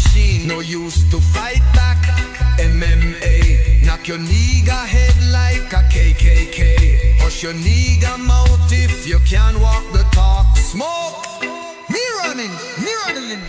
machine. No use to fight back. MMA, knock your nigga head like a KKK. Hush your nigga mouth if you can't walk the talk. Smoke. Me running, me running,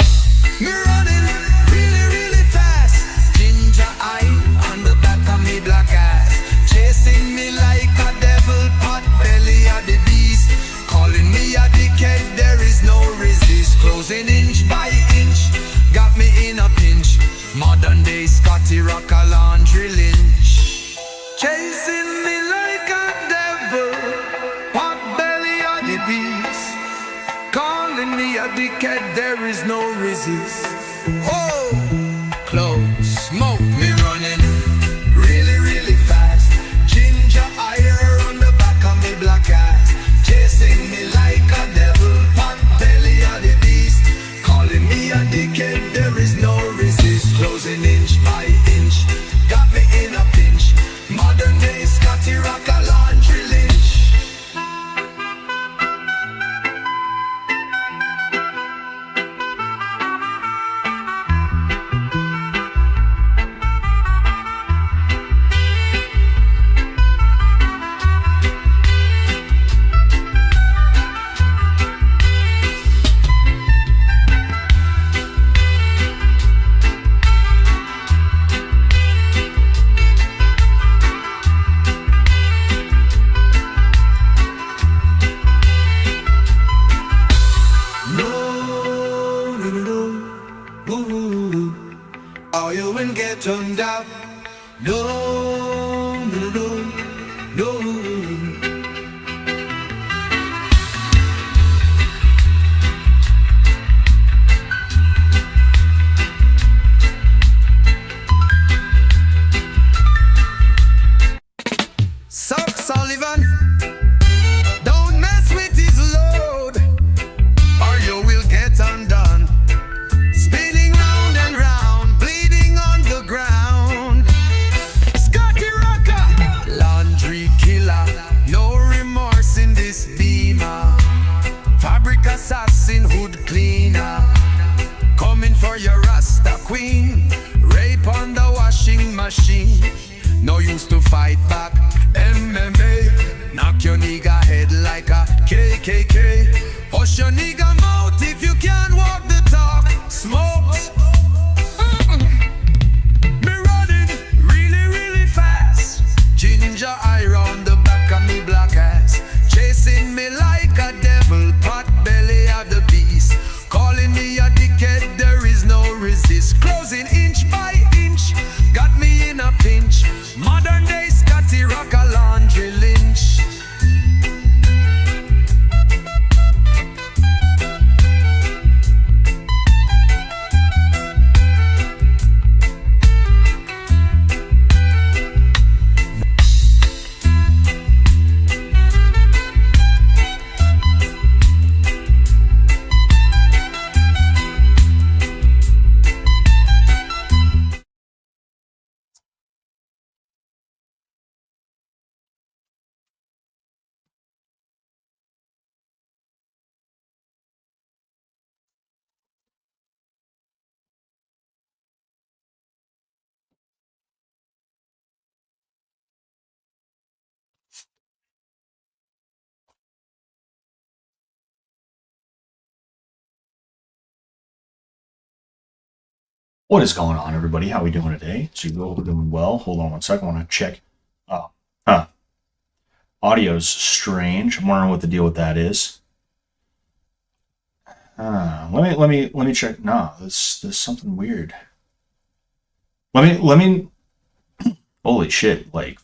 me running really, really fast. Ginger eye on the back of me black ass, chasing me like a devil, pot belly of the beast. Calling me a dickhead, there is no resist. Closing inch by inch, got me in a pinch. Modern day Scotty Rocker Laundry Lynch. Chasing me like a devil, pot belly of the beast. Calling me a dickhead, there is no resist. Oh, close, smoke, me running really, really fast. Ginger ire on the back of me black ass, chasing me like a devil, pot belly of the beast. Calling me a dickhead, there is no resist. Closing inch by inch, got me in a pinch. Modern day Scotty Rocker Laundry Lynch. Are you and get turned up? No, no, no, no. Suck Sullivan, don't mess with his load, or you will get undone. Spinning round and round, bleeding on the ground. Scotty Rocker, laundry killer, no remorse in this beamer. Fabric assassin, hood cleaner, coming for your Rasta queen. Rape on the washing machine, no use to fight back. MMA, knock your nigga head like a KKK. Hush your nigga mouth if you can't walk the talk. Smoke. Me running really, really fast. Ginger eye round the back of me black ass, chasing me like a devil, pot belly of the beast. Calling me a dickhead, there is no resist. Closing inch by inch, got me in a pinch. Modern day Scotty Rocker Laundry Lynch. What is going on, everybody? How are we doing today? So you all doing well? Hold on one second. I want to check. Oh, audio's strange. I'm wondering what the deal with that is. Let me check. No, there's something weird. Let me. Holy shit! Like,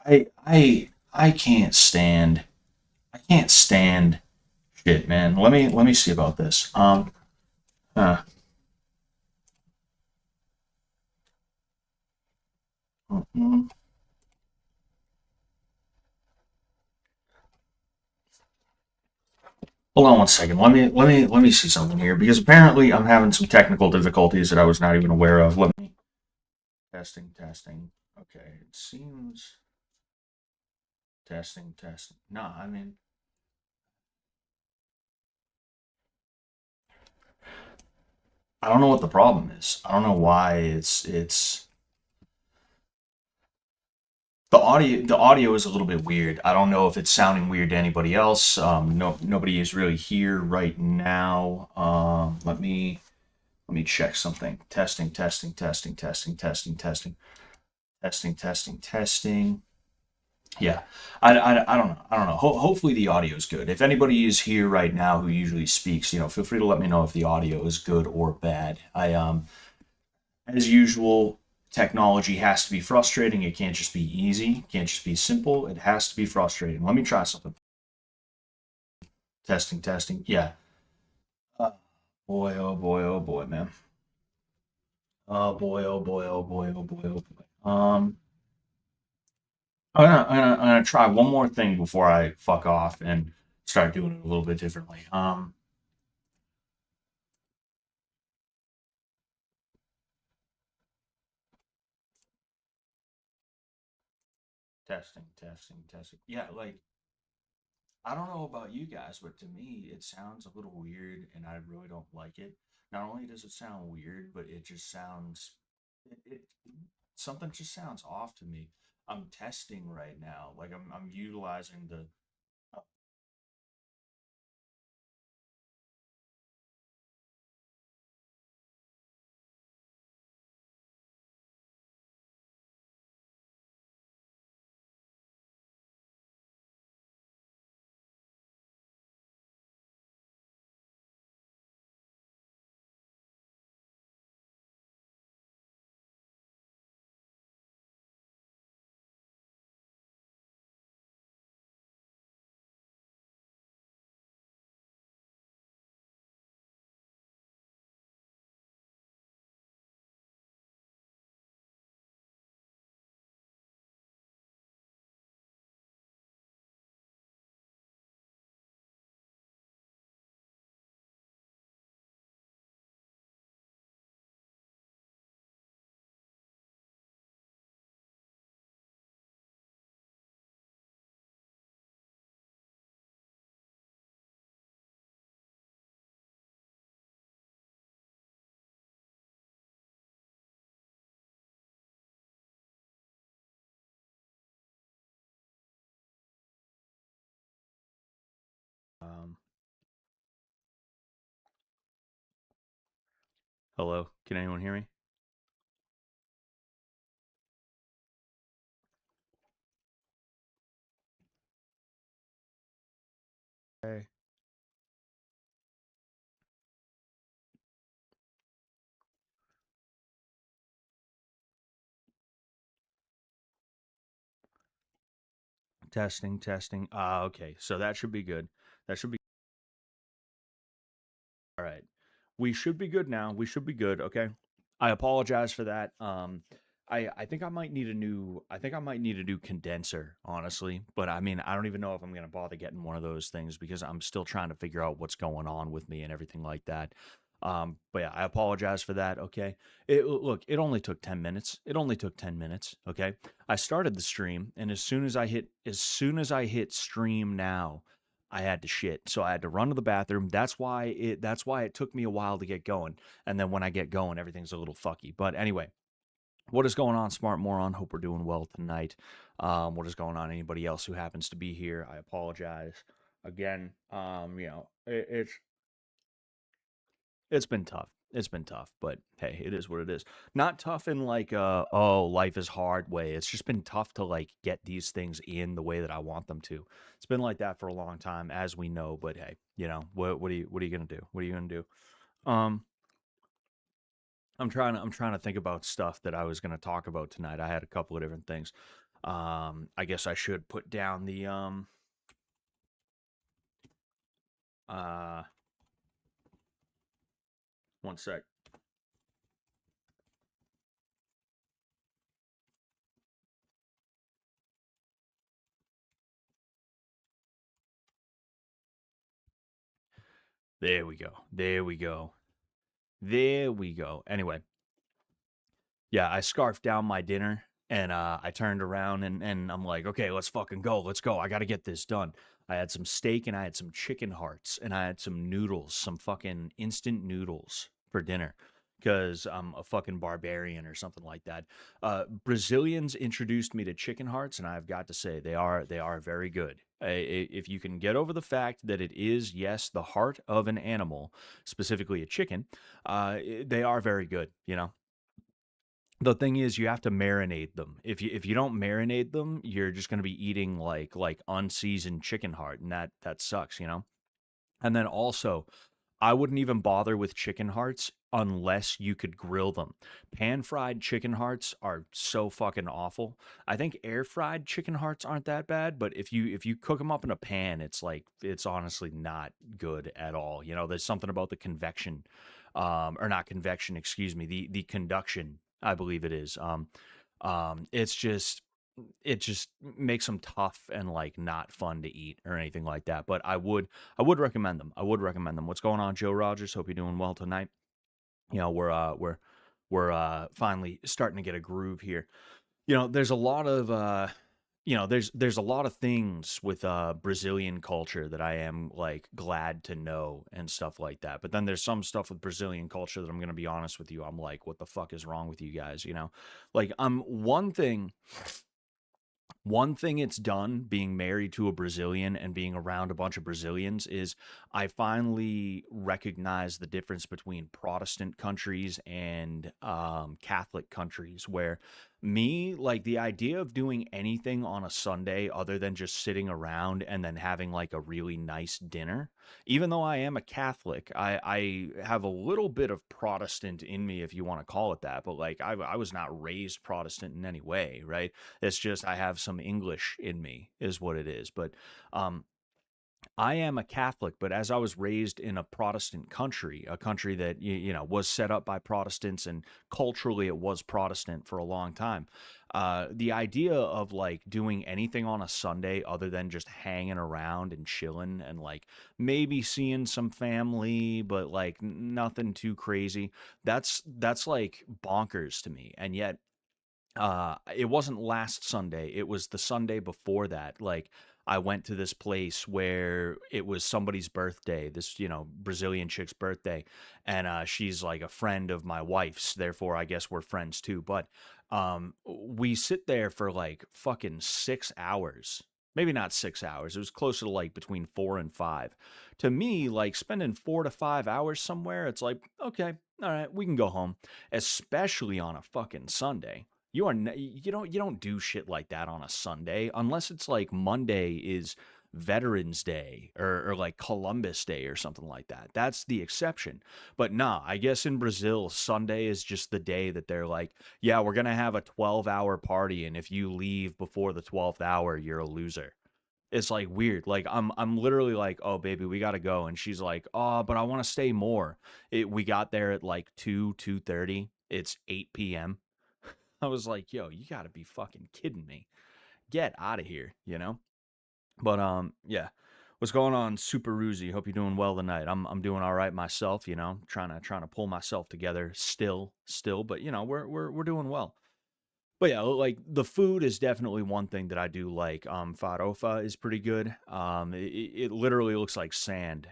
I can't stand. I can't stand shit, man. Let me see about this. Hold on one second. Let me see something here, because apparently I'm having some technical difficulties that I was not even aware of. Let me testing. Okay, it seems testing. No, I mean, I don't know what the problem is. I don't know why it's the audio is a little bit weird. I don't know if it's sounding weird to anybody else. No, nobody is really here right now. Let me check something. Testing, testing, testing, testing, testing, testing, testing, testing, testing. Yeah, I don't know. I don't know. Hopefully the audio is good. If anybody is here right now who usually speaks, feel free to let me know if the audio is good or bad. As usual, technology has to be frustrating. It can't just be easy. It can't just be simple. It has to be frustrating. Let me try something. Testing, testing. Yeah. Uh, boy, oh boy, oh boy, man. Oh boy, oh boy, oh boy, oh boy, oh boy. I'm gonna try one more thing before I fuck off and start doing it a little bit differently. Testing, testing, testing. Yeah, like I don't know about you guys, but to me it sounds a little weird and I really don't like it. Not only does it sound weird, but it just sounds it something just sounds off to me. I'm testing right now. Like I'm utilizing the um hello, can anyone hear me? Hey. Testing, testing. Ah, okay. So that should be good. That should be all right. We should be good now. We should be good. Okay. I apologize for that. I think I might need a new. I think I might need a new condenser, honestly. But I mean, I don't even know if I'm gonna bother getting one of those things because I'm still trying to figure out what's going on with me and everything like that. But yeah, I apologize for that. Okay. Look, it only took 10 minutes. It only took 10 minutes. Okay. I started the stream, and as soon as I hit stream now, I had to shit. So I had to run to the bathroom. That's why it took me a while to get going. And then when I get going, everything's a little fucky. But anyway, what is going on, Smart Moron? Hope we're doing well tonight. What is going on? Anybody else who happens to be here? I apologize again. It's been tough. It's been tough, but hey, it is what it is. Not tough in like oh, life is hard way. It's just been tough to like get these things in the way that I want them to. It's been like that for a long time, as we know. But hey, what are you gonna do? What are you gonna do? Um, I'm trying to think about stuff that I was gonna talk about tonight. I had a couple of different things. I guess I should put down the uh one sec. There we go. There we go. There we go. Anyway, yeah, I scarfed down my dinner and I turned around and I'm like, okay, let's fucking go. Let's go. I got to get this done. I had some steak and I had some chicken hearts and I had some noodles, some fucking instant noodles for dinner. because I'm a fucking barbarian or something like that. Brazilians introduced me to chicken hearts, and I've got to say they are very good. If you can get over the fact that it is, yes, the heart of an animal, specifically a chicken, they are very good. You know, the thing is you have to marinate them. If you don't marinate them, you're just going to be eating like unseasoned chicken heart, and that sucks. You know. And then also, I wouldn't even bother with chicken hearts unless you could grill them. Pan fried chicken hearts are so fucking awful. I think air fried chicken hearts aren't that bad, but if you cook them up in a pan, it's like it's honestly not good at all. You know, there's something about the convection, or not convection, excuse me, the conduction, I believe it is. It's just it just makes them tough and like not fun to eat or anything like that. But I would recommend them. I would recommend them. What's going on, Joe Rogers? Hope you're doing well tonight. You know, we're finally starting to get a groove here. You know, there's a lot of there's a lot of things with Brazilian culture that I am like glad to know and stuff like that. But then there's some stuff with Brazilian culture that I'm gonna be honest with you. I'm like, what the fuck is wrong with you guys? You know, like one thing it's done being married to a Brazilian and being around a bunch of Brazilians is I finally recognize the difference between Protestant countries and Catholic countries, where me, like the idea of doing anything on a Sunday other than just sitting around and then having like a really nice dinner, even though I am a Catholic, I have a little bit of Protestant in me, if you want to call it that, but like I was not raised Protestant in any way, right? It's just I have some English in me, is what it is. But um, I am a Catholic, but as I was raised in a Protestant country, a country that was set up by Protestants and culturally it was Protestant for a long time. The idea of like doing anything on a Sunday other than just hanging around and chilling and like maybe seeing some family, but like nothing too crazy. That's like bonkers to me. And yet it wasn't last Sunday, it was the Sunday before that. Like I went to this place where it was somebody's birthday, this Brazilian chick's birthday, and she's like a friend of my wife's, therefore I guess we're friends too. But we sit there for like fucking 6 hours. Maybe not 6 hours. It was closer to like between 4 and 5. To me, like spending 4 to 5 hours somewhere, it's like, okay, all right, we can go home, especially on a fucking Sunday. You don't do shit like that on a Sunday unless it's like Monday is Veterans Day or like Columbus Day or something like that. That's the exception. But nah, I guess in Brazil, Sunday is just the day that they're like, yeah, we're gonna have a 12-hour party, and if you leave before the 12th hour, you're a loser. It's like weird. Like I'm literally like, oh baby, we gotta go, and she's like, oh, but I want to stay more. We got there at like 2:30. It's 8 p.m. I was like, yo, you gotta be fucking kidding me. Get out of here, you know? But yeah. What's going on, Super Ruzy? Hope you're doing well tonight. I'm doing all right myself, trying to pull myself together still, but we're doing well. But yeah, like the food is definitely one thing that I do like. Farofa is pretty good. It literally looks like sand.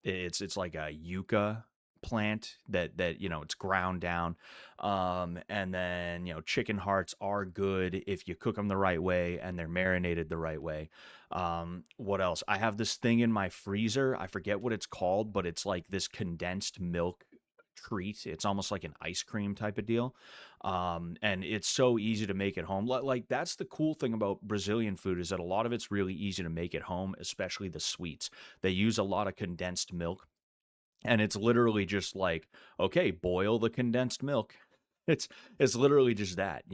It's like a yucca plant that it's ground down. And then chicken hearts are good if you cook them the right way and they're marinated the right way. What else? I have this thing in my freezer. I forget what it's called, but it's like this condensed milk treat. It's almost like an ice cream type of deal. And it's so easy to make at home. Like that's the cool thing about Brazilian food, is that a lot of it's really easy to make at home, especially the sweets. They use a lot of condensed milk, and it's literally just like, okay, boil the condensed milk. It's literally just that,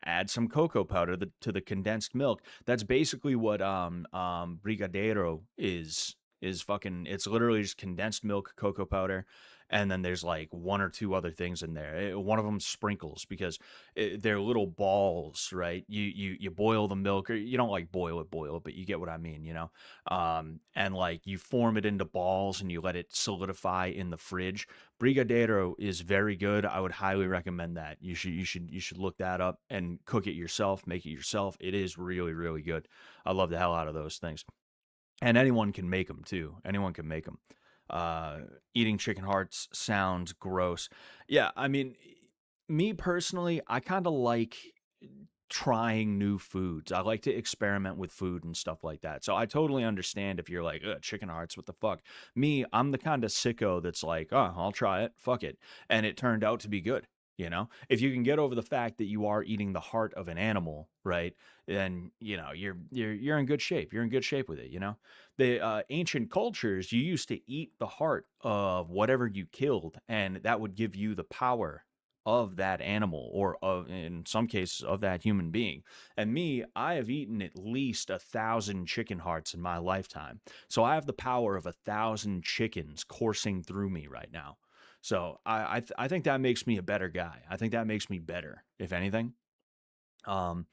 add some cocoa powder to the condensed milk. That's basically what brigadeiro is fucking. It's literally just condensed milk, cocoa powder, and then there's like one or two other things in there. One of them sprinkles, because they're little balls, right? You boil the milk, or you don't like boil it, but you get what I mean. And like you form it into balls and you let it solidify in the fridge. Brigadeiro is very good. I would highly recommend that. You should look that up and cook it yourself, make it yourself. It is really, really good. I love the hell out of those things. And anyone can make them too. Anyone can make them. uh, eating chicken hearts sounds gross. Yeah, I mean, me personally, I kind of like trying new foods. I like to experiment with food and stuff like that. So I totally understand if you're like, ugh, chicken hearts, what the fuck? Me, I'm the kind of sicko that's like, oh, I'll try it, fuck it. And it turned out to be good. You know, if you can get over the fact that you are eating the heart of an animal, right? Then you know you're in good shape. You're in good shape with it. You know, the ancient cultures, you used to eat the heart of whatever you killed, and that would give you the power of that animal, or of, in some cases, of that human being. And me, I have eaten at least 1,000 chicken hearts in my lifetime. So I have the power of 1,000 chickens coursing through me right now. So I think that makes me a better guy. I think that makes me better, if anything. Um,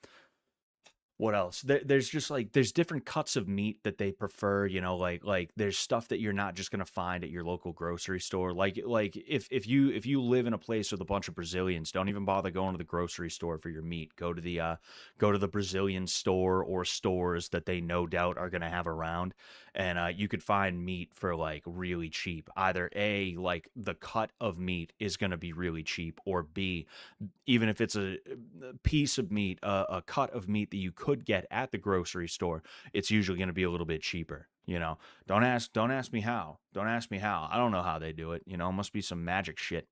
what else? There's just like there's different cuts of meat that they prefer. You know, like there's stuff that you're not just gonna find at your local grocery store. Like if you live in a place with a bunch of Brazilians, don't even bother going to the grocery store for your meat. Go to the Brazilian store or stores that they no doubt are gonna have around, and you could find meat for like really cheap. Either A, like the cut of meat is gonna be really cheap, or B, even if it's a piece of meat, a cut of meat that you could get at the grocery store, it's usually going to be a little bit cheaper. You know, don't ask me how. Don't ask me how. I don't know how they do it. You know, it must be some magic shit.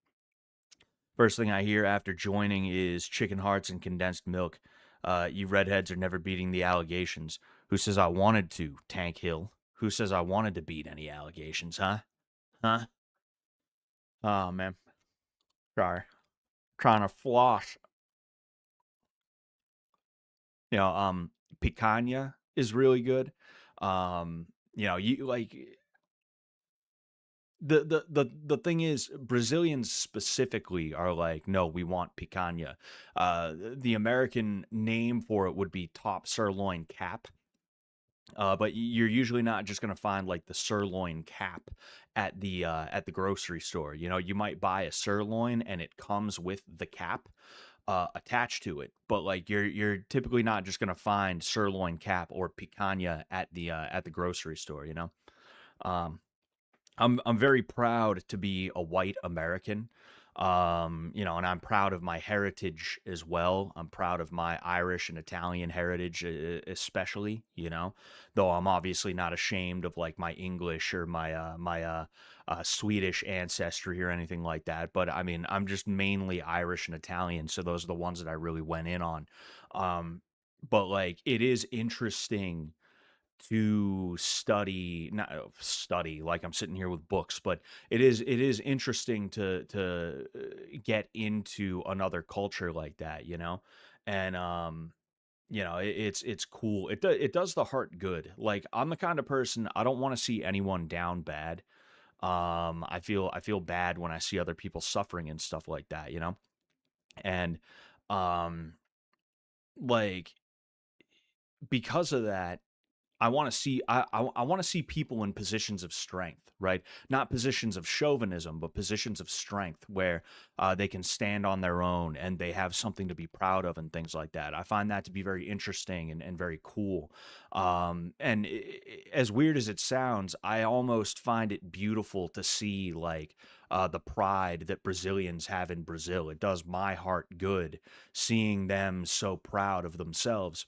First thing I hear after joining is chicken hearts and condensed milk. You redheads are never beating the allegations. Who says I wanted to, Tank Hill? Who says I wanted to beat any allegations, huh? Huh? Oh, man. Sorry. Trying to floss. You know, picanha is really good. You know, you like the thing is Brazilians specifically are like, no, we want picanha. The American name for it would be top sirloin cap. But you're usually not just going to find like the sirloin cap at the grocery store. You know, you might buy a sirloin and it comes with the cap attached to it, but like you're typically not just going to find sirloin cap or picanha at the grocery store. You know, um, I'm very proud to be a white American. You know, and I'm proud of my heritage as well. I'm proud of my Irish and Italian heritage, especially. You know, though I'm obviously not ashamed of like my English or my Swedish ancestry or anything like that. But I mean, I'm just mainly Irish and Italian, so those are the ones that I really went in on. Um, but like, it is interesting to study, not study like I'm sitting here with books, but it is interesting to get into another culture like that, you know. And you know, it's cool. It does the heart good. Like, I'm the kind of person, I don't want to see anyone down bad. I feel bad when I see other people suffering and stuff like that, you know. And um like, because of that, I want to see people in positions of strength, right? Not positions of chauvinism, but positions of strength where they can stand on their own and they have something to be proud of and things like that. I find that to be very interesting and very cool. And as weird as it sounds, I almost find it beautiful to see like the pride that Brazilians have in Brazil. It does my heart good seeing them so proud of themselves,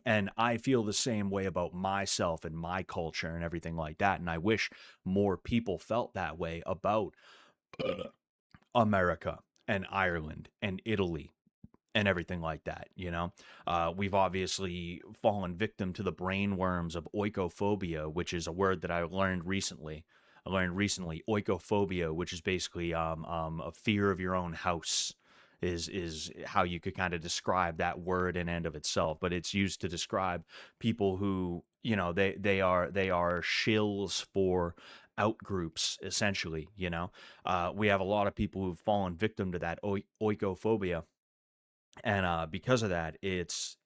and I feel the same way about myself and my culture and everything like that. And I wish more people felt that way about America and Ireland and Italy and everything like that. You know, we've obviously fallen victim to the brain worms of oikophobia, which is a word that I learned recently. Oikophobia, which is basically a fear of your own house, is how you could kind of describe that word in and of itself. But it's used to describe people who, you know, they are shills for out groups, essentially. You know, we have a lot of people who've fallen victim to that oikophobia, And because of that, it's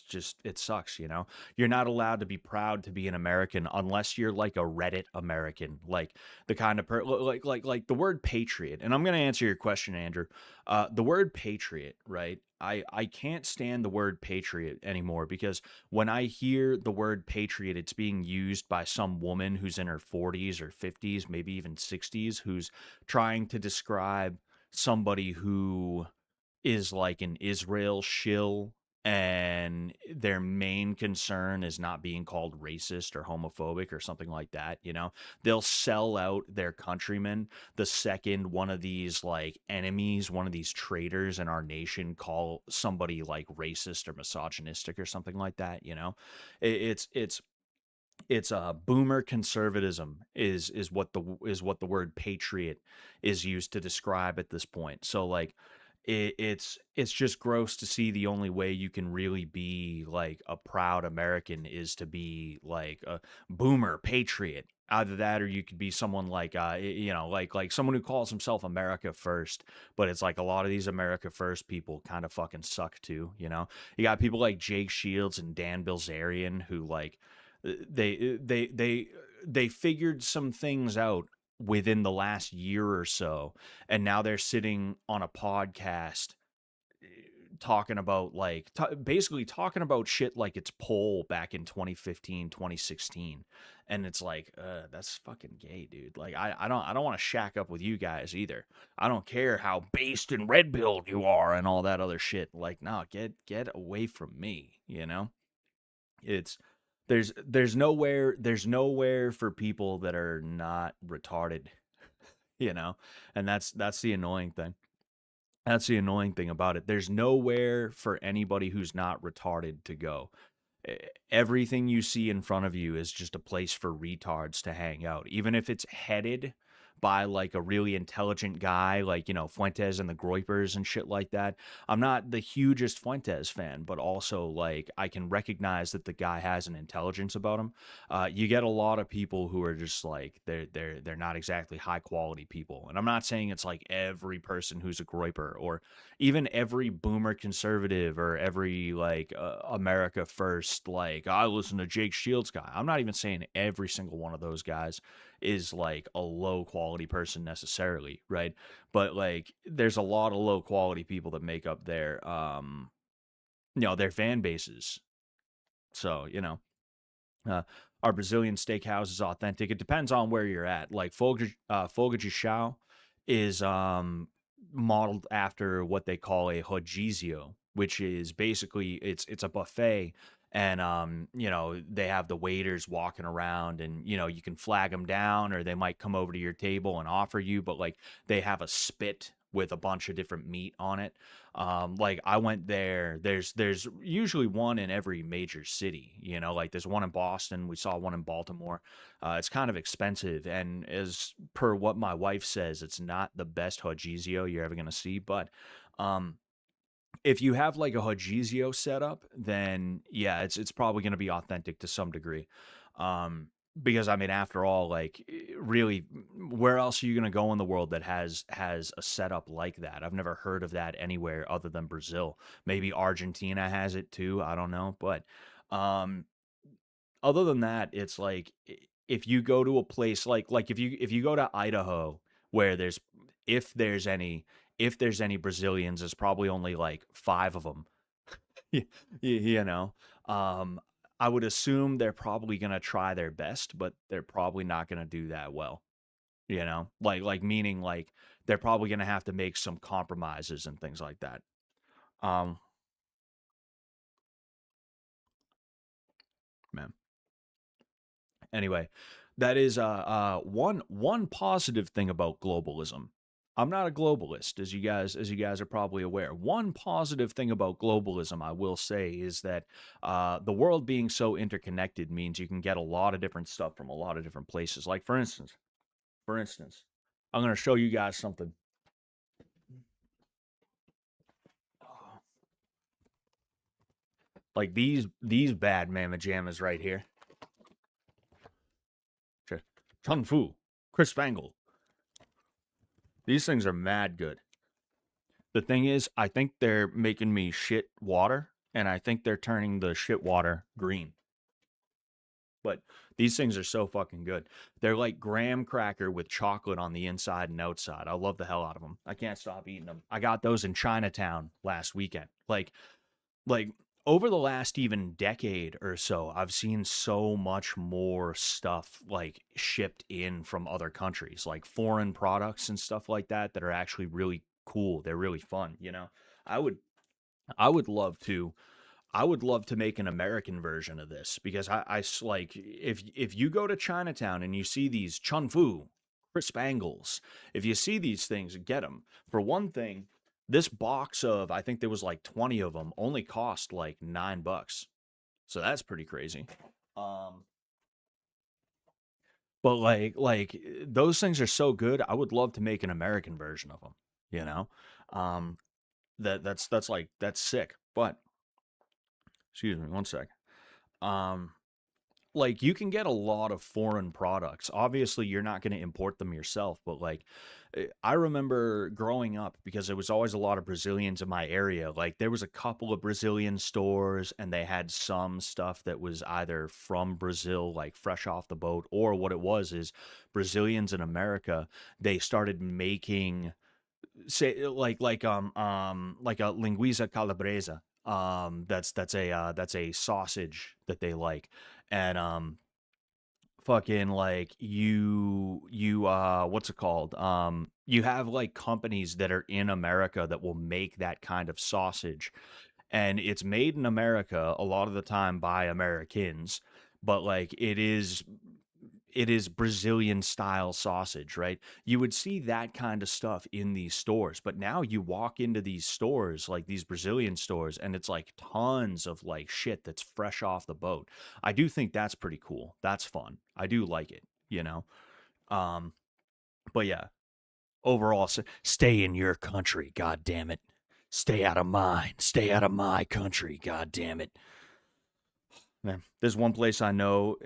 just it sucks, you know. You're not allowed to be proud to be an American unless you're like a Reddit American, like the kind of like the word patriot. And I'm gonna answer your question, Andrew. The word patriot, right? I can't stand the word patriot anymore because when I hear the word patriot, it's being used by some woman who's in her 40s or 50s, maybe even 60s, who's trying to describe somebody who is like an Israel shill, and their main concern is not being called racist or homophobic or something like that, you know. They'll sell out their countrymen the second one of these like enemies, one of these traitors in our nation call somebody like racist or misogynistic or something like that, you know. It's boomer conservatism is what the word patriot is used to describe at this point. So like it's just gross to see the only way you can really be like a proud American is to be like a boomer patriot. Either that or you could be someone like like someone who calls himself America first, but it's like a lot of these America first people kind of fucking suck too, you know. You got people like Jake Shields and Dan Bilzerian who like they figured some things out within the last year or so, and now they're sitting on a podcast talking about like basically talking about shit like it's poll back in 2015, 2016. And it's like that's fucking gay, dude. Like I don't want to shack up with you guys either. I don't care how based and red pilled you are and all that other shit. Like no, get away from me, you know. It's there's nowhere for people that are not retarded, you know. And that's the annoying thing. That's the annoying thing about it. There's nowhere for anybody who's not retarded to go. Everything you see in front of you is just a place for retards to hang out, even if it's headed by like a really intelligent guy like, you know, Fuentes and the Groypers and shit like that. I'm not the hugest Fuentes fan, but also like I can recognize that the guy has an intelligence about him. You get a lot of people who are just like they're not exactly high quality people. And I'm not saying it's like every person who's a Groyper or even every boomer conservative or every like America first, like I listen to Jake Shields guy. I'm not even saying every single one of those guys is like a low quality person necessarily, right? But like there's a lot of low quality people that make up their their fan bases. So, you know, uh, our Brazilian steakhouse is authentic. It depends on where you're at. Like Folga de Chão is modeled after what they call a rodizio, which is basically it's a buffet, and they have the waiters walking around, and you can flag them down, or they might come over to your table and offer you, but like they have a spit with a bunch of different meat on it. Like I went there. There's usually one in every major city. Like there's one in Boston. We saw one in Baltimore. It's kind of expensive, and as per what my wife says, it's not the best Hojizio you're ever gonna see. But um, if you have like a Hojizio setup, then yeah, it's probably gonna be authentic to some degree. Um, because I mean, after all, like really, where else are you gonna go in the world that has a setup like that? I've never heard of that anywhere other than Brazil. Maybe Argentina has it too. I don't know, but um, other than that, it's like if you go to a place like if you go to Idaho, where if there's any if there's any Brazilians, there's probably only like five of them. you know, um, I would assume they're probably gonna try their best, but they're probably not gonna do that well. Like meaning like they're probably gonna have to make some compromises and things like that. Um, man. Anyway, that is one positive thing about globalism. I'm not a globalist, as you guys are probably aware. One positive thing about globalism, I will say, is that the world being so interconnected means you can get a lot of different stuff from a lot of different places. Like for instance, I'm going to show you guys something. Like these bad mamma jammas right here. Kung Fu, Chris Spangle. These things are mad good. The thing is, I think they're making me shit water, and I think they're turning the shit water green. But these things are so fucking good. They're like graham cracker with chocolate on the inside and outside. I love the hell out of them. I can't stop eating them. I got those in Chinatown last weekend. Like over the last even decade or so, I've seen so much more stuff like shipped in from other countries, like foreign products and stuff like that are actually really cool. They're really fun, you know. I would I would love to I would love to make an American version of this because like if you go to Chinatown and you see these chun fu, crisp angles, if you see these things, get them. For one thing, this box of I think there was like 20 of them only cost like $9, so that's pretty crazy. Um, but those things are so good. I would love to make an American version of them. You know, um, that's sick. But excuse me, one sec. Um, like you can get a lot of foreign products. Obviously, you're not going to import them yourself, but like I remember growing up because there was always a lot of Brazilians in my area. Like there was a couple of Brazilian stores and they had some stuff that was either from Brazil, like fresh off the boat, or what it was is Brazilians in America, they started making say like a linguiça calabresa. That's a sausage that they like. And fucking like what's it called? You have like companies that are in America that will make that kind of sausage, and it's made in America a lot of the time by Americans, but like it is Brazilian style sausage, right? You would see that kind of stuff in these stores, but now you walk into these stores, like these Brazilian stores, and it's like tons of like shit that's fresh off the boat. I do think that's pretty cool. That's fun. I do like it, you know? Um, but yeah, overall, stay in your country, god damn it. Stay out of mine. Stay out of my country, god damn it. Man, there's one place I know.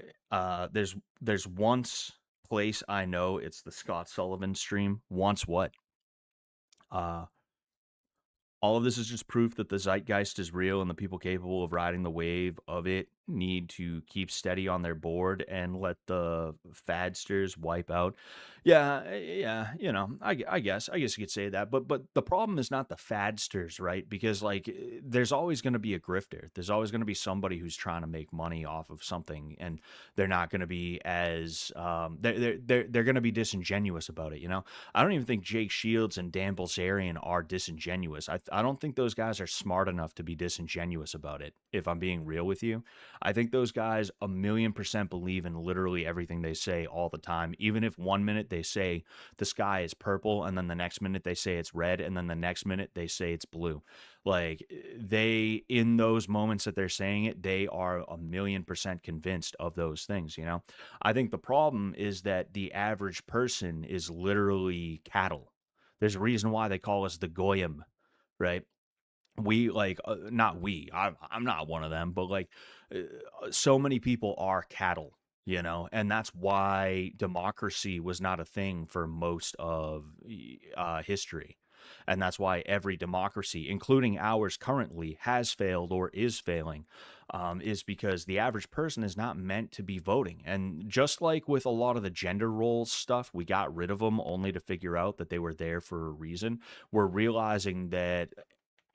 There's once place I know. It's the Scott Sullivan stream. Once what? Uh, all of this is just proof that the zeitgeist is real and the people capable of riding the wave of it need to keep steady on their board and let the fadsters wipe out. Yeah, you know, I guess you could say that, but the problem is not the fadsters, right? Because like there's always going to be a grifter. There's always going to be somebody who's trying to make money off of something, and they're not going to be as they're going to be disingenuous about it, you know? I don't even think Jake Shields and Dan Bilzerian are disingenuous. I don't think those guys are smart enough to be disingenuous about it, if I'm being real with you. I think those guys 1,000,000% believe in literally everything they say all the time. Even if 1 minute they say the sky is purple, and then the next minute they say it's red, and then the next minute they say it's blue. Like they, in those moments that they're saying it, they are 1,000,000% convinced of those things, you know? I think the problem is that the average person is literally cattle. There's a reason why they call us the Goyim, right? We like not we. I'm not one of them, but like so many people are cattle, you know, and that's why democracy was not a thing for most of history. And that's why every democracy, including ours currently, has failed or is failing, is because the average person is not meant to be voting. And just like with a lot of the gender roles stuff, we got rid of them only to figure out that they were there for a reason. We're realizing that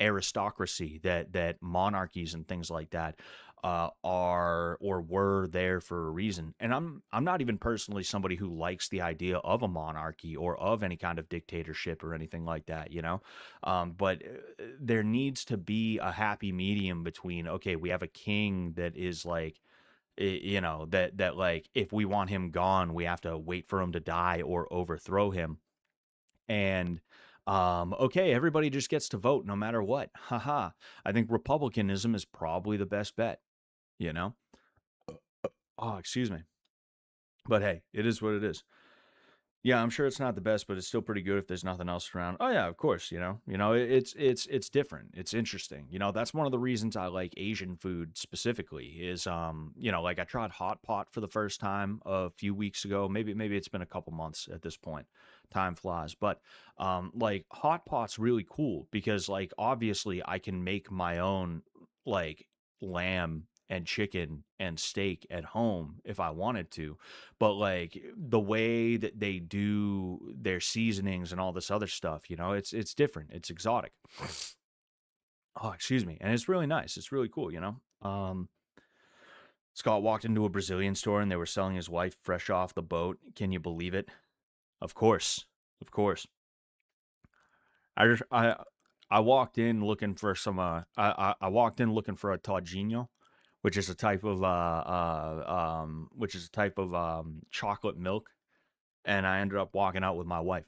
aristocracy, that monarchies and things like that are or were there for a reason. And I'm not even personally somebody who likes the idea of a monarchy or of any kind of dictatorship or anything like that, you know. But there needs to be a happy medium between, okay, we have a king that is like, you know, that like if we want him gone, we have to wait for him to die or overthrow him. And okay, everybody just gets to vote no matter what. Haha. I think republicanism is probably the best bet, you know? Oh, excuse me. But hey, it is what it is. Yeah, I'm sure it's not the best, but it's still pretty good if there's nothing else around. Oh yeah, of course, it's different. It's interesting. That's one of the reasons I like Asian food specifically is like I tried hot pot for the first time a few weeks ago. Maybe it's been a couple months at this point. Time flies. But like hot pot's really cool because like obviously I can make my own like lamb and chicken and steak at home if I wanted to, but like the way that they do their seasonings and all this other stuff, it's different. It's exotic. Oh, excuse me. And it's really nice. It's really cool. Scott walked into a Brazilian store and they were selling his wife fresh off the boat. Can you believe it? Of course. Of course. I walked in looking for some I walked in looking for a todinho, which is a type of chocolate milk, and I ended up walking out with my wife.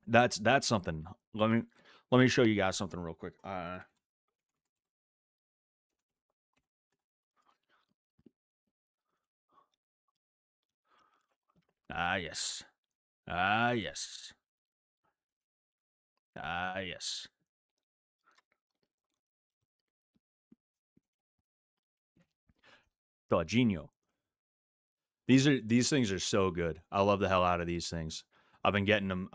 That's something. Let me show you guys something real quick. Yes. Yes. Yes. Todinho. These things are so good. I love the hell out of these things. I've been getting them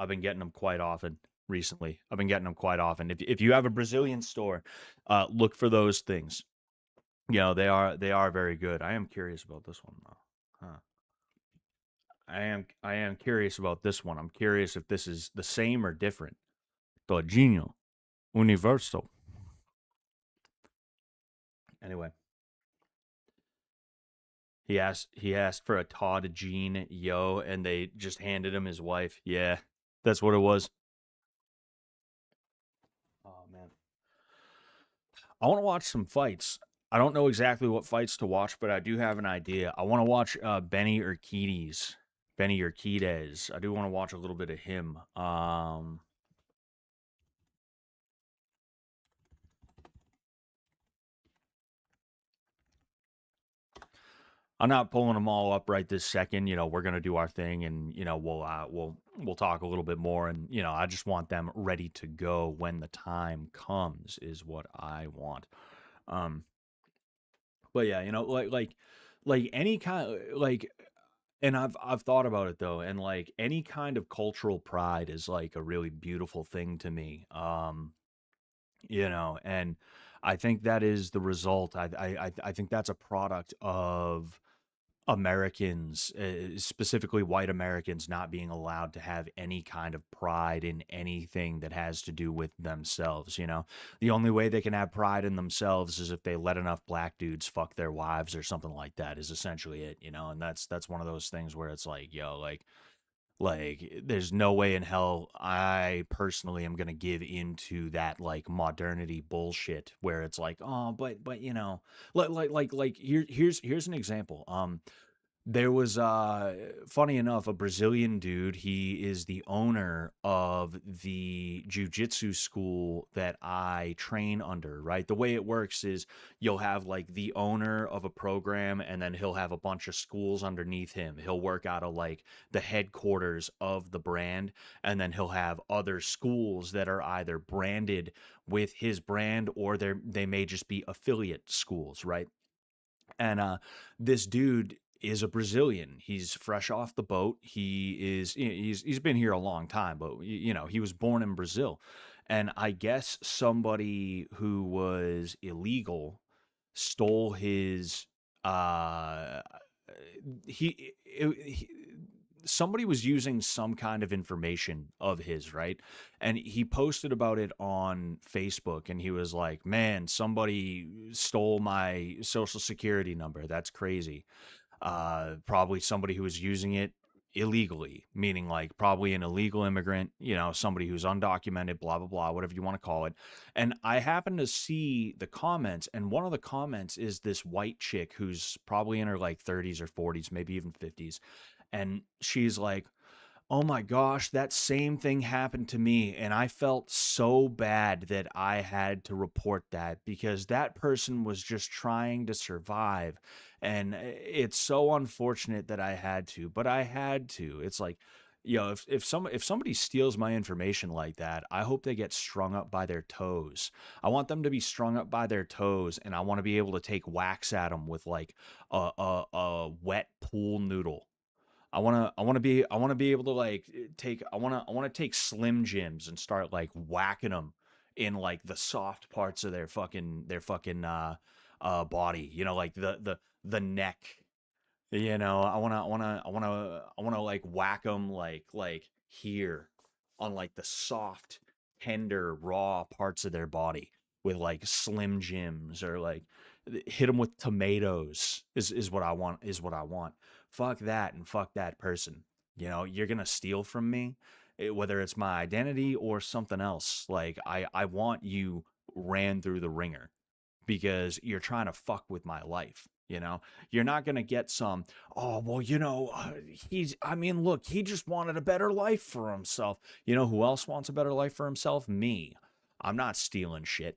quite often recently. I've been getting them quite often. If you have a Brazilian store, look for those things. They are very good. I am curious about this one though. Huh. I am curious about this one. I'm curious if this is the same or different. Todinho Universal. Anyway, he asked for a Todd Jean yo, and they just handed him his wife. Yeah, that's what it was. Oh man, I want to watch some fights. I don't know exactly what fights to watch, but I do have an idea. I want to watch Benny Urquidez. Benny Urquidez. I do want to watch a little bit of him. I'm not pulling them all up right this second. We're gonna do our thing, and we'll talk a little bit more. And I just want them ready to go when the time comes. Is what I want. Um, but yeah, like any kind like, and I've thought about it though, and like any kind of cultural pride is like a really beautiful thing to me. And I think that is the result. I think that's a product of Americans, specifically white Americans, not being allowed to have any kind of pride in anything that has to do with themselves. The only way they can have pride in themselves is if they let enough black dudes fuck their wives or something like that. Is essentially it. And that's one of those things where it's like, yo, like there's no way in hell I personally am gonna give into that like modernity bullshit where it's like, oh, but here's an example. There was funny enough a Brazilian dude. He is the owner of the jujitsu school that I train under, right? The way it works is you'll have like the owner of a program and then he'll have a bunch of schools underneath him. He'll work out of like the headquarters of the brand, and then he'll have other schools that are either branded with his brand or they may just be affiliate schools, right? And this dude is a Brazilian. He's fresh off the boat. He's been here a long time, but he was born in Brazil. And I guess somebody who was illegal stole his he somebody was using some kind of information of his, right? And he posted about it on Facebook, and he was like, man, somebody stole my social security number. That's crazy. Probably somebody who was using it illegally, meaning like probably an illegal immigrant, somebody who's undocumented, blah, blah, blah, whatever you want to call it. And I happened to see the comments, and one of the comments is this white chick who's probably in her like 30s or 40s, maybe even 50s. And she's like, oh my gosh, that same thing happened to me. And I felt so bad that I had to report that because that person was just trying to survive. And it's so unfortunate that I had to, but I had to. It's like, if somebody steals my information like that, I hope they get strung up by their toes. I want them to be strung up by their toes, and I want to be able to take whacks at them with like a wet pool noodle. I want to be able to like take I want to take Slim Jims and start like whacking them in like the soft parts of their fucking body, like the neck. I want to like whack them like here on like the soft, tender, raw parts of their body with like Slim Jims, or like hit them with tomatoes is what I want, is what I want. Fuck that, and fuck that person. You're gonna steal from me, whether it's my identity or something else. Like I want you ran through the ringer because you're trying to fuck with my life. You're not going to get some, oh, well, look, he just wanted a better life for himself. Who else wants a better life for himself? Me. I'm not stealing shit.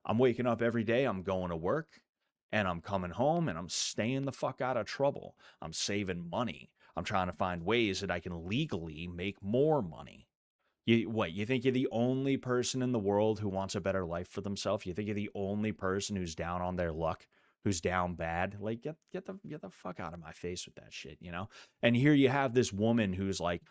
I'm waking up every day, I'm going to work, and I'm coming home, and I'm staying the fuck out of trouble. I'm saving money. I'm trying to find ways that I can legally make more money. You think you're the only person in the world who wants a better life for themselves? You think you're the only person who's down on their luck, who's down bad? Like, get the fuck out of my face with that shit. And here you have this woman who's like,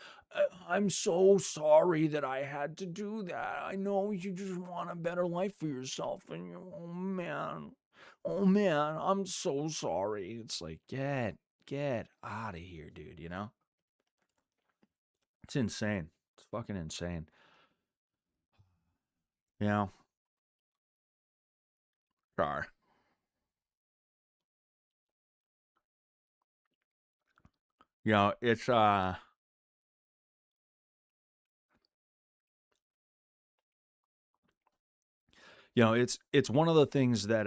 I'm so sorry that I had to do that. I know you just want a better life for yourself, and oh man, I'm so sorry. It's like, get out of here, dude. It's insane. It's fucking insane. You know, Sorry. It's it's one of the things that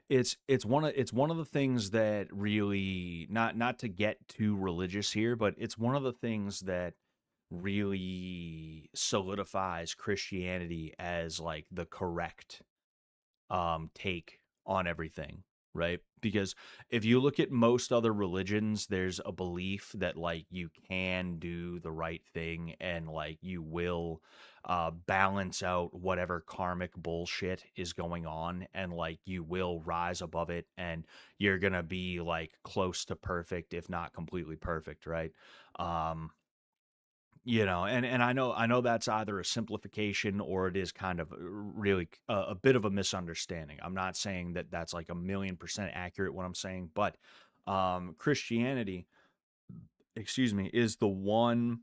it's one of the things that really, not to get too religious here, but it's one of the things that really solidifies Christianity as like the correct take on everything, right? Because if you look at most other religions, there's a belief that like you can do the right thing, and like you will balance out whatever karmic bullshit is going on, and like you will rise above it, and you're gonna be like close to perfect, if not completely perfect, right? um and I know that's either a simplification, or it is kind of really a bit of a misunderstanding. I'm not saying that that's like 1,000,000% accurate what I'm saying, but Christianity, excuse me, is the one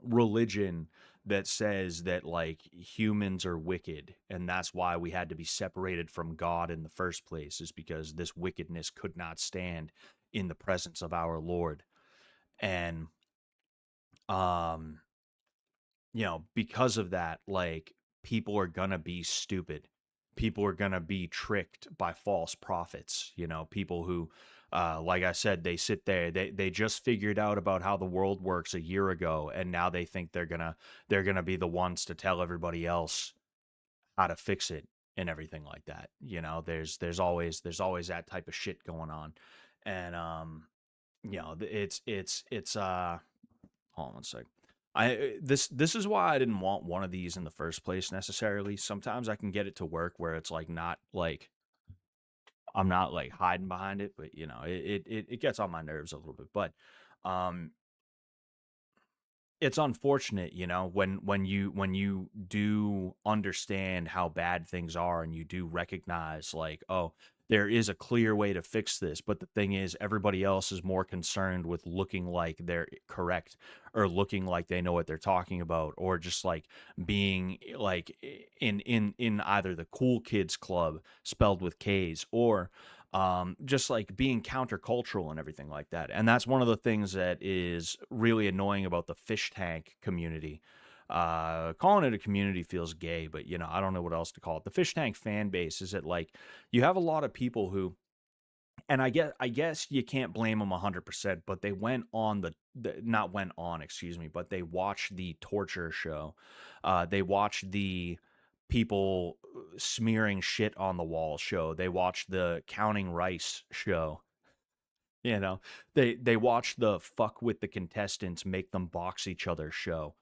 religion that says that like humans are wicked, and that's why we had to be separated from God in the first place, is because this wickedness could not stand in the presence of our Lord. And um because of that, like, people are gonna be stupid. People are gonna be tricked by false prophets, people who, like I said, they sit there, they just figured out about how the world works a year ago, and now they think they're gonna be the ones to tell everybody else how to fix it and everything like that. There's always that type of shit going on. And it's hold on one sec. This is why I didn't want one of these in the first place necessarily. Sometimes I can get it to work where it's like not like I'm not like hiding behind it, but it gets on my nerves a little bit. But um it's unfortunate, when you do understand how bad things are, and you do recognize like, oh, there is a clear way to fix this, but the thing is, everybody else is more concerned with looking like they're correct, or looking like they know what they're talking about, or just like being like in either the cool kids club, spelled with K's, or just like being countercultural and everything like that. And that's one of the things that is really annoying about the fish tank community. Calling it a community feels gay, but I don't know what else to call it. The fish tank fan base is that like you have a lot of people who, and I guess you can't blame them 100%, but they went on not went on, excuse me, but they watched the torture show. They watched the people smearing shit on the wall show. They watched the counting rice show. You know, they watch the fuck with the contestants make them box each other show.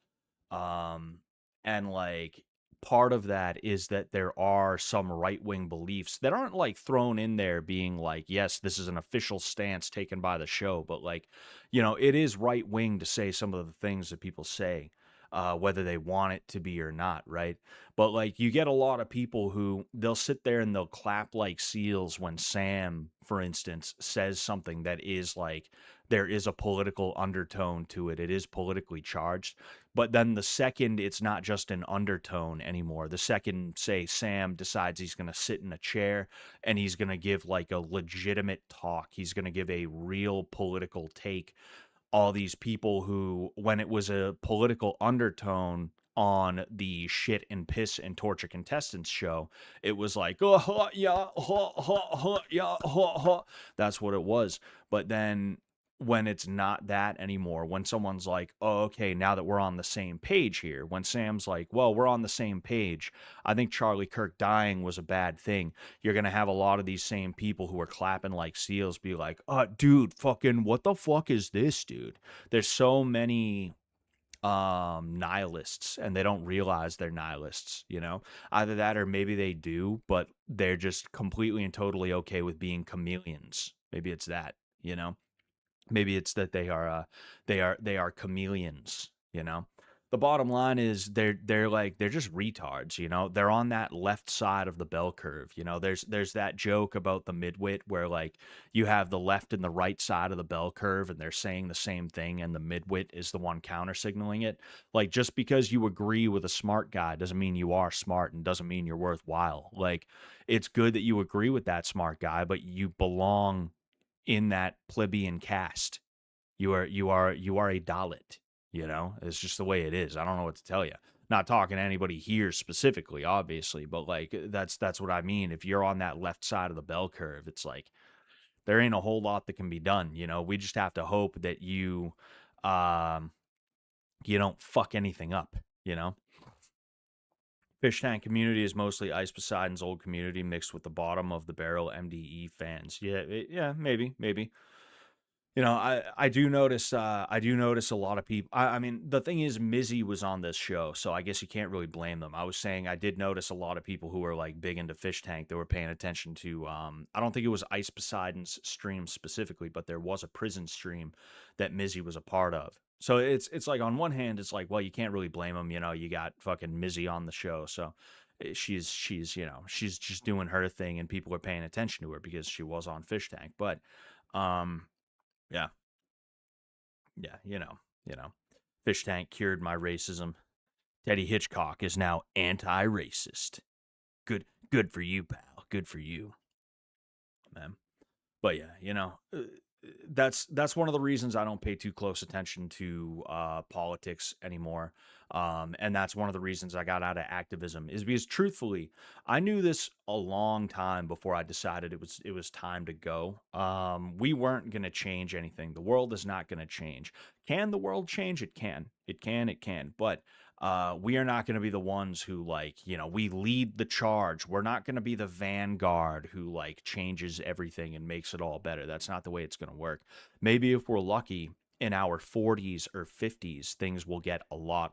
Um, and like part of that is that there are some right wing beliefs that aren't like thrown in there being like, yes, this is an official stance taken by the show, but like, it is right wing to say some of the things that people say, whether they want it to be or not, right? But like, you get a lot of people who they'll sit there and they'll clap like seals when Sam, for instance, says something that is like, there is a political undertone to it. It is politically charged. But then the second it's not just an undertone anymore, the second, say, Sam decides he's going to sit in a chair and he's going to give like a legitimate talk, he's going to give a real political take. All these people who, when it was a political undertone on the shit and piss and torture contestants show, it was like, oh, yeah, yeah, that's what it was. But then when it's not that anymore, when someone's like, oh, okay, now that we're on the same page here, when Sam's like, well, we're on the same page, I think Charlie Kirk dying was a bad thing. You're going to have a lot of these same people who are clapping like seals be like, dude, fucking, what the fuck is this, dude? There's so many nihilists and they don't realize they're nihilists, either that or maybe they do, but they're just completely and totally okay with being chameleons. Maybe it's that, maybe it's that they are chameleons. The bottom line is they're just retards. They're on that left side of the bell curve. There's that joke about the midwit where like you have the left and the right side of the bell curve and they're saying the same thing and the midwit is the one counter signaling it. Like, just because you agree with a smart guy doesn't mean you are smart and doesn't mean you're worthwhile. Like, it's good that you agree with that smart guy, but you belong in that plebeian caste. You are a Dalit. It's just the way it is. I don't know what to tell you. Not talking to anybody here specifically, obviously, but like that's what I mean. If you're on that left side of the bell curve, it's like there ain't a whole lot that can be done. We just have to hope that you don't fuck anything up. Fish Tank community is mostly Ice Poseidon's old community mixed with the bottom of the barrel MDE fans. Yeah, maybe. I do notice a lot of people. I mean, the thing is, Mizzy was on this show, so I guess you can't really blame them. I was saying I did notice a lot of people who were like big into Fish Tank that were paying attention to. I don't think it was Ice Poseidon's stream specifically, but there was a prison stream that Mizzy was a part of. So it's like, on one hand, it's like, well, you can't really blame them. You got fucking Mizzy on the show, so she's she's just doing her thing, and people are paying attention to her because she was on Fish Tank. But yeah. Yeah, Fish Tank cured my racism. Teddy Hitchcock is now anti-racist. Good for you, pal. Good for you, man. But yeah, that's one of the reasons I don't pay too close attention to politics anymore. And that's one of the reasons I got out of activism, is because truthfully, I knew this a long time before I decided it was time to go. We weren't going to change anything. The world is not going to change. Can the world change? It can. It can. But we are not going to be the ones who we lead the charge. We're not going to be the vanguard who changes everything and makes it all better. That's not the way it's going to work. Maybe if we're lucky, in our 40s or 50s, things will get a lot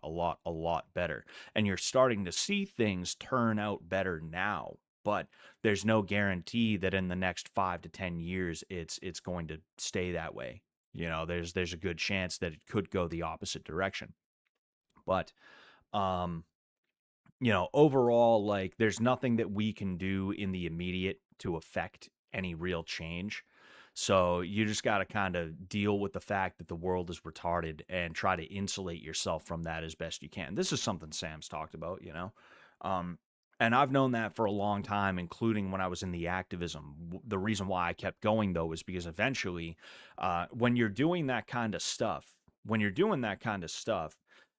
better. And you're starting to see things turn out better now. But there's no guarantee that in the next 5 to 10 years, it's going to stay that way. There's a good chance that it could go the opposite direction. But, overall, there's nothing that we can do in the immediate to affect any real change. So you just got to kind of deal with the fact that the world is retarded and try to insulate yourself from that as best you can. This is something Sam's talked about, and I've known that for a long time, including when I was in the activism. The reason why I kept going, though, is because eventually, when you're doing that kind of stuff,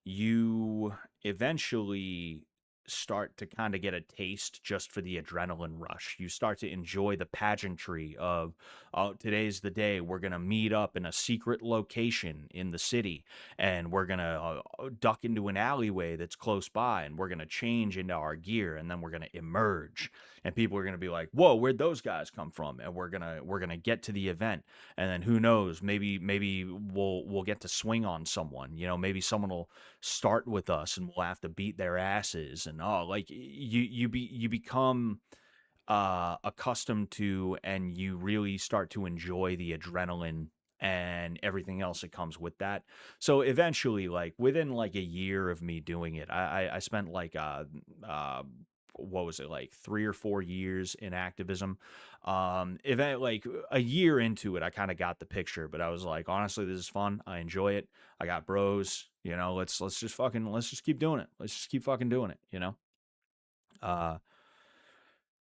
you eventually start to kind of get a taste just for the adrenaline rush. You start to enjoy the pageantry of, oh, today's the day. We're going to meet up in a secret location in the city, and we're going to duck into an alleyway that's close by, and we're going to change into our gear, and then we're going to emerge, and people are going to be like, whoa, where'd those guys come from? And we're gonna get to the event, and then who knows, maybe we'll get to swing on someone, maybe someone will start with us and we'll have to beat their asses. And like you become accustomed to, and you really start to enjoy the adrenaline and everything else that comes with that. So eventually, like within like a year of me doing it, I spent like uh what was it, like 3 or 4 years in activism. Event like a year into it, I kind of got the picture, but I was like, honestly, this is fun. I enjoy it. I got bros, let's just keep doing it. Let's just keep fucking doing it. Uh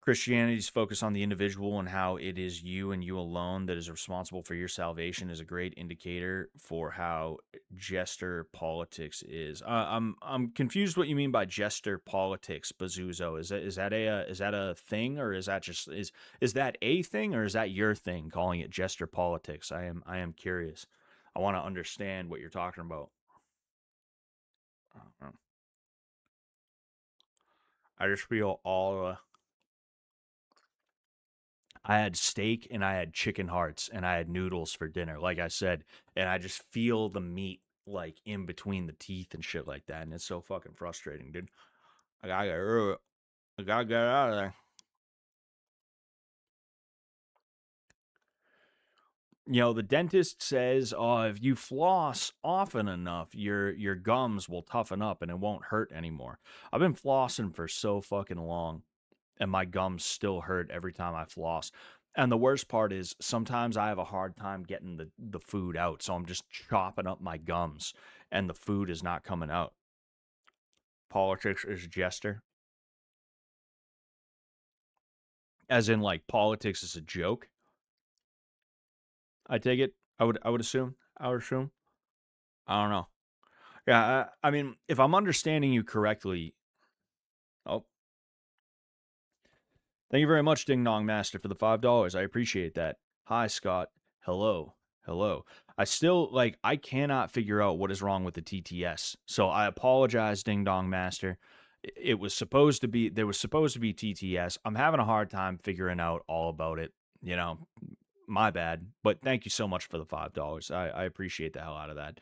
Christianity's focus on the individual and how it is you and you alone that is responsible for your salvation is a great indicator for how jester politics is. I'm confused what you mean by jester politics, Bazuzo. Is that a thing, or is that a thing, or is that your thing calling it jester politics? I am curious. I want to understand what you're talking about. Uh, I just feel all I had steak and I had chicken hearts and I had noodles for dinner, like I said, and I just feel the meat like in between the teeth and shit like that, and it's so fucking frustrating, dude. I gotta get rid of it. I gotta get out of there. The dentist says, if you floss often enough, your gums will toughen up and it won't hurt anymore. I've been flossing for so fucking long, and my gums still hurt every time I floss. And the worst part is sometimes I have a hard time getting the food out, so I'm just chopping up my gums and the food is not coming out. Politics is jester. As in like politics is a joke. I take it. I would assume. I would assume. I don't know. Yeah, I mean, if I'm understanding you correctly. Oh, thank you very much, Ding Dong Master, for the $5. I appreciate that. Hi, Scott. Hello. Hello. I still, like, I cannot figure out what is wrong with the TTS. So I apologize, Ding Dong Master. It was supposed to be, there was supposed to be TTS. I'm having a hard time figuring out all about it. My bad. But thank you so much for the $5. I appreciate the hell out of that.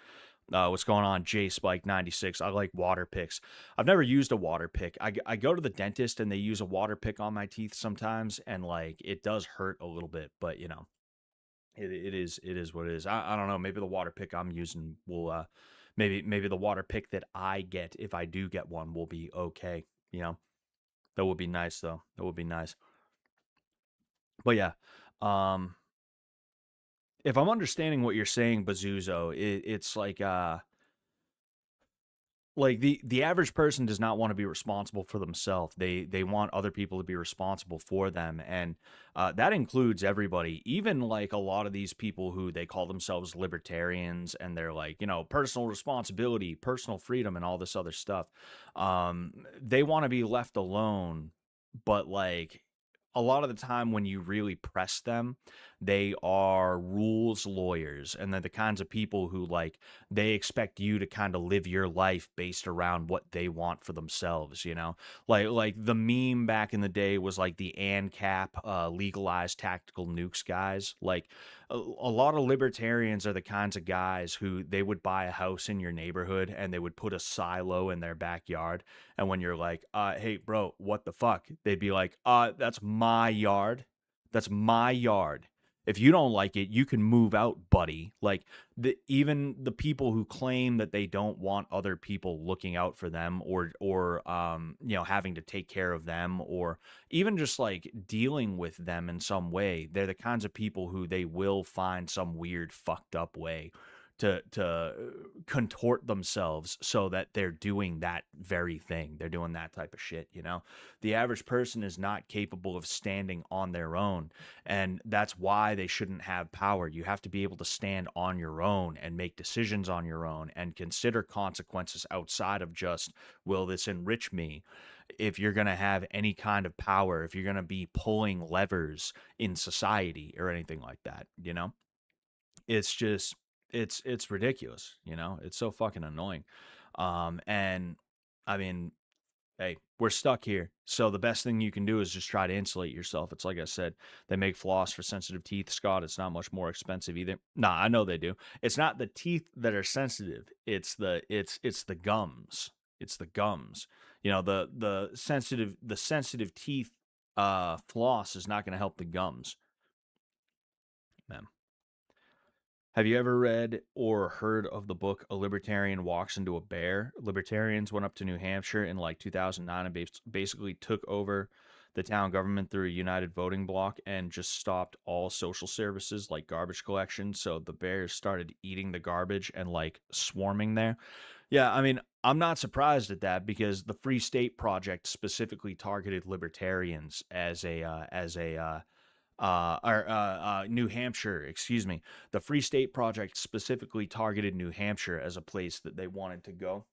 What's going on, J Spike 96? I like water picks. I've never used a water pick. I go to the dentist and they use a water pick on my teeth sometimes, and like it does hurt a little bit, but it is what it is. I don't know. Maybe the water pick I'm using will maybe the water pick that I get, if I do get one, will be okay. That would be nice though. That would be nice. But yeah, um, if I'm understanding what you're saying, Bazuzo, it's like the average person does not want to be responsible for themselves. They want other people to be responsible for them, and that includes everybody, even like a lot of these people who they call themselves libertarians, and they're like, personal responsibility, personal freedom, and all this other stuff. They want to be left alone, but like a lot of the time when you really press them, they are rules lawyers, and they're the kinds of people who like they expect you to kind of live your life based around what they want for themselves. Like the meme back in the day was like the ANCAP legalized tactical nukes guys. Like a lot of libertarians are the kinds of guys who they would buy a house in your neighborhood and they would put a silo in their backyard, and when you're like, hey, bro, what the fuck? They'd be like, that's my yard. That's my yard. If you don't like it, you can move out, buddy. Like even the people who claim that they don't want other people looking out for them, or having to take care of them, or even just like dealing with them in some way, they're the kinds of people who they will find some weird fucked up way to contort themselves so that they're doing that very thing. They're doing that type of shit. The average person is not capable of standing on their own, and that's why they shouldn't have power. You have to be able to stand on your own and make decisions on your own and consider consequences outside of just, will this enrich me? If you're going to have any kind of power, if you're going to be pulling levers in society or anything like that. It's just it's ridiculous. It's so fucking annoying. And I mean, hey, we're stuck here. So the best thing you can do is just try to insulate yourself. It's like I said, they make floss for sensitive teeth, Scott. It's not much more expensive either. Nah, I know they do. It's not the teeth that are sensitive. It's the gums. It's the gums. You know, the sensitive teeth floss is not going to help the gums. Man. Have you ever read or heard of the book A Libertarian Walks into a Bear? Libertarians went up to New Hampshire in like 2009 and basically took over the town government through a united voting bloc and just stopped all social services like garbage collection. So the bears started eating the garbage and like swarming there. Yeah, I mean, I'm not surprised at that because the Free State Project specifically targeted libertarians as New Hampshire, excuse me. The Free State Project specifically targeted New Hampshire as a place that they wanted to go.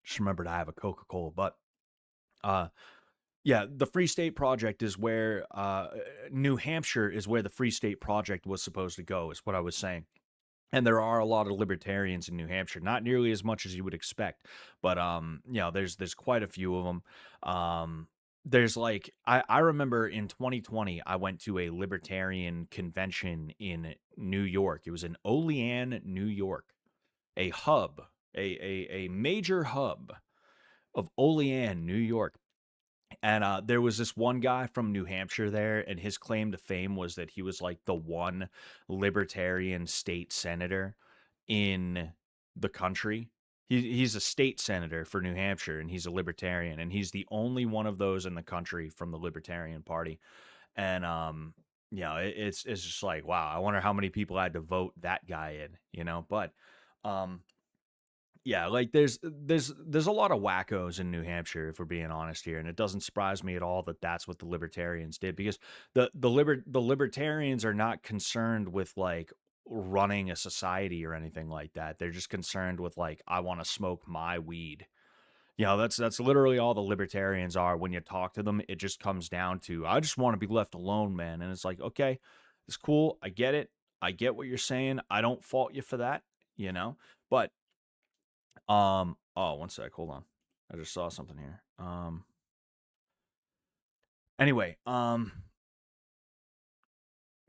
Just remembered I have a Coca-Cola, but yeah, the Free State Project is where New Hampshire is where the Free State Project was supposed to go, is what I was saying. And there are a lot of libertarians in New Hampshire, not nearly as much as you would expect, but you know, there's quite a few of them. There's like I remember in 2020 I went to a libertarian convention in New York. It was in Olean, New York, a hub, a major hub of Olean, New York. And there was this one guy from New Hampshire there, and his claim to fame was that he was like the one libertarian state senator in the country. He's a state senator for New Hampshire, and he's a libertarian, and he's the only one of those in the country from the Libertarian Party. And you know, it's just like, wow, I wonder how many people had to vote that guy in, you know. But yeah, like there's a lot of wackos in New Hampshire, if we're being honest here, and it doesn't surprise me at all that that's what the libertarians did, because the libertarians are not concerned with like running a society or anything like that. They're just concerned with like, I want to smoke my weed. You know, that's literally all the libertarians are. When you talk to them, it just comes down to, I just want to be left alone, man. And it's like, okay, it's cool. I get it. I get what you're saying. I don't fault you for that, you know. But oh, one sec, hold on. I just saw something here. Anyway,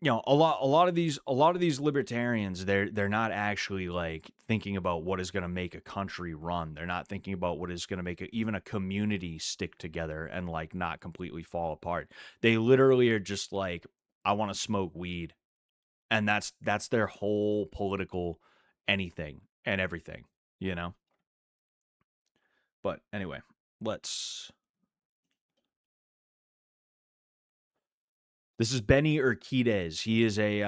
you know, a lot of these libertarians, they're not actually like thinking about what is going to make a country run. They're not thinking about what is going to make even a community stick together and like not completely fall apart. They literally are just like, I want to smoke weed. And that's their whole political anything and everything, you know? But anyway, let's. This is Benny Urquidez. He is a.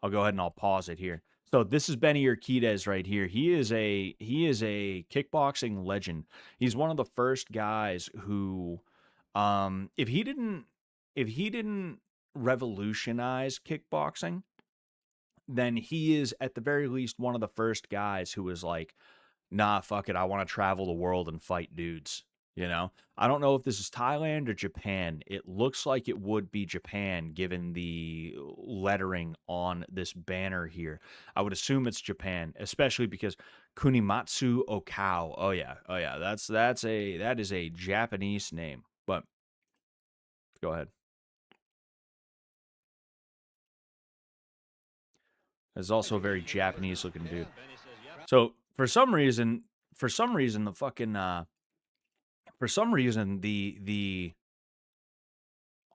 I'll go ahead and I'll pause it here. So this is Benny Urquidez right here. He is a kickboxing legend. He's one of the first guys who, if he didn't revolutionize kickboxing, then he is at the very least one of the first guys who was like, nah, fuck it, I want to travel the world and fight dudes. You know, I don't know if this is Thailand or Japan. It looks like it would be Japan given the lettering on this banner here. I would assume it's Japan, especially because Kunimatsu Okao. Oh yeah, that is a Japanese name. But go ahead. It's also a very Japanese looking dude. So for some reason the fucking for some reason the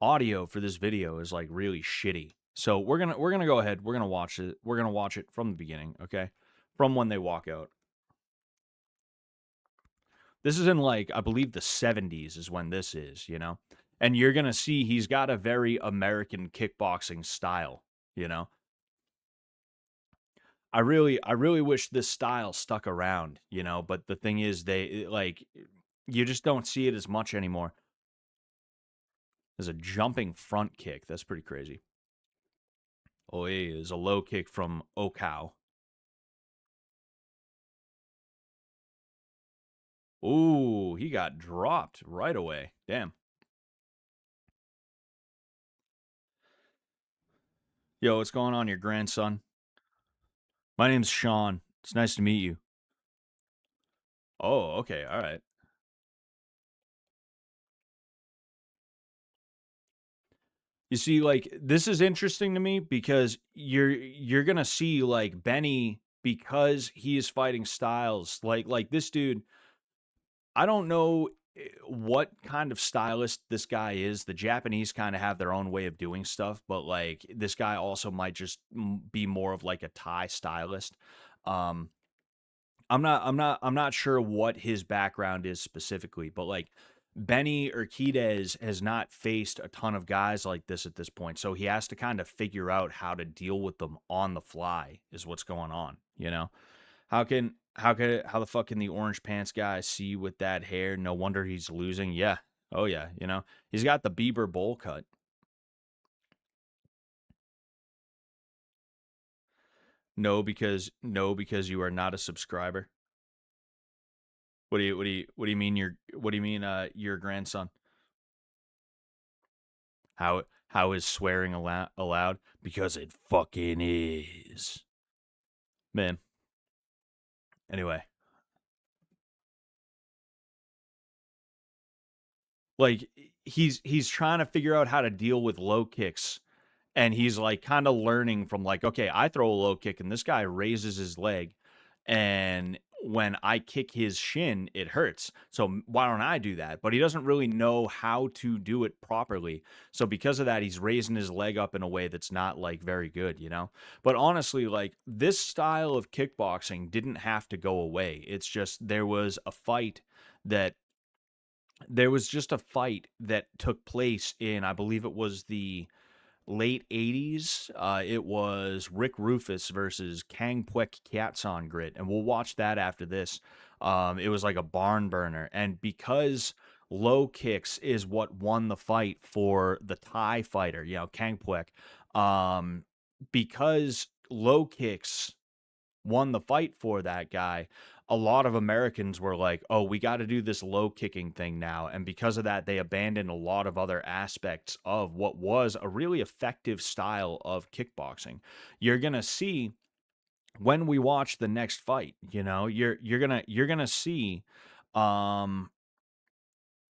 audio for this video is like really shitty. So we're gonna go ahead. We're gonna watch it. We're gonna watch it from the beginning, okay? From when they walk out. This is in like, I believe the 70s is when this is, you know? And you're gonna see he's got a very American kickboxing style, you know? I really wish this style stuck around, you know, but the thing is they like you just don't see it as much anymore. There's a jumping front kick. That's pretty crazy. Oh, yeah, there's a low kick from Okao. Ooh, he got dropped right away. Damn. Yo, what's going on, your grandson? My name's Sean. It's nice to meet you. Oh, okay, all right. You see, like, this is interesting to me because you're gonna see like Benny, because he is fighting Styles. Like this dude, I don't know what kind of stylist this guy is. The Japanese kind of have their own way of doing stuff, but like this guy also might just be more of like a Thai stylist. Um, I'm not sure what his background is specifically, but like Benny Urquidez has not faced a ton of guys like this at this point, so he has to kind of figure out how to deal with them on the fly. Is what's going on, you know? How the fuck can the orange pants guy see with that hair? No wonder he's losing. Yeah. Oh yeah, he's got the Bieber bowl cut. No, because you are not a subscriber. What do you mean your grandson? How is swearing allowed? Because it fucking is. Man. Anyway, like he's trying to figure out how to deal with low kicks, and he's like kind of learning from like, okay, I throw a low kick and this guy raises his leg, and when I kick his shin it hurts, so why don't I do that? But he doesn't really know how to do it properly, so because of that he's raising his leg up in a way that's not like very good. But honestly, like, this style of kickboxing didn't have to go away. It's just that there was just a fight that took place in, I believe it was the late 80s. It was Rick Rufus versus Kang Pwek Kiatson Grit, and we'll watch that after this. It was like a barn burner, and because low kicks is what won the fight for the Thai fighter, Kang Pwek, because low kicks won the fight for that guy, a lot of Americans were like, oh, we got to do this low kicking thing now. And because of that, they abandoned a lot of other aspects of what was a really effective style of kickboxing. You're going to see when we watch the next fight, you're going to see um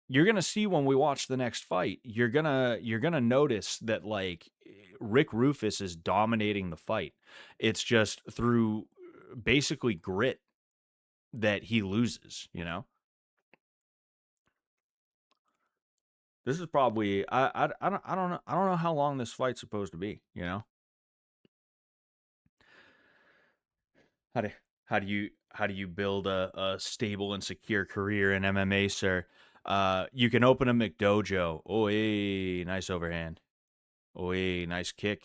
you're gonna see when we watch the next fight, you're gonna notice that like Rick Rufus is dominating the fight. It's just through basically grit that he loses. This is probably I don't know how long this fight's supposed to be. How do how do you build a stable and secure career in MMA, sir? You can open a McDojo. Oh, hey, nice overhand. Oh, hey, nice kick.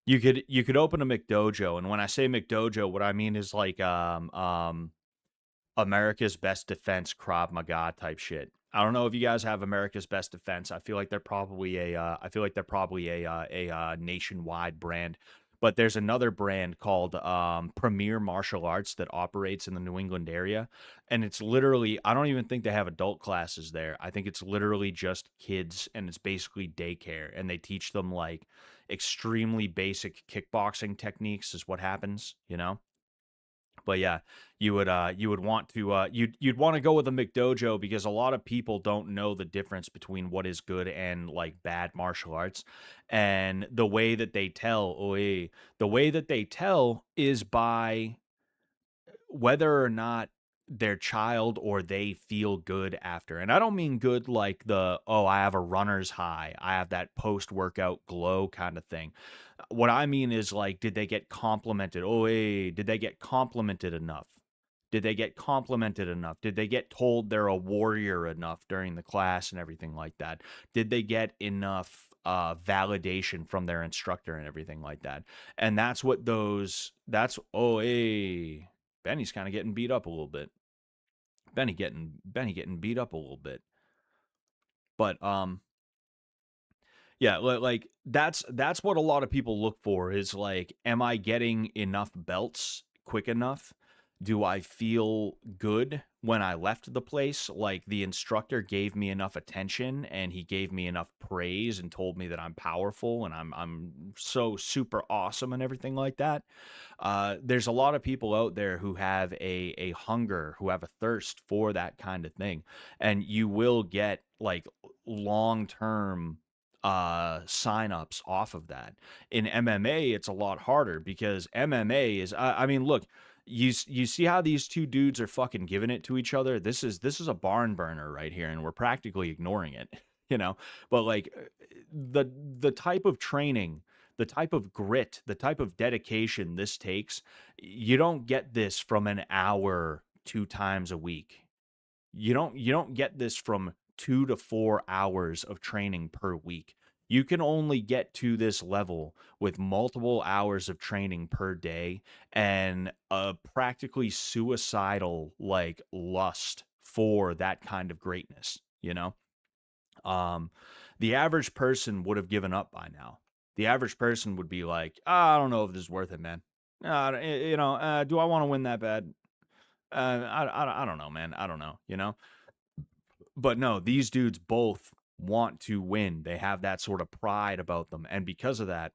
You could open a McDojo, and when I say McDojo, what I mean is like America's Best Defense Krav Maga type shit. I don't know if you guys have America's Best Defense. I feel like they're probably a nationwide brand, but there's another brand called Premier Martial Arts that operates in the New England area, and it's literally, I don't even think they have adult classes there. I think it's literally just kids, and it's basically daycare, and they teach them like extremely basic kickboxing techniques is what happens. But yeah, you would want to you'd want to go with a McDojo because a lot of people don't know the difference between what is good and like bad martial arts. And the way that they tell is by whether or not their child or they feel good after. And I don't mean good like I have a runner's high, I have that post workout glow kind of thing. What I mean is like, did they get complimented? Oh, hey, did they get complimented enough? Did they get complimented enough? Did they get told they're a warrior enough during the class and everything like that? Did they get enough validation from their instructor and everything like that? And hey, Benny's kind of getting beat up a little bit. Benny getting beat up a little bit. But yeah, like that's what a lot of people look for is like, am I getting enough belts quick enough? Do I feel good when I left the place? Like the instructor gave me enough attention and he gave me enough praise and told me that I'm powerful and I'm so super awesome and everything like that. There's a lot of people out there who have a hunger, who have a thirst for that kind of thing, and you will get like long term signups off of that. In MMA, it's a lot harder because MMA is I mean, look, you see how these two dudes are fucking giving it to each other? This is a barn burner right here, and we're practically ignoring it, you know. But like the type of training, the type of grit, the type of dedication this takes, you don't get this from an hour 2 times a week. You don't get this from 2 to 4 hours of training per week. You can only get to this level with multiple hours of training per day and a practically suicidal like lust for that kind of greatness, you know? Um the average person would have given up by now. The average person would be like, I don't know if this is worth it, man. Do I want to win that bad? I don't know, man. I don't know, you know? But no, these dudes both want to win. They have that sort of pride about them. And because of that,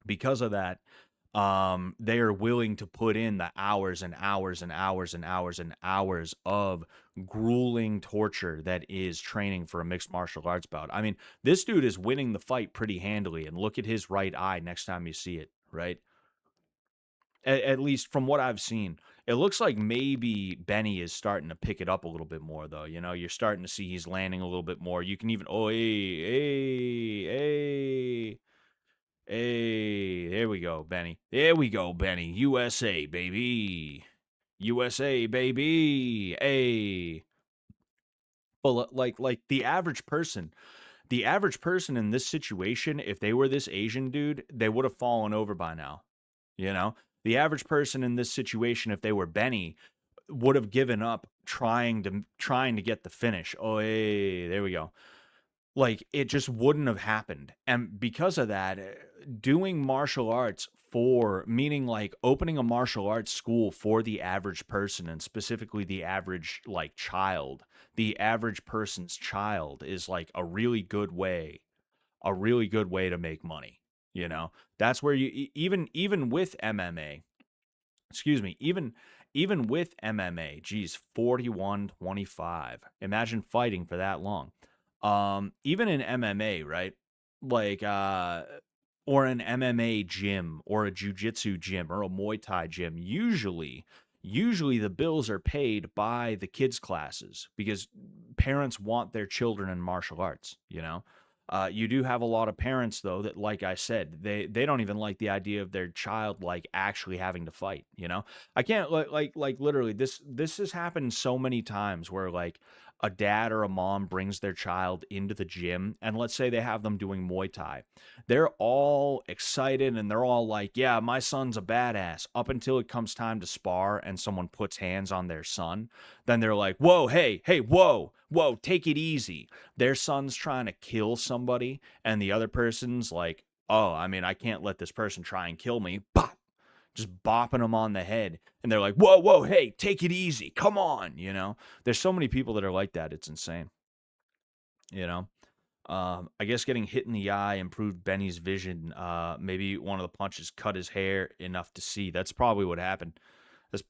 they are willing to put in the hours and hours and hours and hours and hours of grueling torture that is training for a mixed martial arts bout. I mean, this dude is winning the fight pretty handily, and look at his right eye next time you see it, right? At least from what I've seen, it looks like maybe Benny is starting to pick it up a little bit more, though. You know, you're starting to see he's landing a little bit more. You can even, oh, hey, there we go, Benny. There we go, Benny. USA, baby. USA, baby. Hey. But like the average person in this situation, if they were this Asian dude, they would have fallen over by now. You know, the average person in this situation, if they were Benny, would have given up trying to get the finish. Oh, hey, there we go. Like it just wouldn't have happened. And because of that, doing martial arts for meaning like opening a martial arts school for the average person and specifically the average like child, the average person's child is like a really good way to make money, you know. That's where even with MMA, excuse me, even with MMA, geez, 41-25. Imagine fighting for that long. Even in MMA, right? Like or an MMA gym or a jiu-jitsu gym or a Muay Thai gym, usually the bills are paid by the kids classes because parents want their children in martial arts, you know. You do have a lot of parents though that, like I said, they don't even like the idea of their child like actually having to fight, you know. I can't like literally this has happened so many times where like a dad or a mom brings their child into the gym and let's say they have them doing Muay Thai. They're all excited and they're all like, "Yeah, my son's a badass." Up until it comes time to spar and someone puts hands on their son, then they're like, "Whoa, hey, whoa, whoa, take it easy." Their son's trying to kill somebody and the other person's like, "Oh, I mean, I can't let this person try and kill me." Bop, just bopping them on the head. And they're like, whoa, hey, take it easy. Come on, you know? There's so many people that are like that. It's insane, you know? I guess getting hit in the eye improved Benny's vision. Maybe one of the punches cut his hair enough to see. That's probably what happened.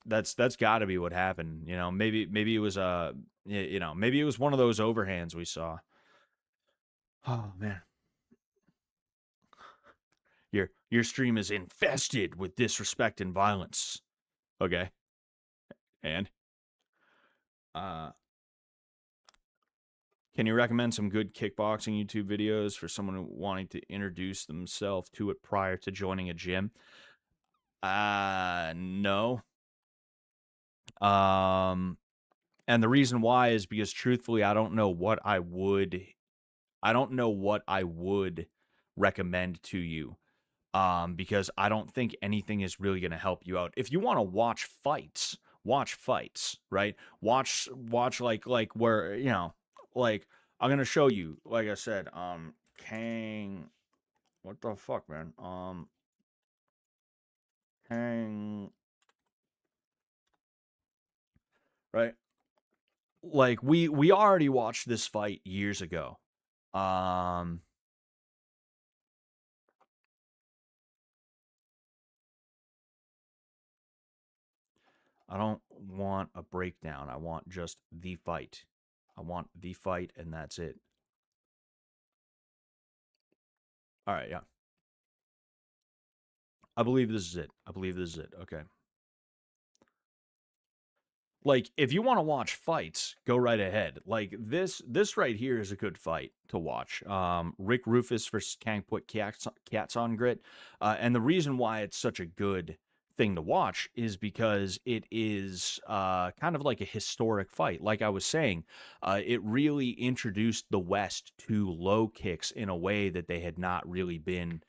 That's got to be what happened. You know, maybe it was maybe it was one of those overhands we saw. Oh man, your stream is infested with disrespect and violence. Okay, and uh, can you recommend some good kickboxing YouTube videos for someone wanting to introduce themselves to it prior to joining a gym? No. And the reason why is because truthfully, I don't know what I would recommend to you. Because I don't think anything is really going to help you out. If you want to watch fights, right? Watch like where, you know, like I'm going to show you, like I said, Kang, what the fuck, man? Kang right? Like we already watched this fight years ago. Um I don't want a breakdown. I want just the fight. I want the fight and that's it. All right, yeah. I believe this is it. I believe this is it. Okay. Like if you want to watch fights, go right ahead. Like this right here is a good fight to watch. Rick Rufus versus Kangput Cats on Grit. And the reason why it's such a good thing to watch is because it is kind of like a historic fight. Like I was saying, it really introduced the West to low kicks in a way that they had not really been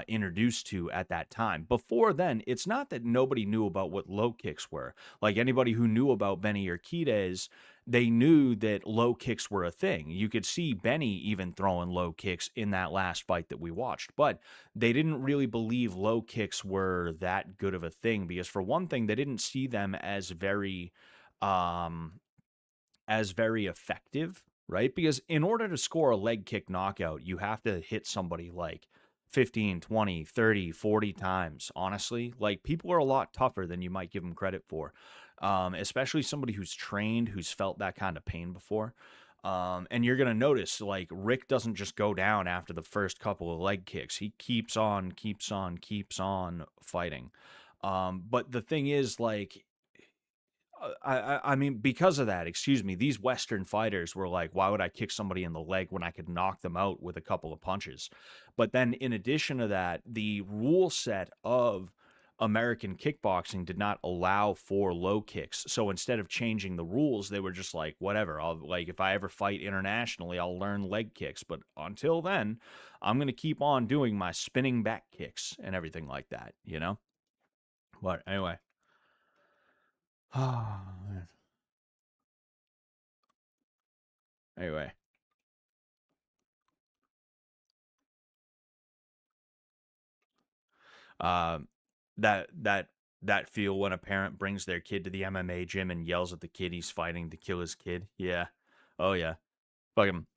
introduced to at that time. Before then, it's not that nobody knew about what low kicks were. Like anybody who knew about Benny Urquidez, they knew that low kicks were a thing. You could see Benny even throwing low kicks in that last fight that we watched, but they didn't really believe low kicks were that good of a thing because for one thing, they didn't see them um as very effective, right? Because in order to score a leg kick knockout, you have to hit somebody like 15, 20, 30, 40 times, honestly. Like people are a lot tougher than you might give them credit for. Especially somebody who's trained, who's felt that kind of pain before. And you're going to notice like Rick doesn't just go down after the first couple of leg kicks. He keeps on fighting. But the thing is like I mean, because of that, excuse me, these Western fighters were like, why would I kick somebody in the leg when I could knock them out with a couple of punches? But then, in addition to that, the rule set of American kickboxing did not allow for low kicks. So instead of changing the rules, they were just like, whatever. I'll like, if I ever fight internationally, I'll learn leg kicks. But until then, I'm going to keep on doing my spinning back kicks and everything like that, you know? But anyway. Anyway. Um, that that feel when a parent brings their kid to the MMA gym and yells at the kid he's fighting to kill his kid. Yeah. Oh yeah. Fucking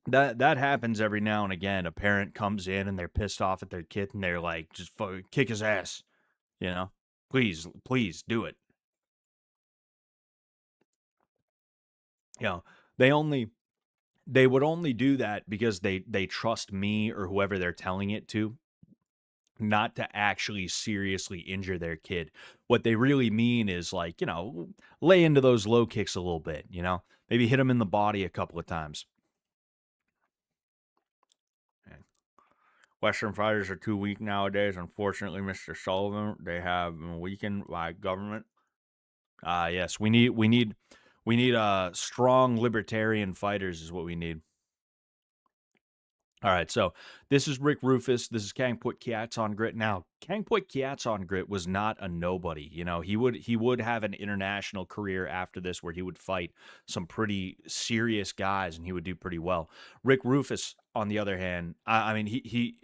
that happens every now and again. A parent comes in and they're pissed off at their kid and they're like, just fucking kick his ass. You know? Please do it. You know, they only they would only do that because they trust me or whoever they're telling it to not to actually seriously injure their kid. What they really mean is like, you know, lay into those low kicks a little bit, you know, maybe hit them in the body a couple of times. Okay. Western fighters are too weak nowadays. Unfortunately, Mr. Sullivan, they have been weakened by government. Yes, we need strong libertarian fighters is what we need. All right, so this is Rick Rufus. This is Kangput Kiats on Grit. Now, Kangput Kiats on Grit was not a nobody. You know, he would have an international career after this where he would fight some pretty serious guys and he would do pretty well. Rick Rufus, on the other hand, I mean,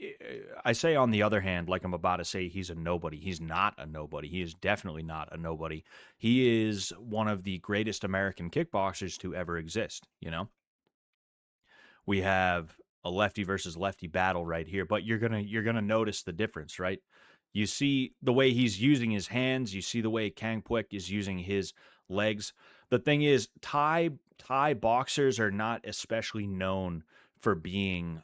I say on the other hand, like I'm about to say he's a nobody. He's not a nobody. He is definitely not a nobody. He is one of the greatest American kickboxers to ever exist, you know? We have a lefty versus lefty battle right here, but you're gonna notice the difference, right? You see the way he's using his hands, you see the way Kangput is using his legs. The thing is, Thai boxers are not especially known for being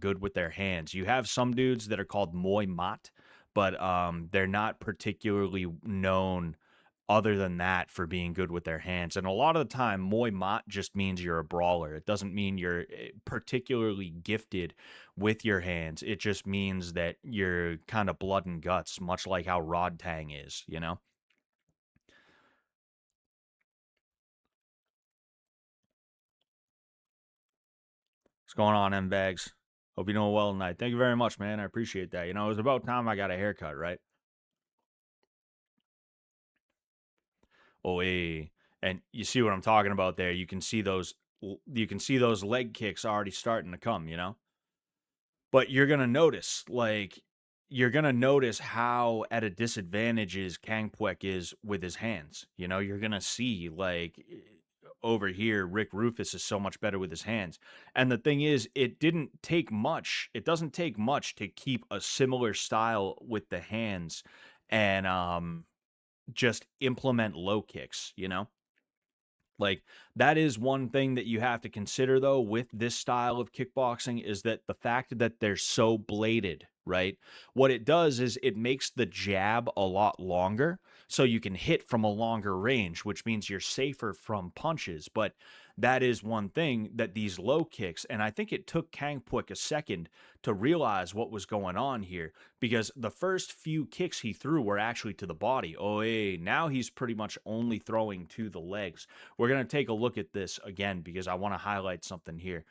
good with their hands. You have some dudes that are called Muay Mat, but they're not particularly known other than that for being good with their hands. And a lot of the time, Muay Mat just means you're a brawler. It doesn't mean you're particularly gifted with your hands. It just means that you're kind of blood and guts, much like how Rod Tang is, you know? What's going on, M Bags? Hope you're doing well tonight. Thank you very much, man. I appreciate that. You know, it was about time I got a haircut, right? Oh, hey. And you see what I'm talking about there. You can see those leg kicks already starting to come, you know? But you're going to notice like you're gonna notice how at a disadvantage is Kangpwek is with his hands. You know, you're gonna see like over here, Rick Rufus is so much better with his hands. And the thing is, it didn't take much. It doesn't take much to keep a similar style with the hands and just implement low kicks, you know? Like that is one thing that you have to consider though with this style of kickboxing is that the fact that they're so bladed, right? What it does is it makes the jab a lot longer so you can hit from a longer range, which means you're safer from punches. But that is one thing that these low kicks, and I think it took Kangpwik a second to realize what was going on here because the first few kicks he threw were actually to the body. Oh, hey, now he's pretty much only throwing to the legs. We're going to take a look at this again because I want to highlight something here.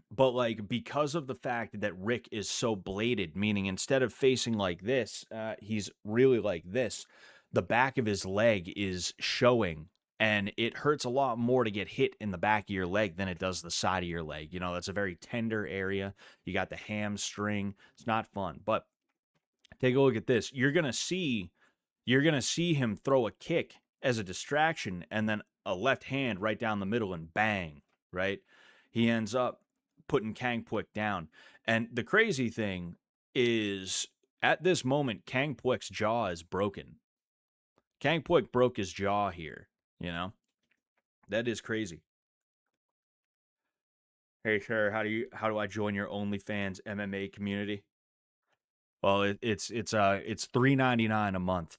But like because of the fact that Rick is so bladed, meaning instead of facing like this, he's really like this. The back of his leg is showing, and it hurts a lot more to get hit in the back of your leg than it does the side of your leg. You know, that's a very tender area. You got the hamstring. It's not fun. But take a look at this. You're gonna see him throw a kick as a distraction, and then a left hand right down the middle, and bang, right? He ends up putting Kangpwik down. And the crazy thing is, at this moment, Kangpwik's jaw is broken. Kangpwik broke his jaw here, you know? That is crazy. Hey, sir, how do I join your OnlyFans MMA community? Well, it's $3.99 a month.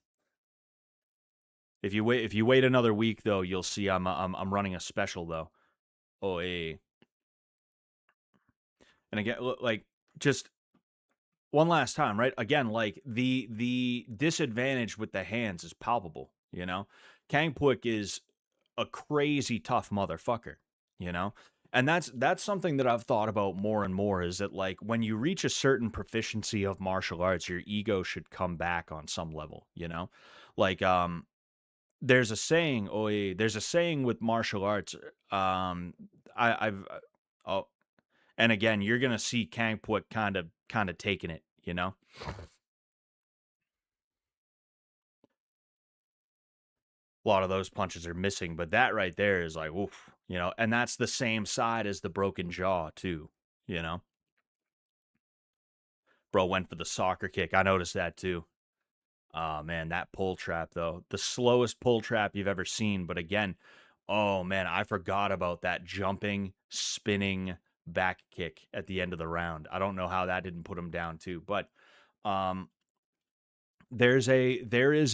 If you wait another week though, you'll see I'm running a special though. Oh, hey. And again, like just one last time, right? Again, like the disadvantage with the hands is palpable, you know? Kangpwik is a crazy tough motherfucker, you know? And that's something that I've thought about more and more is that like when you reach a certain proficiency of martial arts, your ego should come back on some level, you know? Like there's a saying, there's a saying with martial arts. I've oh, and again, you're gonna see Kangpwik kind of taking it, you know. A lot of those punches are missing, but that right there is like, oof, you know, and that's the same side as the broken jaw too, you know. Bro went for the soccer kick. I noticed that too. Oh man, that pull trap though. The slowest pull trap you've ever seen, but again, oh man, I forgot about that jumping, spinning back kick at the end of the round. I don't know how that didn't put him down too, but um there is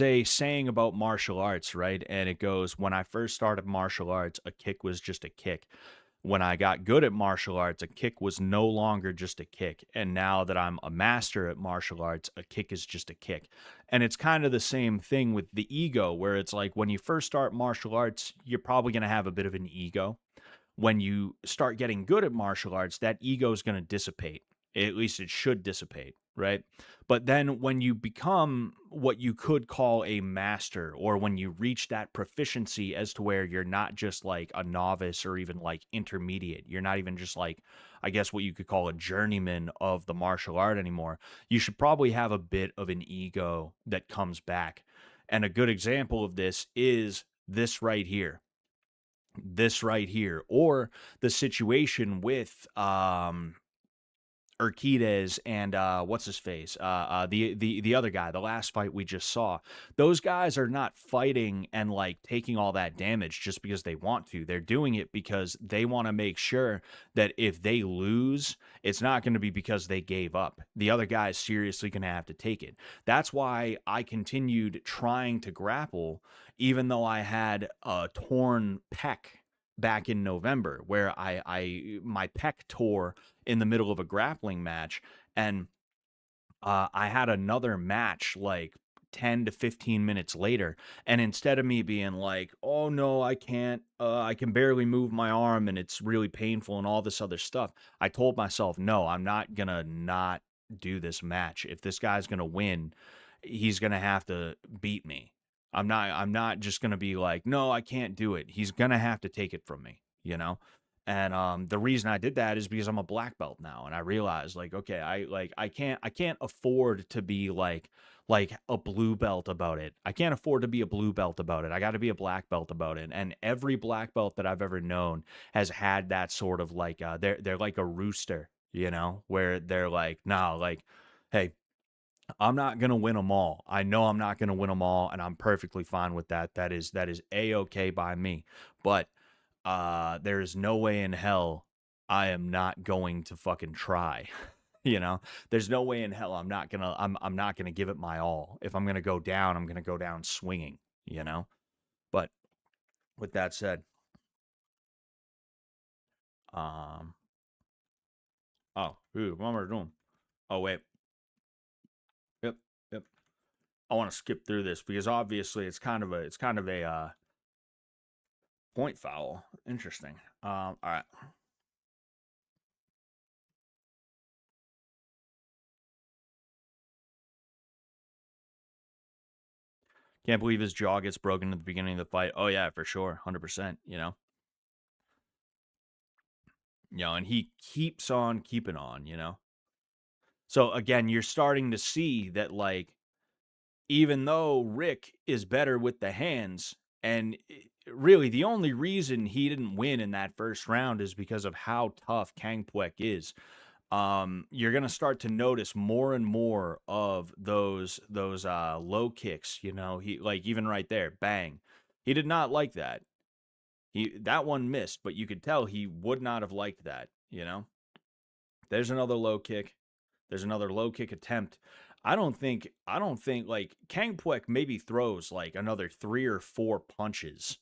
a saying about martial arts, right? And it goes, when I first started martial arts, a kick was just a kick. When I got good at martial arts, a kick was no longer just a kick. And now that I'm a master at martial arts, a kick is just a kick. And it's kind of the same thing with the ego, where it's like when you first start martial arts, you're probably going to have a bit of an ego. When you start getting good at martial arts, that ego is going to dissipate. At least it should dissipate, right? But then when you become what you could call a master, or when you reach that proficiency as to where you're not just like a novice or even like intermediate, you're not even just like, I guess what you could call a journeyman of the martial art anymore, you should probably have a bit of an ego that comes back. And a good example of this is this right here. This right here, or the situation with Urquidez and what's his face, the other guy, the last fight we just saw. Those guys are not fighting and like taking all that damage just because they want to. They're doing it because they want to make sure that if they lose, it's not going to be because they gave up. The other guy is seriously going to have to take it. That's why I continued trying to grapple, even though I had a torn pec back in November, where my pec tore in the middle of a grappling match, and I had another match like 10 to 15 minutes later, and instead of me being like, oh no, I can't, I can barely move my arm and it's really painful and all this other stuff, I told myself, no, I'm not gonna not do this match. If this guy's gonna win, he's gonna have to beat me. I'm not just gonna be like, no, I can't do it. He's gonna have to take it from me, you know? And the reason I did that is because I'm a black belt now, and I realized like, okay, I can't afford to be like a blue belt about it. I can't afford to be a blue belt about it. I got to be a black belt about it. And every black belt that I've ever known has had that sort of like they're like a rooster, you know, where they're like, nah, like, hey, I'm not gonna win them all. I know I'm not gonna win them all, and I'm perfectly fine with that. That is a-okay by me. But there is no way in hell I am not going to fucking try. You know, there's no way in hell I'm not gonna give it my all. If I'm gonna go down, I'm gonna go down swinging. You know, but with that said, um, oh, ooh, what am I doing? Oh wait, yep, yep. I want to skip through this because obviously it's kind of a point foul. Interesting. All right. Can't believe his jaw gets broken at the beginning of the fight. Oh yeah, for sure, 100%. And he keeps on keeping on. So again, you're starting to see that like even though Rick is better with the hands, and really the only reason he didn't win in that first round is because of how tough Kang Pwek is. You're gonna start to notice more and more of those low kicks. He like even right there, bang. He did not like that. That one missed, but you could tell he would not have liked that. There's another low kick. There's another low kick attempt. I don't think like Kang Pwek maybe throws like another 3 or 4 punches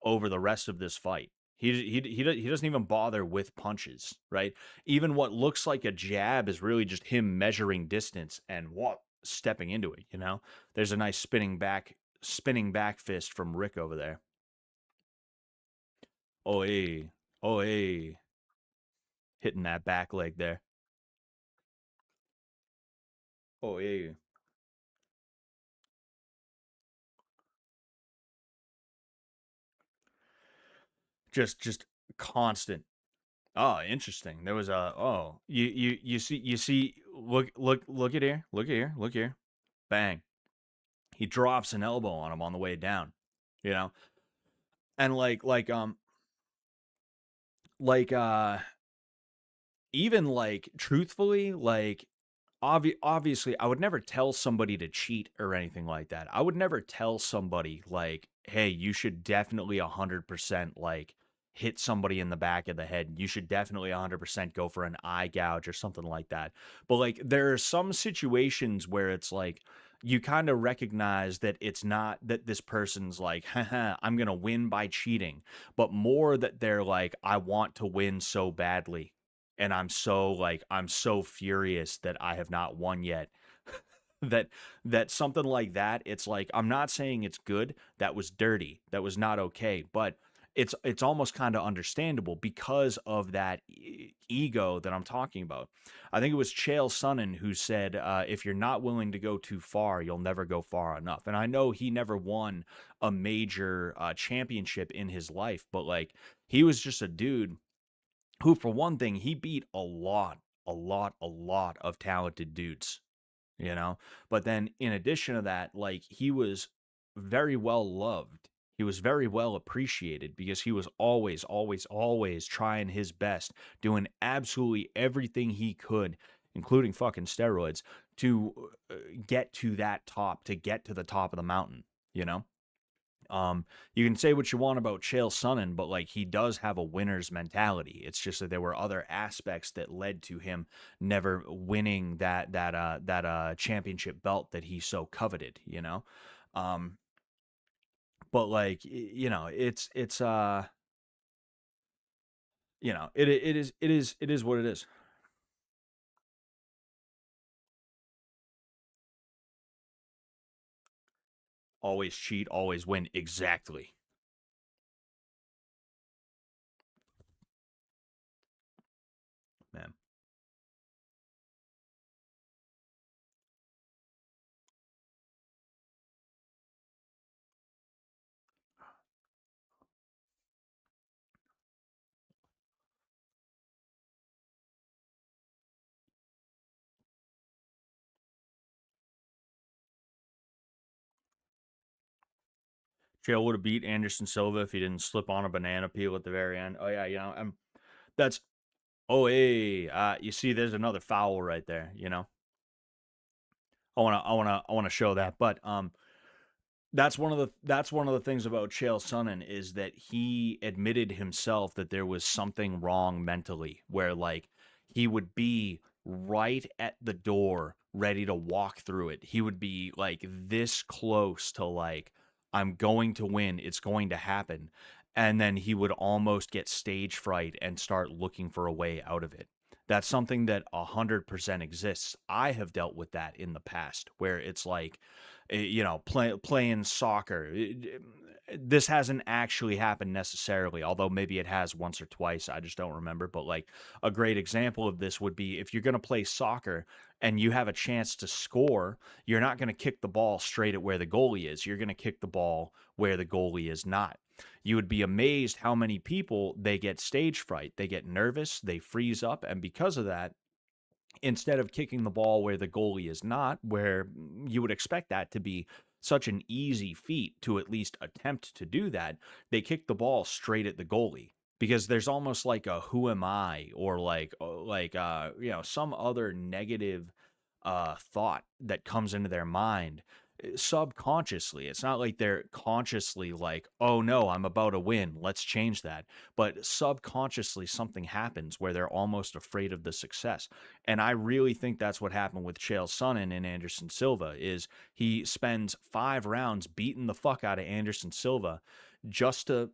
over the rest of this fight. He doesn't even bother with punches, right? Even what looks like a jab is really just him measuring distance and what stepping into it. There's a nice spinning back fist from Rick over there. Oh hey. Oh hey. Hitting that back leg there. Oh hey. Just constant. Oh, interesting. There was a you see look at here. Look at here. Look here. Bang. He drops an elbow on him on the way down. You know? And like even like truthfully, like obviously I would never tell somebody to cheat or anything like that. I would never tell somebody like, "Hey, you should definitely 100% like hit somebody in the back of the head. You should definitely 100% go for an eye gouge or something like that." But like there are some situations where it's like you kind of recognize that it's not that this person's like, "Haha, I'm going to win by cheating," but more that they're like, "I want to win so badly." And I'm so furious that I have not won yet. That something like that, it's like I'm not saying it's good. That was dirty. That was not okay. But it's almost kind of understandable because of that ego that I'm talking about. I think it was Chael Sonnen who said, "If you're not willing to go too far, you'll never go far enough." And I know he never won a major championship in his life, but like he was just a dude who, for one thing, he beat a lot of talented dudes, you know? But then in addition to that, like he was very well loved. He was very well appreciated because he was always, always, always trying his best, doing absolutely everything he could, including fucking steroids, to get to that top, to get to the top of the mountain, you know? You can say what you want about Chael Sonnen, but like he does have a winner's mentality. It's just that there were other aspects that led to him never winning that championship belt that he so coveted. Um, but like it is what it is. Always cheat, always win. Exactly, man. Chael would have beat Anderson Silva if he didn't slip on a banana peel at the very end. Oh yeah, that's oh hey, you see, there's another foul right there. I wanna show that, but that's one of the things about Chael Sonnen is that he admitted himself that there was something wrong mentally, where like he would be right at the door, ready to walk through it. He would be like this close to like, I'm going to win, it's going to happen. And then he would almost get stage fright and start looking for a way out of it. That's something that 100% exists. I have dealt with that in the past, where it's like, playing soccer. This hasn't actually happened necessarily, although maybe it has once or twice. I just don't remember. But like a great example of this would be if you're going to play soccer and you have a chance to score, you're not going to kick the ball straight at where the goalie is. You're going to kick the ball where the goalie is not. You would be amazed how many people, they get stage fright, they get nervous, they freeze up, and because of that, instead of kicking the ball where the goalie is not, where you would expect that to be such an easy feat to at least attempt to do that, they kick the ball straight at the goalie because there's almost like a who am I, or some other negative thought that comes into their mind subconsciously. It's not like they're consciously like, oh no, I'm about to win, let's change that. But subconsciously, something happens where they're almost afraid of the success. And I really think that's what happened with Chael Sonnen and Anderson Silva, is he spends 5 rounds beating the fuck out of Anderson Silva just to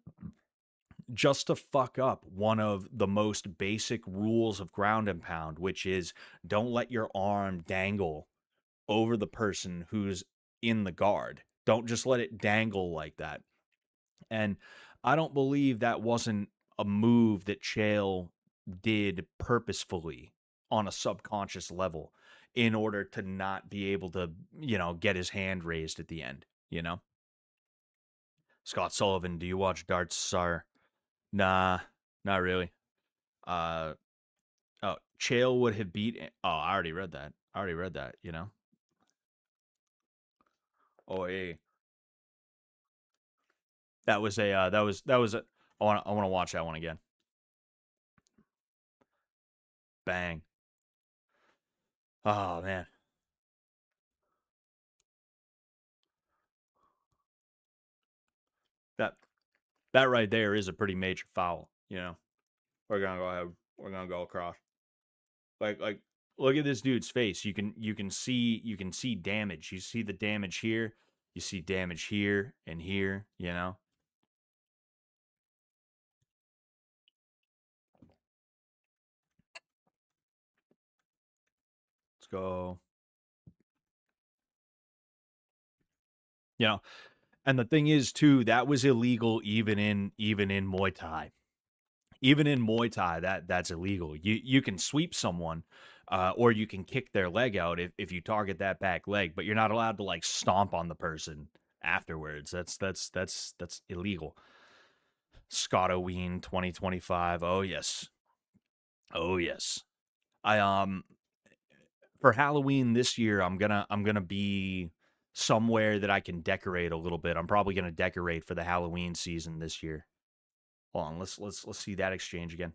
fuck up one of the most basic rules of ground and pound, which is don't let your arm dangle over the person who's in the guard. Don't just let it dangle like that. And I don't believe that wasn't a move that Chael did purposefully on a subconscious level in order to not be able to, get his hand raised at the end, Scott Sullivan, do you watch darts, sir? Nah, not really. Uh, oh, Chael would have beat. Oh, I already read that. Oh, hey, that was a. That was a. I want to watch that one again. Bang. Oh man, that that right there is a pretty major foul. We're gonna go ahead. We're gonna go across. Like look at this dude's face. You can see damage. You see the damage here. You see damage here and here. Let's go. You know, and the thing is too, that was illegal even in Muay Thai. Even in Muay Thai, that's illegal. You can sweep someone, or you can kick their leg out if you target that back leg, but you're not allowed to like stomp on the person afterwards. That's illegal. Scottoween 2025. Oh yes. Oh yes. I For Halloween this year, I'm gonna be somewhere that I can decorate a little bit. I'm probably gonna decorate for the Halloween season this year. Hold on, let's see that exchange again,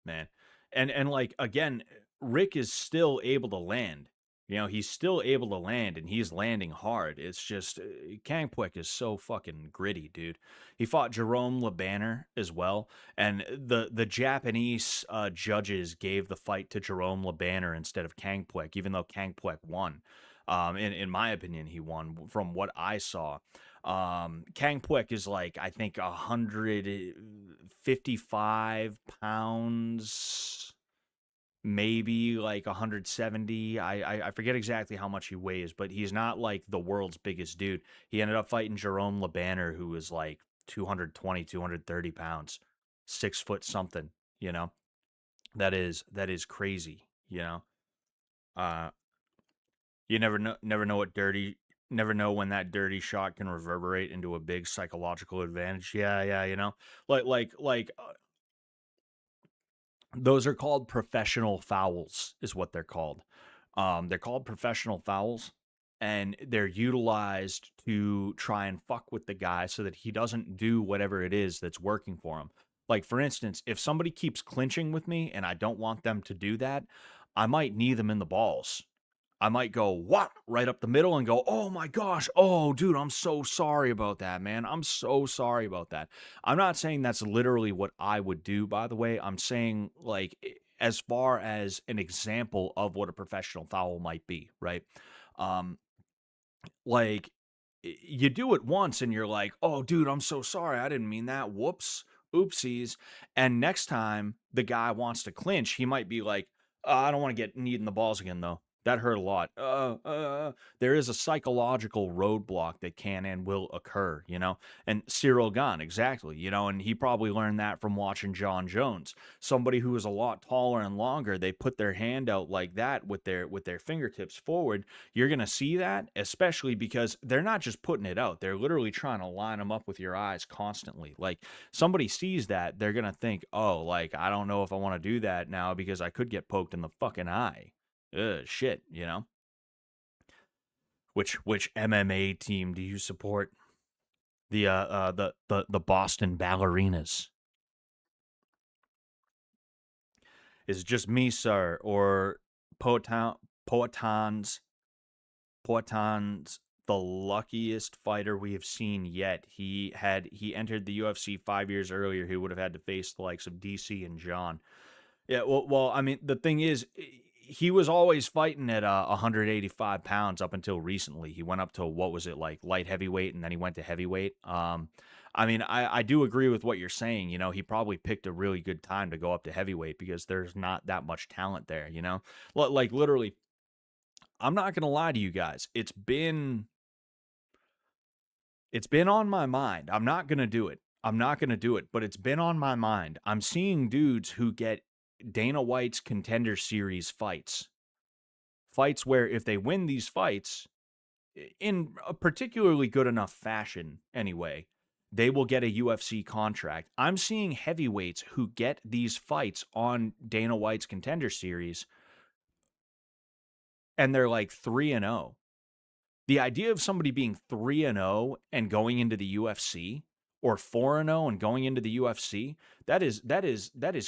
man. And like again, Rick is still able to land. He's still able to land, and he's landing hard. It's just Kangpwek is so fucking gritty, dude. He fought Jerome LeBanner as well, and the Japanese judges gave the fight to Jerome LeBanner instead of Kangpwek, even though Kangpwek won. In my opinion, he won from what I saw. Kangpwek is like, I think 155 pounds, maybe like 170. I forget exactly how much he weighs, but he's not like the world's biggest dude. He ended up fighting Jerome LeBanner, who was like 220, 230 pounds, 6 foot something. You know, that is crazy. Uh, you never know when that dirty shot can reverberate into a big psychological advantage. Yeah. Those are called professional fouls, is what they're called. They're called professional fouls. and they're utilized to try and fuck with the guy so that he doesn't do whatever it is that's working for him. Like, for instance, if somebody keeps clinching with me and I don't want them to do that, I might knee them in the balls. I might go, what? Right up the middle and go, oh my gosh. Oh, dude, I'm so sorry about that, man. I'm so sorry about that. I'm not saying that's literally what I would do, by the way. I'm saying, like, as far as an example of what a professional foul might be, right? Um, like, you do it once and you're like, oh, dude, I'm so sorry. I didn't mean that. Whoops. Oopsies. And next time the guy wants to clinch, he might be like, I don't want to get kneed in the balls again, though. That hurt a lot. There is a psychological roadblock that can and will occur, you know? And Cyril Gahn, exactly, you know? And he probably learned that from watching John Jones. Somebody who is a lot taller and longer, they put their hand out like that with their fingertips forward. You're going to see that, especially because they're not just putting it out. They're literally trying to line them up with your eyes constantly. Like, somebody sees that, they're going to think, oh, like, I don't know if I want to do that now because I could get poked in the fucking eye. Shit, you know? Which MMA team do you support? The Boston Ballerinas. Is it just me, sir, or Poatan's the luckiest fighter we have seen yet? He entered the UFC 5 years earlier. He would have had to face the likes of DC and John. Yeah, well, I mean, the thing is, he was always fighting at 185 pounds up until recently. He went up to, what was it, like light heavyweight, and then he went to heavyweight. I mean, I do agree with what you're saying. You know, he probably picked a really good time to go up to heavyweight because there's not that much talent there, you know? Like, literally, I'm not going to lie to you guys. It's been on my mind. I'm not going to do it. But it's been on my mind. I'm seeing dudes who get Dana White's Contender Series fights where if they win these fights in a particularly good enough fashion anyway, they will get a UFC contract. I'm seeing heavyweights who get these fights on Dana White's Contender Series and they're like 3-0. The idea of somebody being 3-0 and going into the UFC, or 4-0 and going into the UFC, that is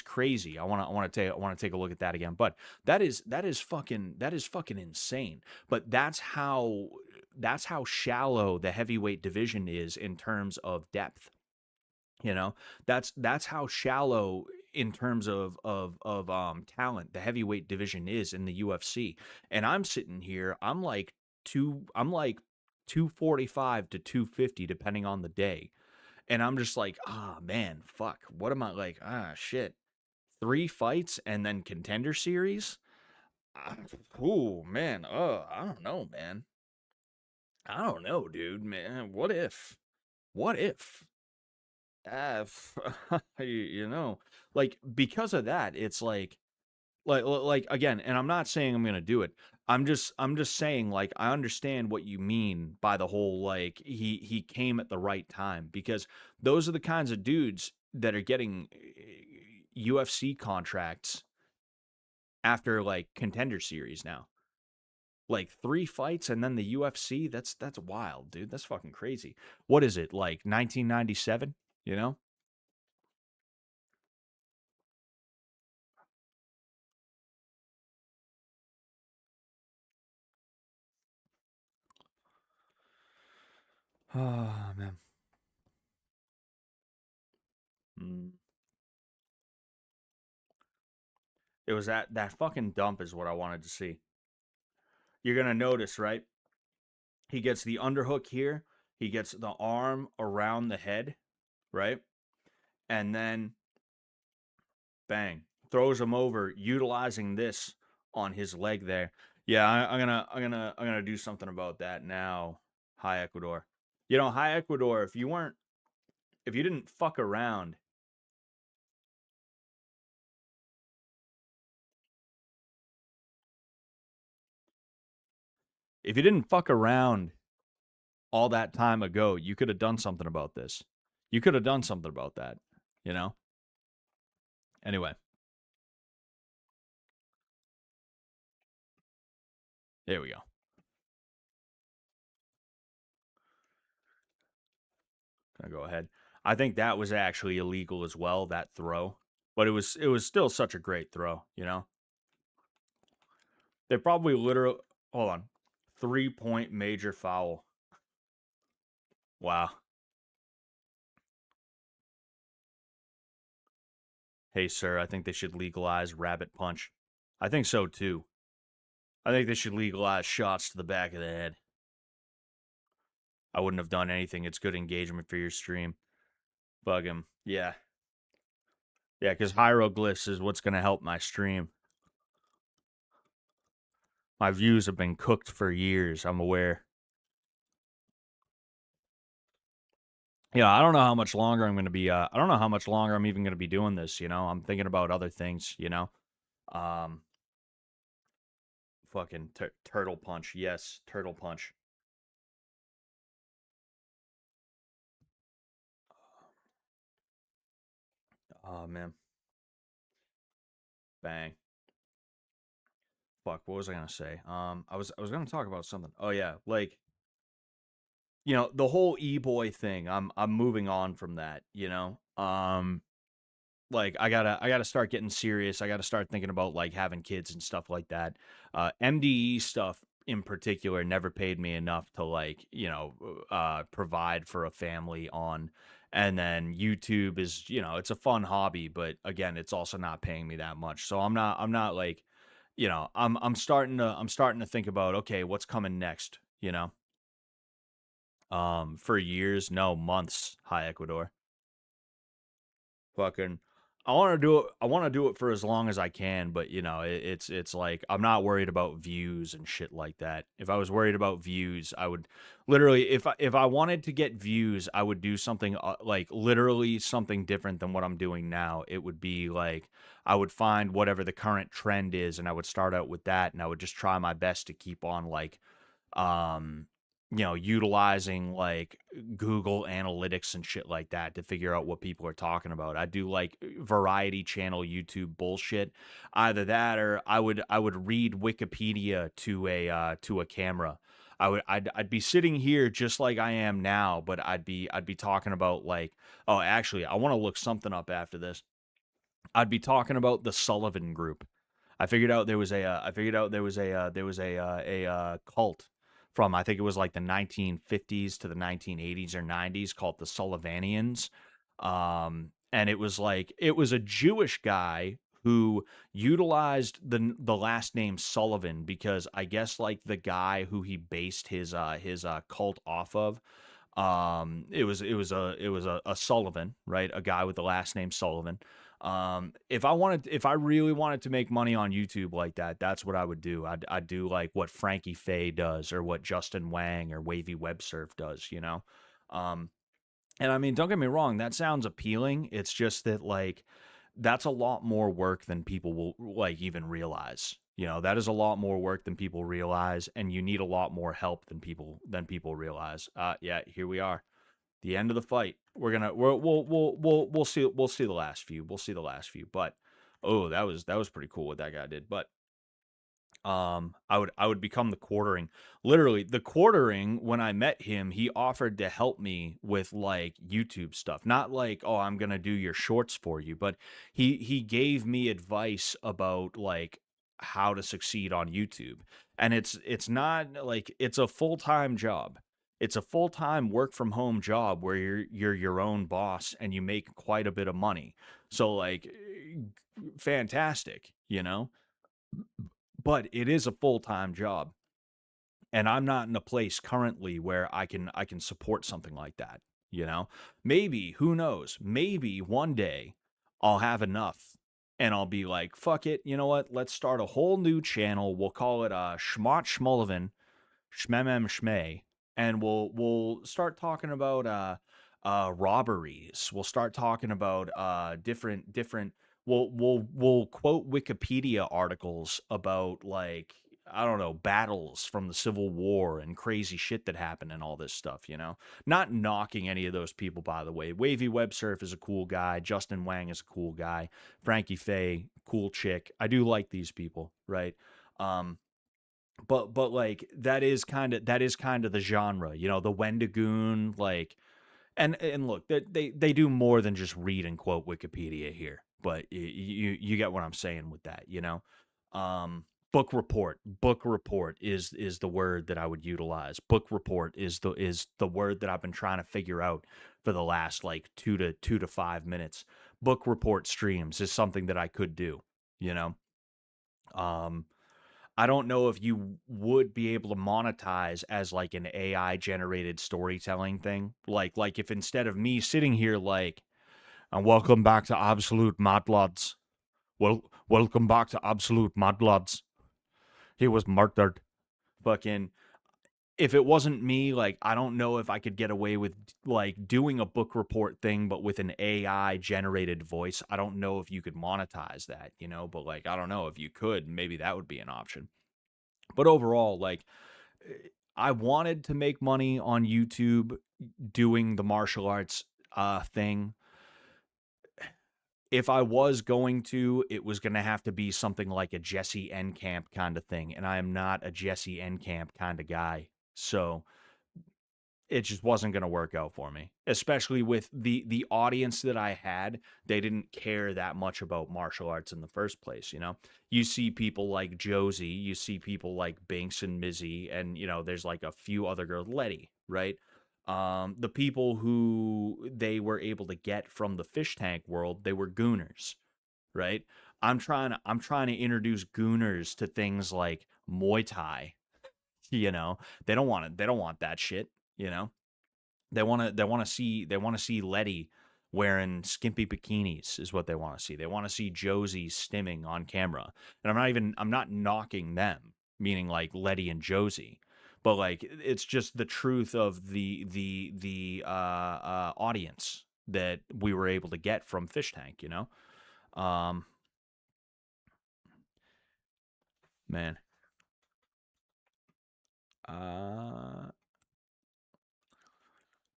crazy. I want to take a look at that again. But that is fucking insane. But that's how shallow the heavyweight division is in terms of depth. You know, that's how shallow in terms of talent the heavyweight division is in the UFC. And I'm sitting here, I'm like 245 to 250 depending on the day. And I'm just like, man, fuck. What am I like? Shit. 3 fights and then Contender Series? Oh, man. I don't know, man. I don't know, dude, man. What if? You know, like, because of that, it's like again, and I'm not saying I'm gonna do it. I'm just saying, like, I understand what you mean by the whole, like, he came at the right time, because those are the kinds of dudes that are getting UFC contracts after, like, Contender Series now. Like, 3 fights and then the UFC, that's wild, dude. That's fucking crazy. What is it, like 1997, you know? Oh, man. Mm. It was that fucking dump is what I wanted to see. You're gonna notice, right? He gets the underhook here. He gets the arm around the head, right? And then bang, throws him over, utilizing this on his leg there. Yeah, I'm gonna do something about that now. Hi Ecuador. You know, hi Ecuador. If you didn't fuck around. If you didn't fuck around all that time ago, you could have done something about this. You could have done something about that, you know? Anyway. There we go. gonna go ahead. I think that was actually illegal as well, that throw. But it was still such a great throw, you know? They probably literally hold on. 3-point major foul. Wow. Hey sir, I think they should legalize rabbit punch. I think so too. I think they should legalize shots to the back of the head. I wouldn't have done anything. It's good engagement for your stream. Bug him. Yeah. Yeah, because hieroglyphs is what's going to help my stream. My views have been cooked for years, I'm aware. Yeah, I don't know how much longer I'm going to be, I don't know how much longer I'm even going to be doing this, you know? I'm thinking about other things, you know? Um, fucking turtle punch. Yes, turtle punch. Oh, man. Bang. Fuck, what was I going to say? I was going to talk about something. Oh, yeah, like, you know, the whole e-boy thing, I'm moving on from that, you know? Like I gotta start getting serious. I gotta start thinking about like having kids and stuff like that. MDE stuff in particular never paid me enough to like, you know, provide for a family on. And then YouTube is, you know, it's a fun hobby, but again, it's also not paying me that much. So I'm not like, you know, I'm starting to think about, okay, what's coming next, you know? For years, no, months, High Ecuador. Fucking I want to do it for as long as I can, but you know, it's like I'm not worried about views and shit like that. If I was worried about views, I would literally if I wanted to get views, I would do something like literally something different than what I'm doing now. It would be like I would find whatever the current trend is and I would start out with that and I would just try my best to keep on like um you know, utilizing like Google Analytics and shit like that to figure out what people are talking about. I do like variety channel YouTube bullshit. Either that or I would read Wikipedia to a camera. I'd be sitting here just like I am now, but I'd be talking about like, oh, actually, I want to look something up after this. I'd be talking about the Sullivan Group. I figured out there was a cult from I think it was like the 1950s to the 1980s or 90s called the Sullivanians. And it was like it was a Jewish guy who utilized the last name Sullivan because I guess like the guy who he based his cult off of it was a Sullivan, right? A guy with the last name Sullivan. If I really wanted to make money on YouTube like that, that's what I would do. I'd do like what Frankie Faye does or what Justin Wang or Wavy Web Surf does, you know? Um, and I mean, don't get me wrong, that sounds appealing. It's just that like that's a lot more work than people will like even realize. You know, that is a lot more work than people realize, and you need a lot more help than people realize. Yeah, here we are, the end of the fight. We'll see the last few. We'll see the last few. But oh, that was pretty cool what that guy did. But I would become the quartering. Literally, the quartering, when I met him, he offered to help me with like YouTube stuff. Not like, oh, I'm gonna do your shorts for you, but he gave me advice about like how to succeed on YouTube. And it's not like it's a full-time job. It's a full-time work from home job where you're your own boss and you make quite a bit of money. So like fantastic, you know? But it is a full-time job and I'm not in a place currently where I can support something like that, you know? Maybe, who knows? Maybe one day I'll have enough and I'll be like, fuck it, you know what? Let's start a whole new channel. We'll call it Schmott Schmullivan, Schmemem Schmay, and we'll start talking about robberies. We'll start talking about different we'll quote Wikipedia articles about like I don't know, battles from the Civil War and crazy shit that happened and all this stuff, you know? Not knocking any of those people, by the way. Wavy Web Surf is a cool guy. Justin Wang is a cool guy. Frankie Faye, cool chick. I do like these people, right? Um, but like that is kind of the genre, you know, the Wendigoon, like And look, they do more than just read and quote Wikipedia here, but you get what I'm saying with that, you know. Book report is the word that I would utilize. Book report is the word that I've been trying to figure out for the last like 2 to 5 minutes. Book report streams is something that I could do, you know. Um, I don't know if you would be able to monetize as like an AI generated storytelling thing. Like if instead of me sitting here like, and welcome back to Absolute Mad Lads. Welcome back to Absolute Mad Lads. He was murdered. Fucking if it wasn't me, like I don't know if I could get away with like doing a book report thing, but with an AI generated voice. I don't know if you could monetize that, you know, but like I don't know if you could, maybe that would be an option. But overall, like I wanted to make money on YouTube doing the martial arts thing. If I was going to, it was going to have to be something like a Jesse Enkamp kind of thing, and I am not a Jesse Enkamp kind of guy. So it just wasn't going to work out for me, especially with the audience that I had. They didn't care that much about martial arts in the first place, you know. You see people like Josie, you see people like Binks and Mizzy, and you know there's like a few other girls, Letty, right? The people who they were able to get from the fish tank world, they were gooners, right? I'm trying to introduce gooners to things like Muay Thai, you know. They don't want that shit, you know. They want to see Letty wearing skimpy bikinis is what they want to see. They want to see Josie stimming on camera. And I'm not knocking them, meaning like Letty and Josie, but like it's just the truth of the audience that we were able to get from Fish Tank, you know. Um man. Uh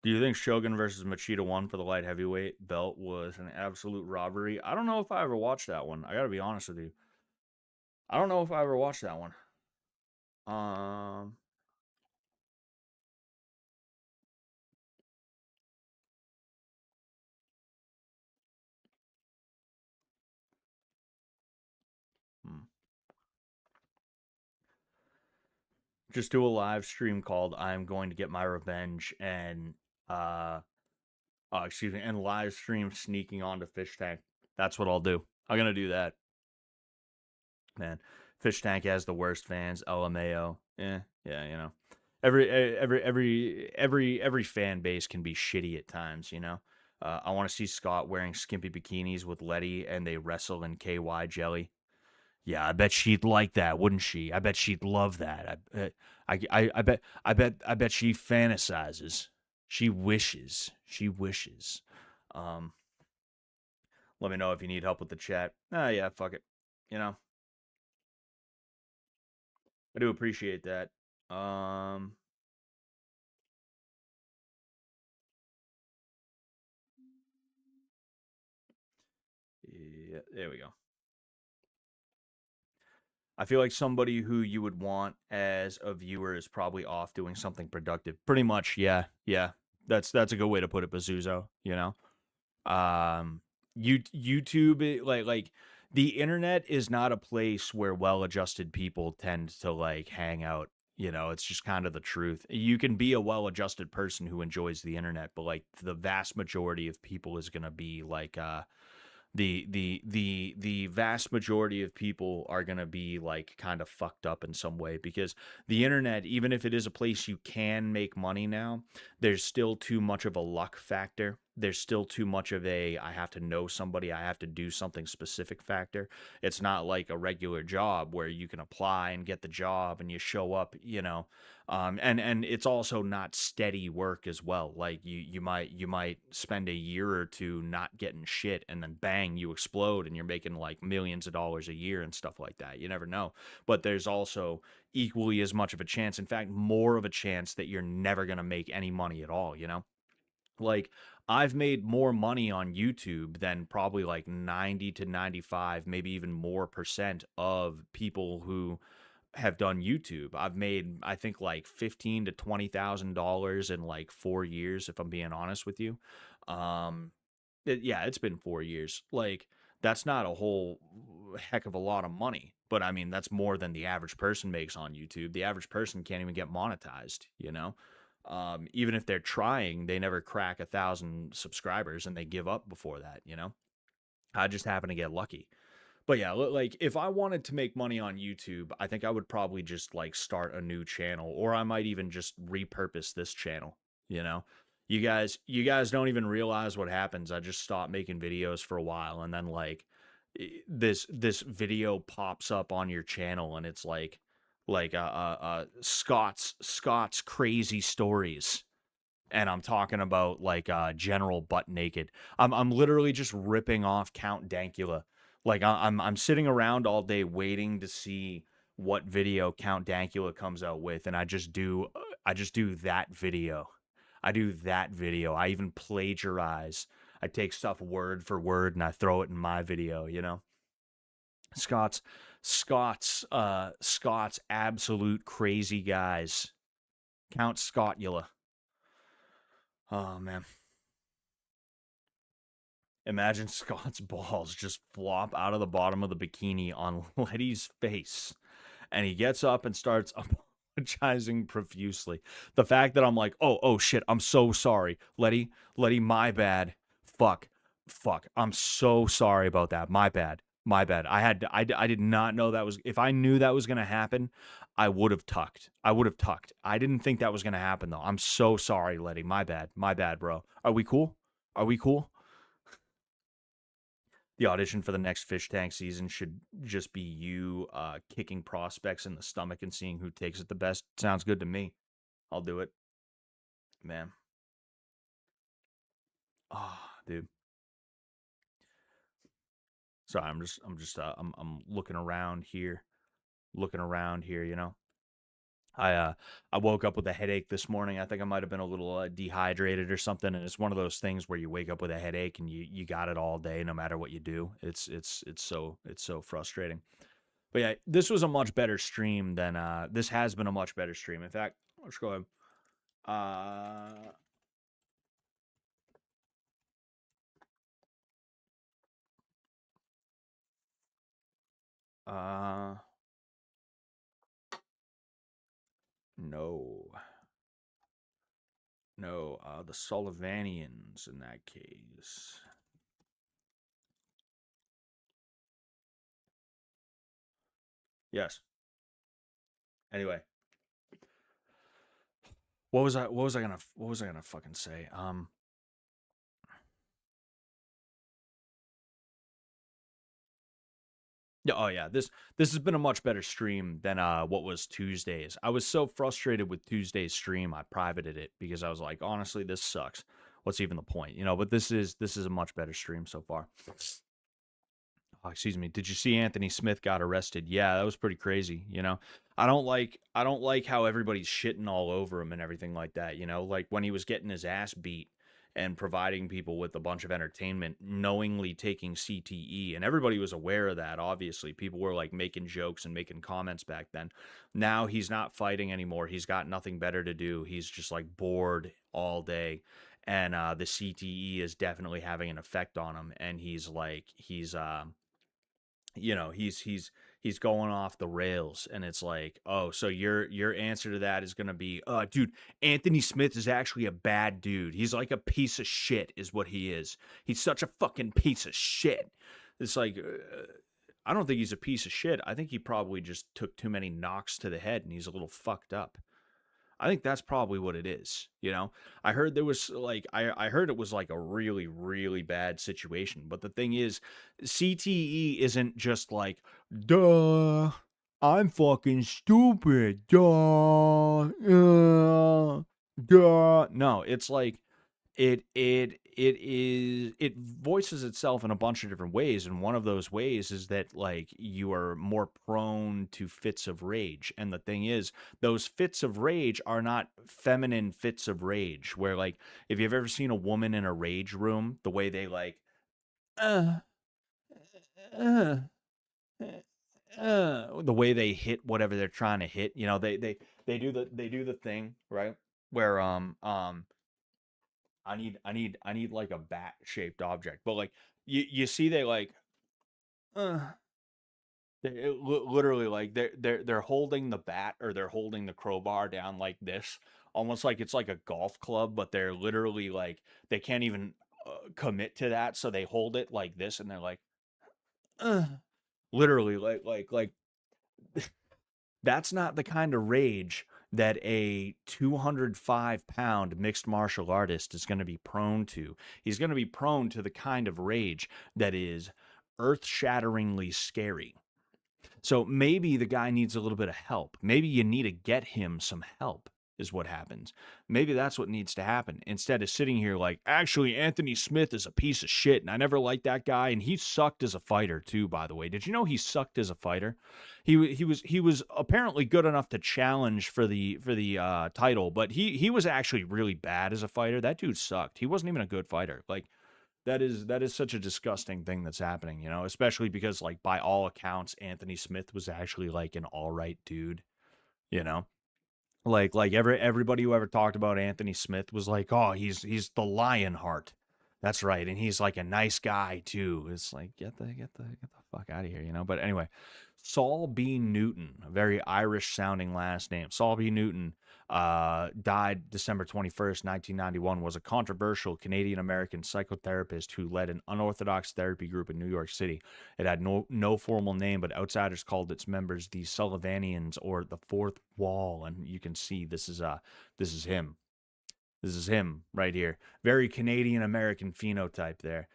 Do you think Shogun versus Machida 1 for the light heavyweight belt was an absolute robbery? I don't know if I ever watched that one. I gotta be honest with you. I don't know if I ever watched that one. Um, hmm. Just do a live stream called "I'm going to get my revenge" and uh, excuse me, and live stream sneaking onto Fish Tank. That's what I'll do. I'm gonna do that, man. Fish Tank has the worst fans. LMAO. Yeah, you know. Every fan base can be shitty at times, you know. I want to see Scott wearing skimpy bikinis with Letty and they wrestle in KY jelly. Yeah, I bet she'd like that, wouldn't she? I bet she'd love that. I bet she fantasizes. She wishes. She wishes. Um, Let me know if you need help with the chat. Yeah, fuck it. You know, I do appreciate that. Um, yeah, there we go. I feel like somebody who you would want as a viewer is probably off doing something productive. Pretty much, yeah, yeah. That's a good way to put it, Bazuzo. You know, YouTube, like the internet is not a place where well-adjusted people tend to like hang out. You know, it's just kind of the truth. You can be a well-adjusted person who enjoys the internet, but like the vast majority of people is gonna be like the vast majority of people are going to be like kind of fucked up in some way because the internet, even if it is a place you can make money now, there's still too much of a luck factor. There's still too much of a I have to know somebody, I have to do something specific factor. It's not like a regular job where you can apply and get the job and you show up, you know. And it's also not steady work as well. Like you might spend a year or two not getting shit, and then bang, you explode, and you're making like millions of dollars a year and stuff like that. You never know. But there's also equally as much of a chance, in fact, more of a chance that you're never gonna make any money at all. You know, like I've made more money on YouTube than probably like 90 to 95, maybe even more percent of people who have done YouTube. I've made, I think, like $15,000 to $20,000 in like 4 years, if I'm being honest with you. Yeah, it's been 4 years. Like, that's not a whole heck of a lot of money, but I mean, that's more than the average person makes on YouTube. The average person can't even get monetized, you know? Even if they're trying, they never crack 1,000 subscribers and they give up before that, you know? I just happen to get lucky. But yeah, like if I wanted to make money on YouTube, I think I would probably just like start a new channel, or I might even just repurpose this channel, you know? You guys don't even realize what happens. I just stop making videos for a while, and then like this video pops up on your channel, and it's like Scott's crazy stories, and I'm talking about like general butt naked. I'm literally just ripping off Count Dankula. Like I'm sitting around all day waiting to see what video Count Dankula comes out with, and I just do that video. I do that video. I even plagiarize. I take stuff word for word and I throw it in my video, you know? Scott's Scott's absolute crazy guys. Count Scottula. Oh man. Imagine Scott's balls just flop out of the bottom of the bikini on Letty's face. And he gets up and starts apologizing profusely. The fact that I'm like, oh shit, I'm so sorry. Letty, my bad. Fuck. I'm so sorry about that. My bad. I did not know that was, if I knew that was going to happen, I would have tucked. I didn't think that was going to happen though. I'm so sorry, Letty. My bad, bro. Are we cool? The audition for the next Fish Tank season should just be you kicking prospects in the stomach and seeing who takes it the best. Sounds good to me. I'll do it. Man. Oh, dude. Sorry, I'm looking around here. You know. I woke up with a headache this morning. I think I might have been a little dehydrated or something, and it's one of those things where you wake up with a headache and you got it all day no matter what you do. It's so frustrating. But yeah, this was a much better stream than this has been a much better stream. In fact, let's go ahead. No. No, the Sullivanians in that case. Yes. Anyway, what was I gonna fucking say? Yeah, oh yeah, this has been a much better stream than what was Tuesday's. I was so frustrated with Tuesday's stream, I privated it because I was like, honestly, this sucks. What's even the point, you know? But this is a much better stream so far. Oh, excuse me. Did you see Anthony Smith got arrested? Yeah, that was pretty crazy, you know. I don't like how everybody's shitting all over him and everything like that, you know? Like when he was getting his ass beat and providing people with a bunch of entertainment, knowingly taking CTE, and everybody was aware of that. Obviously, people were like making jokes and making comments back then. Now he's not fighting anymore. He's got nothing better to do. He's just like bored all day, and the CTE is definitely having an effect on him. And he's you know, he's going off the rails, and it's like, oh, so your answer to that is gonna be, dude, Anthony Smith is actually a bad dude. He's like a piece of shit is what he is. He's such a fucking piece of shit. It's like, I don't think he's a piece of shit. I think he probably just took too many knocks to the head and he's a little fucked up. I think that's probably what it is, you know? I heard there was like, I heard it was like a really, really bad situation. But the thing is, CTE isn't just like, duh, I'm fucking stupid, duh, duh. No, it's like, it voices itself in a bunch of different ways, and one of those ways is that like you are more prone to fits of rage. And the thing is, those fits of rage are not feminine fits of rage, where like if you've ever seen a woman in a rage room, the way they like uh, uh, the way they hit whatever they're trying to hit. You know, they do the thing, right? Where I need like a bat shaped object, but like you see they like uh, literally like they're holding the bat or they're holding the crowbar down like this, almost like it's like a golf club, but they're literally like they can't even commit to that, so they hold it like this, and they're like uh, literally like that's not the kind of rage that a 205-pound mixed martial artist is going to be prone to. He's going to be prone to the kind of rage that is earth-shatteringly scary. So maybe the guy needs a little bit of help. Maybe you need to get him some help, is what happens. Maybe that's what needs to happen. Instead of sitting here like, actually, Anthony Smith is a piece of shit, and I never liked that guy, and he sucked as a fighter too, by the way. Did you know he sucked as a fighter? He was apparently good enough to challenge for the title, but he was actually really bad as a fighter. That dude sucked. He wasn't even a good fighter. Like that is such a disgusting thing that's happening, you know, especially because like by all accounts, Anthony Smith was actually like an all right dude, you know. Like everybody who ever talked about Anthony Smith was like, oh, he's the Lionheart. That's right, and he's like a nice guy too. It's like get the fuck out of here, you know. But anyway, Saul B. Newton, a very Irish sounding last name. Saul B. Newton died December 21st, 1991. Was a controversial Canadian American psychotherapist who led an unorthodox therapy group in New York City. It had no formal name, but outsiders called its members the Sullivanians or the Fourth Wall. And you can see this is him. This is him right here. Very Canadian American phenotype there.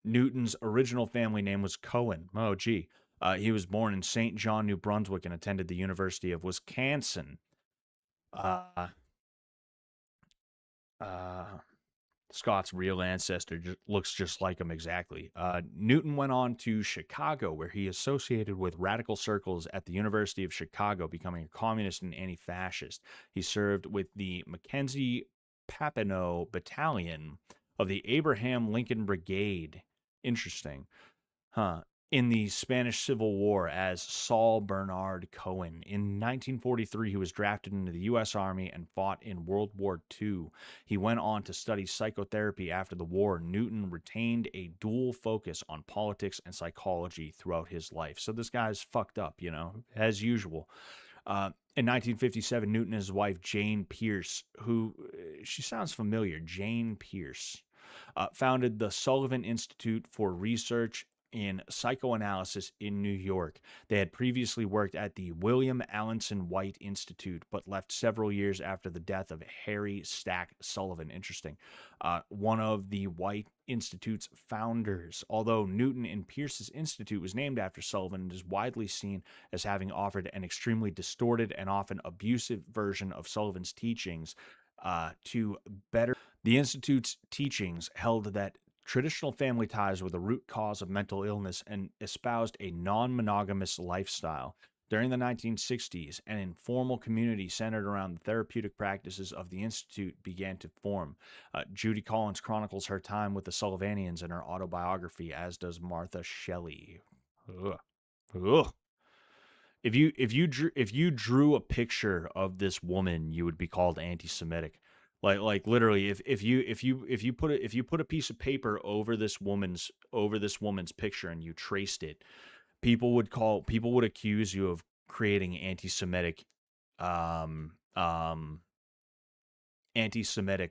Newton's original family name was Cohen. Oh, gee. He was born in St. John, New Brunswick, and attended the University of Wisconsin. Scott's real ancestor looks just like him exactly. Newton went on to Chicago, where he associated with radical circles at the University of Chicago, becoming a communist and anti-fascist. He served with the Mackenzie Papineau Battalion of the Abraham Lincoln Brigade. Interesting. Huh. In the Spanish Civil War as Saul Bernard Cohen. In 1943, he was drafted into the U.S. Army and fought in World War II. He went on to study psychotherapy after the war. Newton retained a dual focus on politics and psychology throughout his life. So this guy's fucked up, you know, as usual. In 1957, Newton and his wife, Jane Pierce, who, she sounds familiar, Jane Pierce, founded the Sullivan Institute for Research in Psychoanalysis in New York. They had previously worked at the William Alanson White Institute, but left several years after the death of Harry Stack Sullivan. Interesting. One of the White Institute's founders. Although Newton and Pierce's institute was named after Sullivan, it is widely seen as having offered an extremely distorted and often abusive version of Sullivan's teachings to better. The Institute's teachings held that traditional family ties were the root cause of mental illness and espoused a non-monogamous lifestyle. During the 1960s, an informal community centered around the therapeutic practices of the Institute began to form. Judy Collins chronicles her time with the Sullivanians in her autobiography, as does Martha Shelley. Ugh. Ugh. If you drew a picture of this woman, you would be called anti-Semitic. Like literally, if you put a piece of paper over this woman's picture and you traced it, people would accuse you of creating anti-Semitic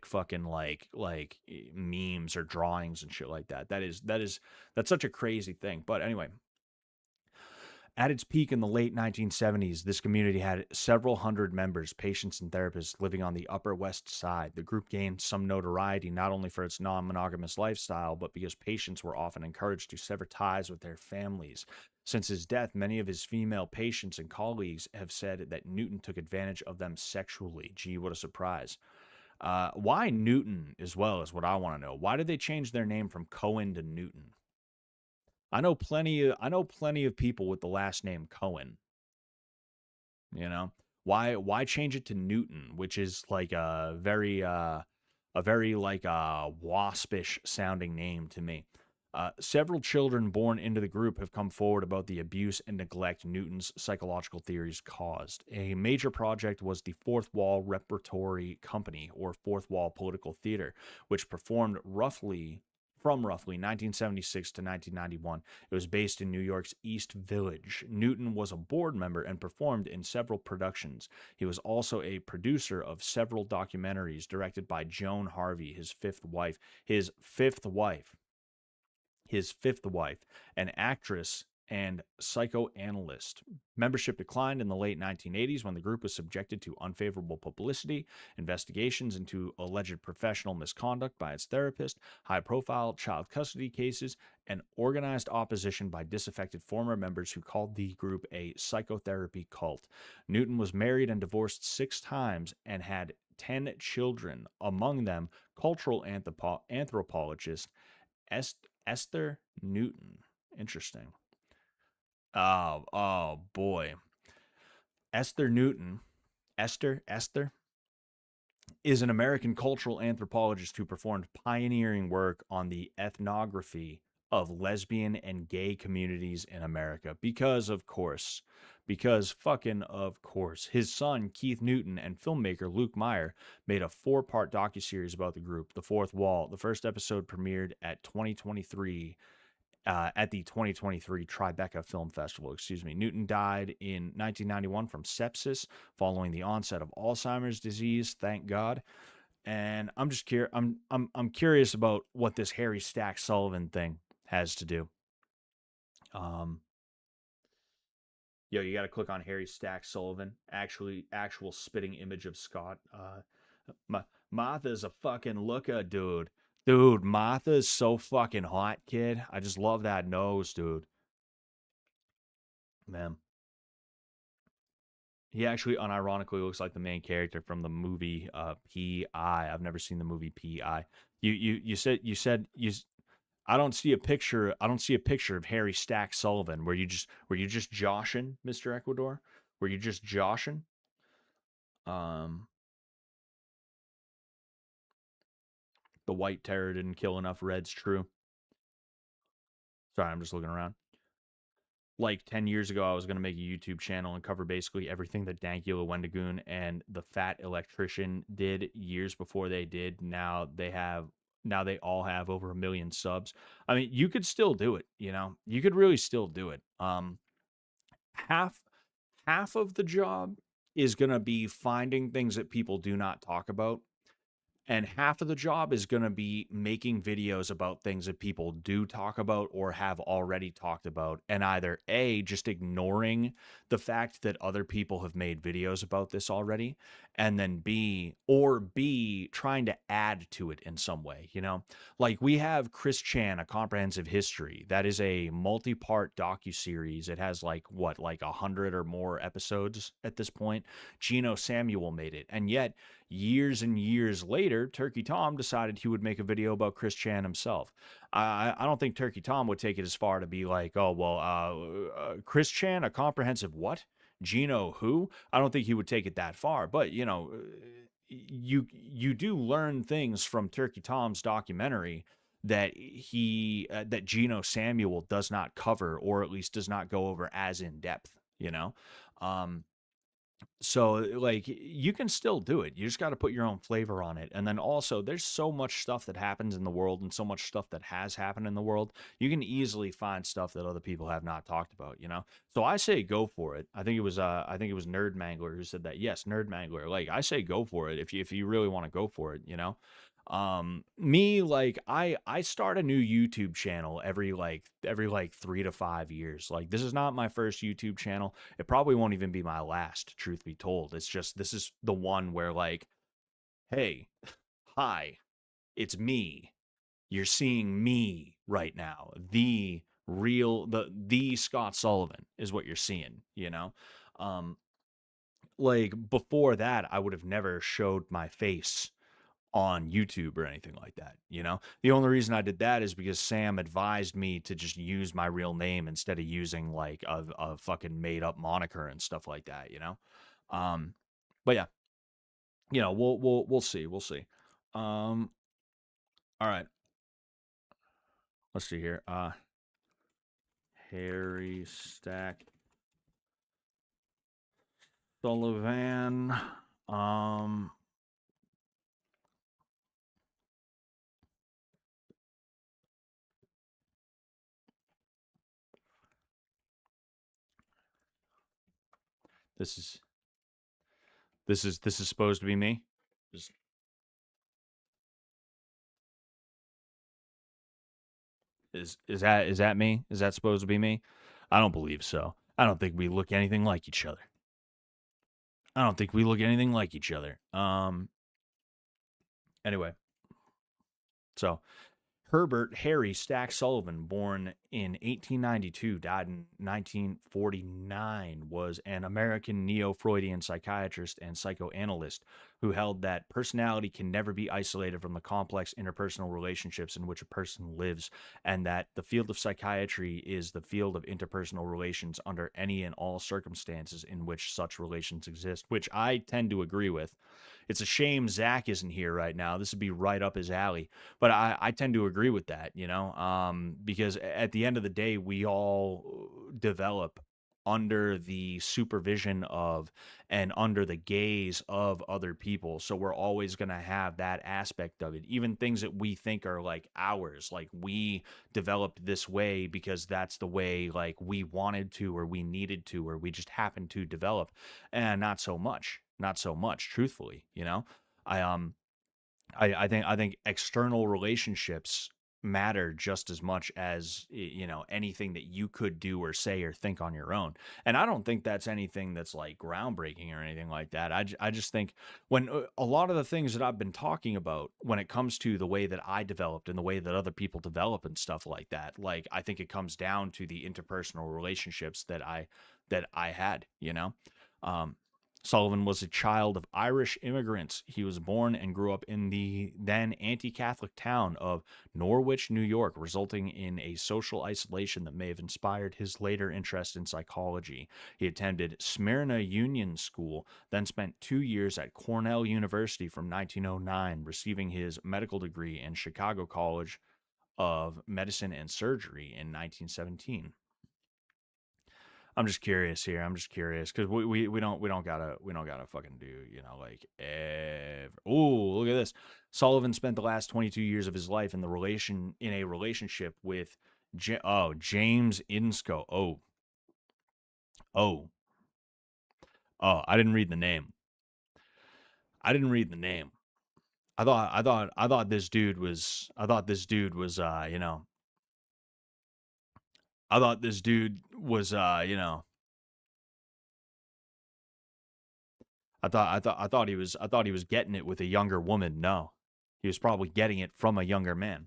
fucking like memes or drawings and shit like that. That's such a crazy thing. But anyway, at its peak in the late 1970s, this community had several hundred members, patients, and therapists living on the Upper West Side. The group gained some notoriety not only for its non-monogamous lifestyle, but because patients were often encouraged to sever ties with their families. Since his death, many of his female patients and colleagues have said that Newton took advantage of them sexually. Gee, what a surprise. Why Newton as well is what I want to know. Why did they change their name from Cohen to Newton? I know plenty of people with the last name Cohen. You know, why change it to Newton, which is like a very like waspish sounding name to me. Several children born into the group have come forward about the abuse and neglect Newton's psychological theories caused. A major project was the Fourth Wall Repertory Company, or Fourth Wall Political Theater, which performed roughly 1976 to 1991. It was based in New York's East Village. Newton was a board member and performed in several productions. He was also a producer of several documentaries directed by Joan Harvey, his fifth wife. His fifth wife, an actress and psychoanalyst. Membership declined in the late 1980s when the group was subjected to unfavorable publicity, investigations into alleged professional misconduct by its therapist, high profile child custody cases, and organized opposition by disaffected former members who called the group a psychotherapy cult. Newton was married and divorced 6 times and had 10 children, among them cultural anthropologist Esther Newton. Interesting. Oh boy. Esther Newton, Esther is an American cultural anthropologist who performed pioneering work on the ethnography of lesbian and gay communities in America. Because fucking of course, his son Keith Newton and filmmaker Luke Meyer made a 4-part docuseries about the group, The Fourth Wall. The first episode premiered at the 2023 Tribeca Film Festival. Newton died in 1991 from sepsis following the onset of Alzheimer's disease. Thank God. And I'm just curious. I'm curious about what this Harry Stack Sullivan thing has to do. You got to click on Harry Stack Sullivan. Actual spitting image of Scott. Martha's a fucking looker, dude. Dude, Martha's so fucking hot, kid. I just love that nose, dude. Man. He actually unironically looks like the main character from the movie P.I. I've never seen the movie P.I. You said I don't see a picture of Harry Stack Sullivan. Were you just joshing, Mr. Ecuador? Were you just joshing? The White Terror didn't kill enough Reds, true. Sorry, I'm just looking around. Like 10 years ago, I was going to make a YouTube channel and cover basically everything that Dankula Wendigoon and the Fat Electrician did years before they did. Now they all have over 1 million subs. I mean, you could still do it, You could really still do it. Half of the job is going to be finding things that people do not talk about. And half of the job is going to be making videos about things that people do talk about or have already talked about. And either A, just ignoring the fact that other people have made videos about this already. And then B, trying to add to it in some way, Like we have Chris Chan, A Comprehensive History. That is a multi-part docuseries. It has like 100 or more episodes at this point. Gino Samuel made it. And yet, years and years later, Turkey Tom decided he would make a video about Chris Chan himself. I don't think Turkey Tom would take it as far to be like, oh, well, Chris Chan, A Comprehensive what? Gino who? I don't think he would take it that far. But, you do learn things from Turkey Tom's documentary that that Gino Samuel does not cover, or at least does not go over as in depth, So like you can still do it. You just got to put your own flavor on it. And then also there's so much stuff that happens in the world and so much stuff that has happened in the world. You can easily find stuff that other people have not talked about, So I say go for it. I think it was Nerd Mangler who said that. Yes, Nerd Mangler. Like I say go for it if you really want to go for it, Me, like I start a new YouTube channel every 3 to 5 years. Like this is not my first YouTube channel. It probably won't even be my last, truth be told. It's just this is the one where like, hey, hi, it's me. You're seeing me right now. The Scott Sullivan is what you're seeing, Like before that, I would have never showed my face on YouTube or anything like that, The only reason I did that is because Sam advised me to just use my real name instead of using like a fucking made up moniker and stuff like that, But yeah, we'll see. All right. let's see here. Harry Stack Sullivan. This is supposed to be me. Just, is that me? Is that supposed to be me? I don't believe so. I don't think we look anything like each other. I don't think we look anything like each other. Anyway, so Herbert Harry Stack Sullivan, born in 1892, died in 1949, was an American neo-Freudian psychiatrist and psychoanalyst who held that personality can never be isolated from the complex interpersonal relationships in which a person lives, and that the field of psychiatry is the field of interpersonal relations under any and all circumstances in which such relations exist, which I tend to agree with. It's a shame Zach isn't here right now. This would be right up his alley. But I tend to agree with that, because at the end of the day, we all develop under the supervision of and under the gaze of other people. So we're always going to have that aspect of it. Even things that we think are like ours, like we developed this way because that's the way like we wanted to or we needed to or we just happened to develop. And not so much. Not so much, truthfully, I I think external relationships matter just as much as anything that you could do or say or think on your own. And I don't think that's anything that's like groundbreaking or anything like that. I just think when a lot of the things that I've been talking about when it comes to the way that I developed and the way that other people develop and stuff like that, like I think it comes down to the interpersonal relationships that I had, Um, Sullivan was a child of Irish immigrants. He was born and grew up in the then anti Catholic town of Norwich, New York, resulting in a social isolation that may have inspired his later interest in psychology. He attended Smyrna Union School, then spent 2 years at Cornell University from 1909, receiving his medical degree in Chicago College of Medicine and Surgery in 1917. I'm just curious here. I'm just curious because we don't gotta fucking do like ever. Oh, look at this. Sullivan spent the last 22 years of his life in a relationship with James Insco. Oh oh. I didn't read the name. I didn't read the name. I thought this dude was. I thought this dude was. I thought this dude was. I thought he was getting it with a younger woman. No, he was probably getting it from a younger man.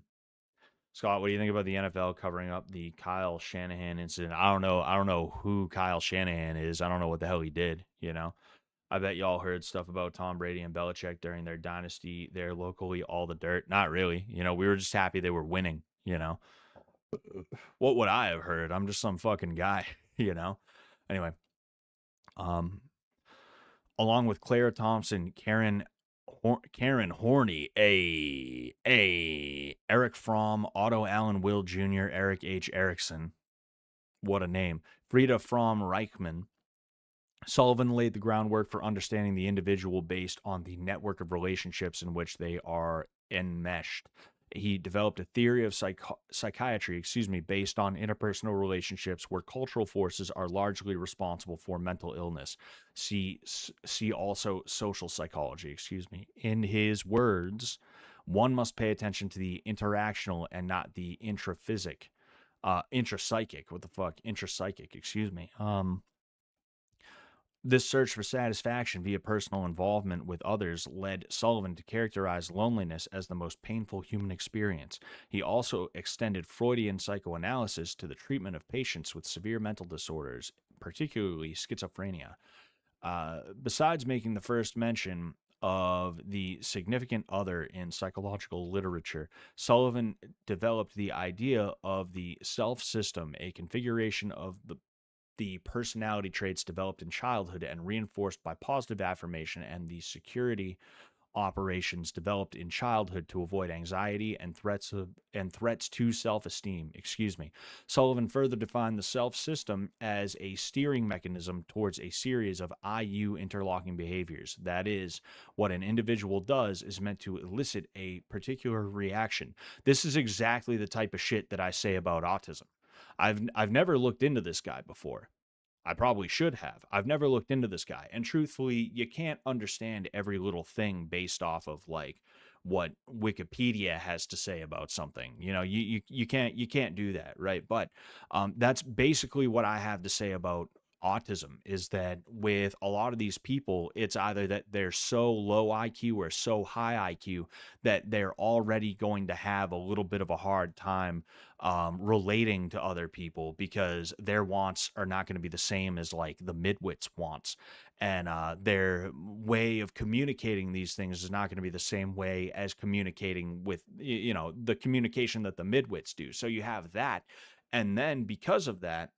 Scott, what do you think about the NFL covering up the Kyle Shanahan incident? I don't know. I don't know who Kyle Shanahan is. I don't know what the hell he did. I bet y'all heard stuff about Tom Brady and Belichick during their dynasty there locally. All the dirt. Not really. We were just happy they were winning. What would I have heard? I'm just some fucking guy. Anyway, um, along with Clara Thompson, Karen Horney, Eric Fromm, Otto Allen Will Jr., Eric H. Erickson. What a name. Frieda Fromm Reichman. Sullivan laid the groundwork for understanding the individual based on the network of relationships in which they are enmeshed. He developed a theory of psychiatry, based on interpersonal relationships where cultural forces are largely responsible for mental illness. See also social psychology, In his words, one must pay attention to the interactional and not the intrapsychic. What the fuck? Intrapsychic, This search for satisfaction via personal involvement with others led Sullivan to characterize loneliness as the most painful human experience. He also extended Freudian psychoanalysis to the treatment of patients with severe mental disorders, particularly schizophrenia. Besides making the first mention of the significant other in psychological literature, Sullivan developed the idea of the self system, a configuration of the personality traits developed in childhood and reinforced by positive affirmation and the security operations developed in childhood to avoid anxiety and threats to self-esteem. Excuse me. Sullivan further defined the self system as a steering mechanism towards a series of IU interlocking behaviors. That is, what an individual does is meant to elicit a particular reaction. This is exactly the type of shit that I say about autism. I've never looked into this guy before. I probably should have. I've never looked into this guy. And truthfully, you can't understand every little thing based off of like what Wikipedia has to say about something. You know, you can't do that, right? But that's basically what I have to say about autism, is that with a lot of these people, it's either that they're so low IQ or so high IQ that they're already going to have a little bit of a hard time relating to other people, because their wants are not going to be the same as like the midwits wants, and their way of communicating these things is not going to be the same way as communicating with the communication that the midwits do. So you have that, and then because of that,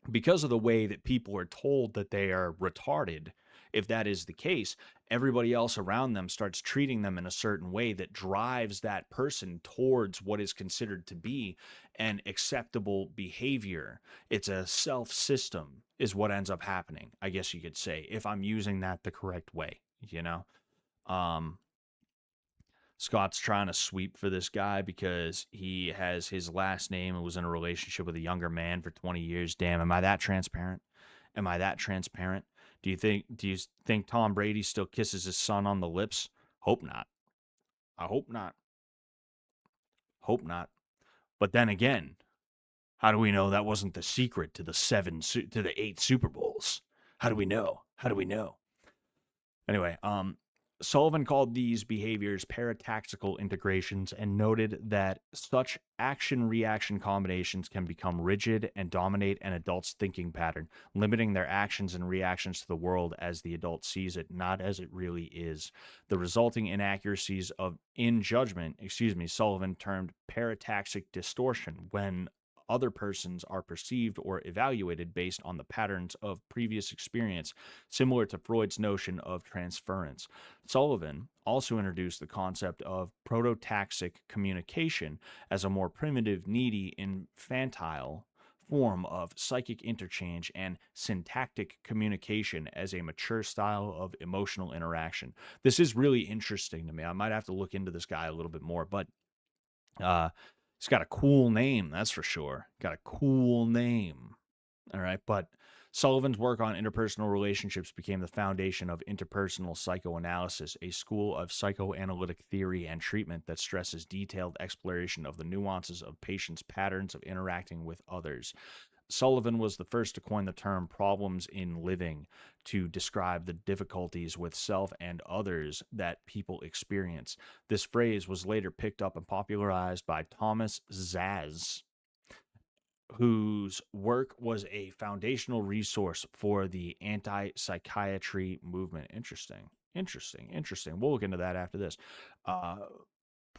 because of the way that people are told that they are retarded, if that is the case, everybody else around them starts treating them in a certain way that drives that person towards what is considered to be an acceptable behavior. It's a self system, is what ends up happening, I guess you could say, if I'm using that the correct way, you know? Scott's trying to sweep for this guy because he has his last name and was in a relationship with a younger man for 20 years. Damn, am I that transparent? Am I that transparent? Do you think Tom Brady still kisses his son on the lips? Hope not. I hope not. Hope not. But then again, how do we know that wasn't the secret to the 8 Super Bowls? How do we know? How do we know? Anyway, Sullivan called these behaviors paratactical integrations and noted that such action-reaction combinations can become rigid and dominate an adult's thinking pattern, limiting their actions and reactions to the world as the adult sees it, not as it really is. The resulting inaccuracies in judgment, Sullivan termed parataxic distortion, when other persons are perceived or evaluated based on the patterns of previous experience, similar to Freud's notion of transference. Sullivan also introduced the concept of prototaxic communication as a more primitive, needy, infantile form of psychic interchange, and syntactic communication as a mature style of emotional interaction. This is really interesting to me. I might have to look into this guy a little bit more, but he's got a cool name, that's for sure. Got a cool name. All right. But Sullivan's work on interpersonal relationships became the foundation of interpersonal psychoanalysis, a school of psychoanalytic theory and treatment that stresses detailed exploration of the nuances of patients' patterns of interacting with others. Sullivan was the first to coin the term problems in living to describe the difficulties with self and others that people experience. This phrase was later picked up and popularized by Thomas Szasz, whose work was a foundational resource for the anti-psychiatry movement. Interesting. We'll look into that after this.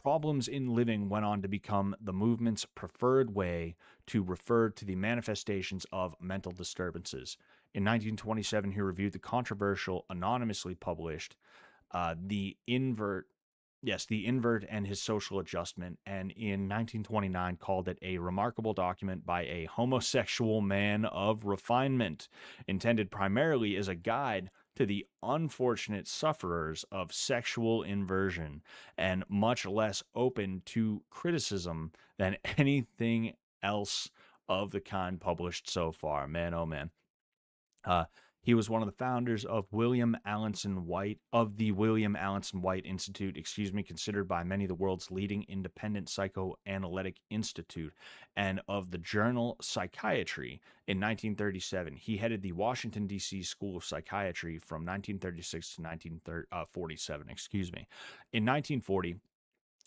Problems in living went on to become the movement's preferred way to refer to the manifestations of mental disturbances. In 1927, he reviewed the controversial, anonymously published The Invert and His Social Adjustment, and in 1929 called it a remarkable document by a homosexual man of refinement, intended primarily as a guide to the unfortunate sufferers of sexual inversion, and much less open to criticism than anything else of the kind published so far. Man, oh man. He was one of the founders of the William Alanson White Institute, considered by many the world's leading independent psychoanalytic institute, and of the journal Psychiatry in 1937. He headed the Washington, D.C. School of Psychiatry from 1936 to 1947. In 1940,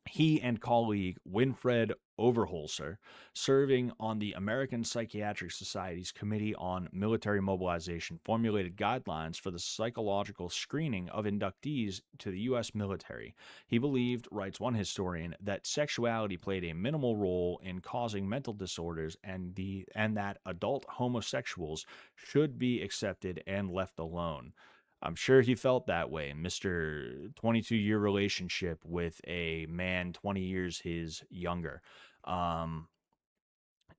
he and colleague Winfred Overholser, serving on the American Psychiatric Society's Committee on Military Mobilization, formulated guidelines for the psychological screening of inductees to the U.S. military. He believed, writes one historian, that sexuality played a minimal role in causing mental disorders, and that adult homosexuals should be accepted and left alone. I'm sure he felt that way. Mr. 22-year relationship with a man 20 years his younger. Um,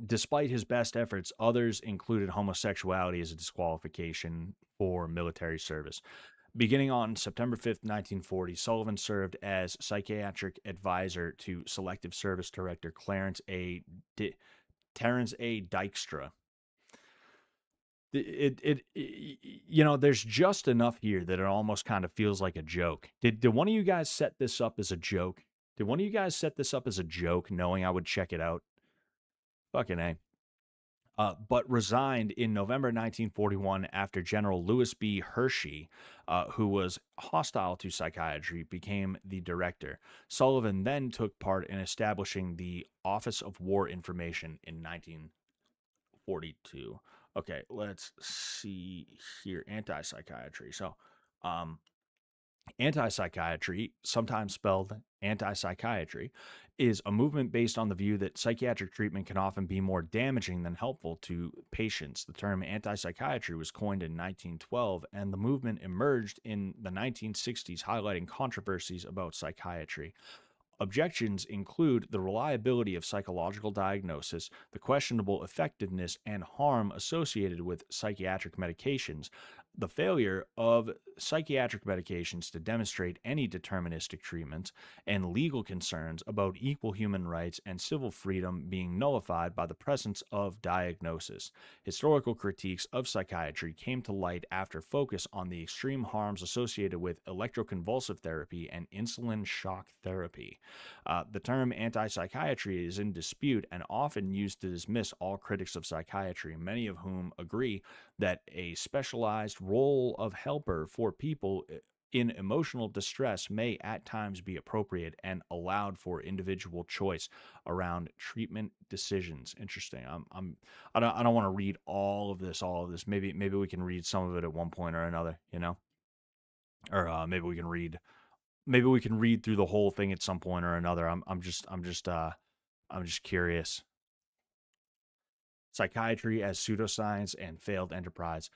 Despite his best efforts, others included homosexuality as a disqualification for military service. Beginning on September 5th, 1940, Sullivan served as psychiatric advisor to Selective Service Director Terence A. Dykstra. There's just enough here that it almost kind of feels like a joke. Did one of you guys set this up as a joke? Did one of you guys set this up as a joke, knowing I would check it out? Fucking A. But resigned in November 1941 after General Lewis B. Hershey, who was hostile to psychiatry, became the director. Sullivan then took part in establishing the Office of War Information in 1942. Okay, let's see here. Anti-psychiatry. So, anti-psychiatry, sometimes spelled anti-psychiatry, is a movement based on the view that psychiatric treatment can often be more damaging than helpful to patients. The term anti-psychiatry was coined in 1912, and the movement emerged in the 1960s, highlighting controversies about psychiatry. Objections include the reliability of psychological diagnosis, the questionable effectiveness and harm associated with psychiatric medications, the failure of psychiatric medications to demonstrate any deterministic treatment, and legal concerns about equal human rights and civil freedom being nullified by the presence of diagnosis. Historical critiques of psychiatry came to light after focus on the extreme harms associated with electroconvulsive therapy and insulin shock therapy. The term anti-psychiatry is in dispute and often used to dismiss all critics of psychiatry, many of whom agree that a specialized role of helper for people in emotional distress may at times be appropriate and allowed for individual choice around treatment decisions. Interesting. I don't want to read all of this. Maybe we can read some of it at one point or another, or maybe we can read through the whole thing at some point or another. I'm just curious. Psychiatry as pseudoscience and failed enterprise.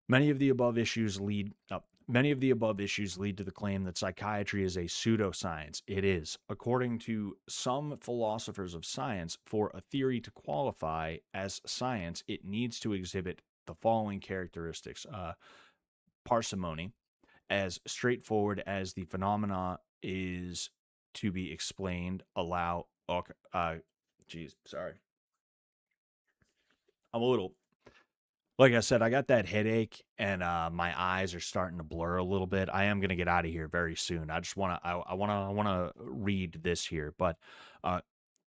Many of the above issues lead to the claim that psychiatry is a pseudoscience. It is. According to some philosophers of science, for a theory to qualify as science, it needs to exhibit the following characteristics. Parsimony, as straightforward as the phenomena is to be explained, sorry. I'm a little, like I said, I got that headache and my eyes are starting to blur a little bit. I am going to get out of here very soon. I just want to, I want to read this here, but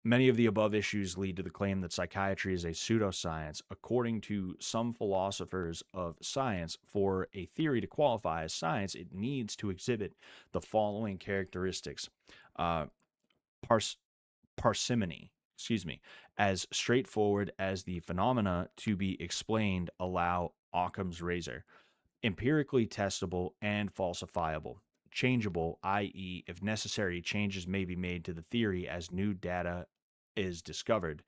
many of the above issues lead to the claim that psychiatry is a pseudoscience. According to some philosophers of science, for a theory to qualify as science, it needs to exhibit the following characteristics. Parsimony, as straightforward as the phenomena to be explained, allow Occam's razor. Empirically testable and falsifiable. Changeable, i.e., if necessary, changes may be made to the theory as new data is discovered.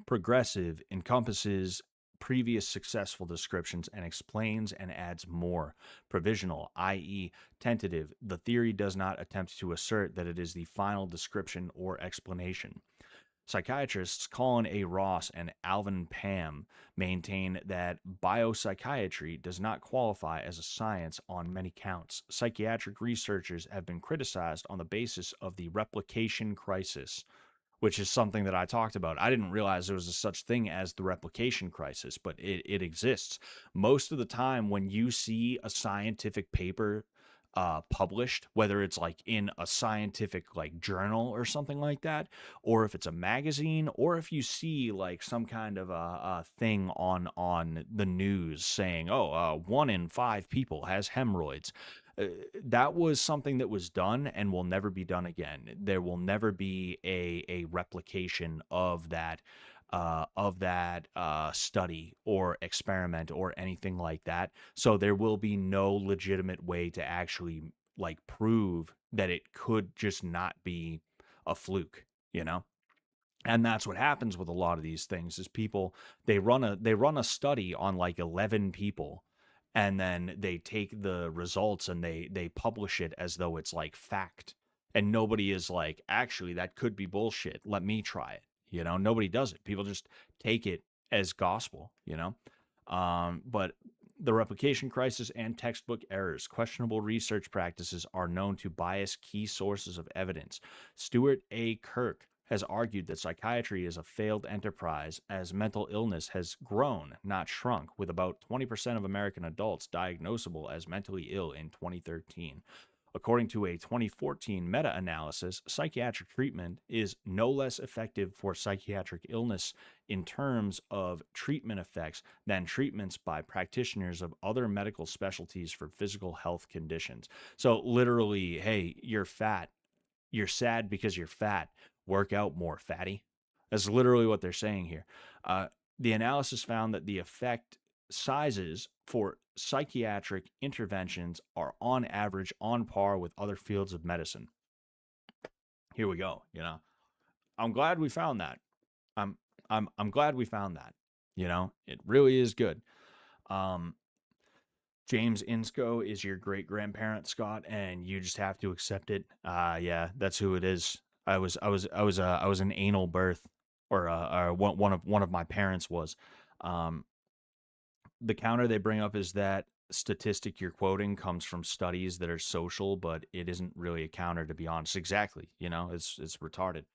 Progressive, encompasses previous successful descriptions and explains and adds more. Provisional, i.e., tentative, the theory does not attempt to assert that it is the final description or explanation. Psychiatrists Colin A. Ross and Alvin Pam maintain that biopsychiatry does not qualify as a science on many counts. Psychiatric researchers have been criticized on the basis of the replication crisis, which is something that I talked about. I didn't realize there was a such thing as the replication crisis, but it exists. Most of the time when you see a scientific paper published, whether it's like in a scientific like journal or something like that, or if it's a magazine, or if you see like some kind of a thing on the news saying, 1 in 5 people has hemorrhoids. That was something that was done and will never be done again. There will never be a replication of that study or experiment or anything like that. So there will be no legitimate way to actually like prove that it could just not be a fluke, And that's what happens with a lot of these things is people they run a study on like 11 people and then they take the results and they publish it as though it's like fact. And nobody is like, actually, that could be bullshit. Let me try it. You know, nobody does it. People just take it as gospel, you know. But the replication crisis and textbook errors, questionable research practices are known to bias key sources of evidence. Stuart A. Kirk has argued that psychiatry is a failed enterprise as mental illness has grown, not shrunk, with about 20% of American adults diagnosable as mentally ill in 2013. According to a 2014 meta-analysis, psychiatric treatment is no less effective for psychiatric illness in terms of treatment effects than treatments by practitioners of other medical specialties for physical health conditions. So literally, hey, you're fat. You're sad because you're fat. Work out more, fatty. That's literally what they're saying here. The analysis found that the effect sizes for psychiatric interventions are on average on par with other fields of medicine. Here we go. You know, I'm glad we found that. I'm glad we found that. You know, it really is good. James Insco is your great grandparent, Scott, and you just have to accept it. Yeah, that's who it is. I was an anal birth, or one of my parents was. The counter they bring up is that statistic you're quoting comes from studies that are social, but it isn't really a counter, to be honest. Exactly. You know, it's retarded.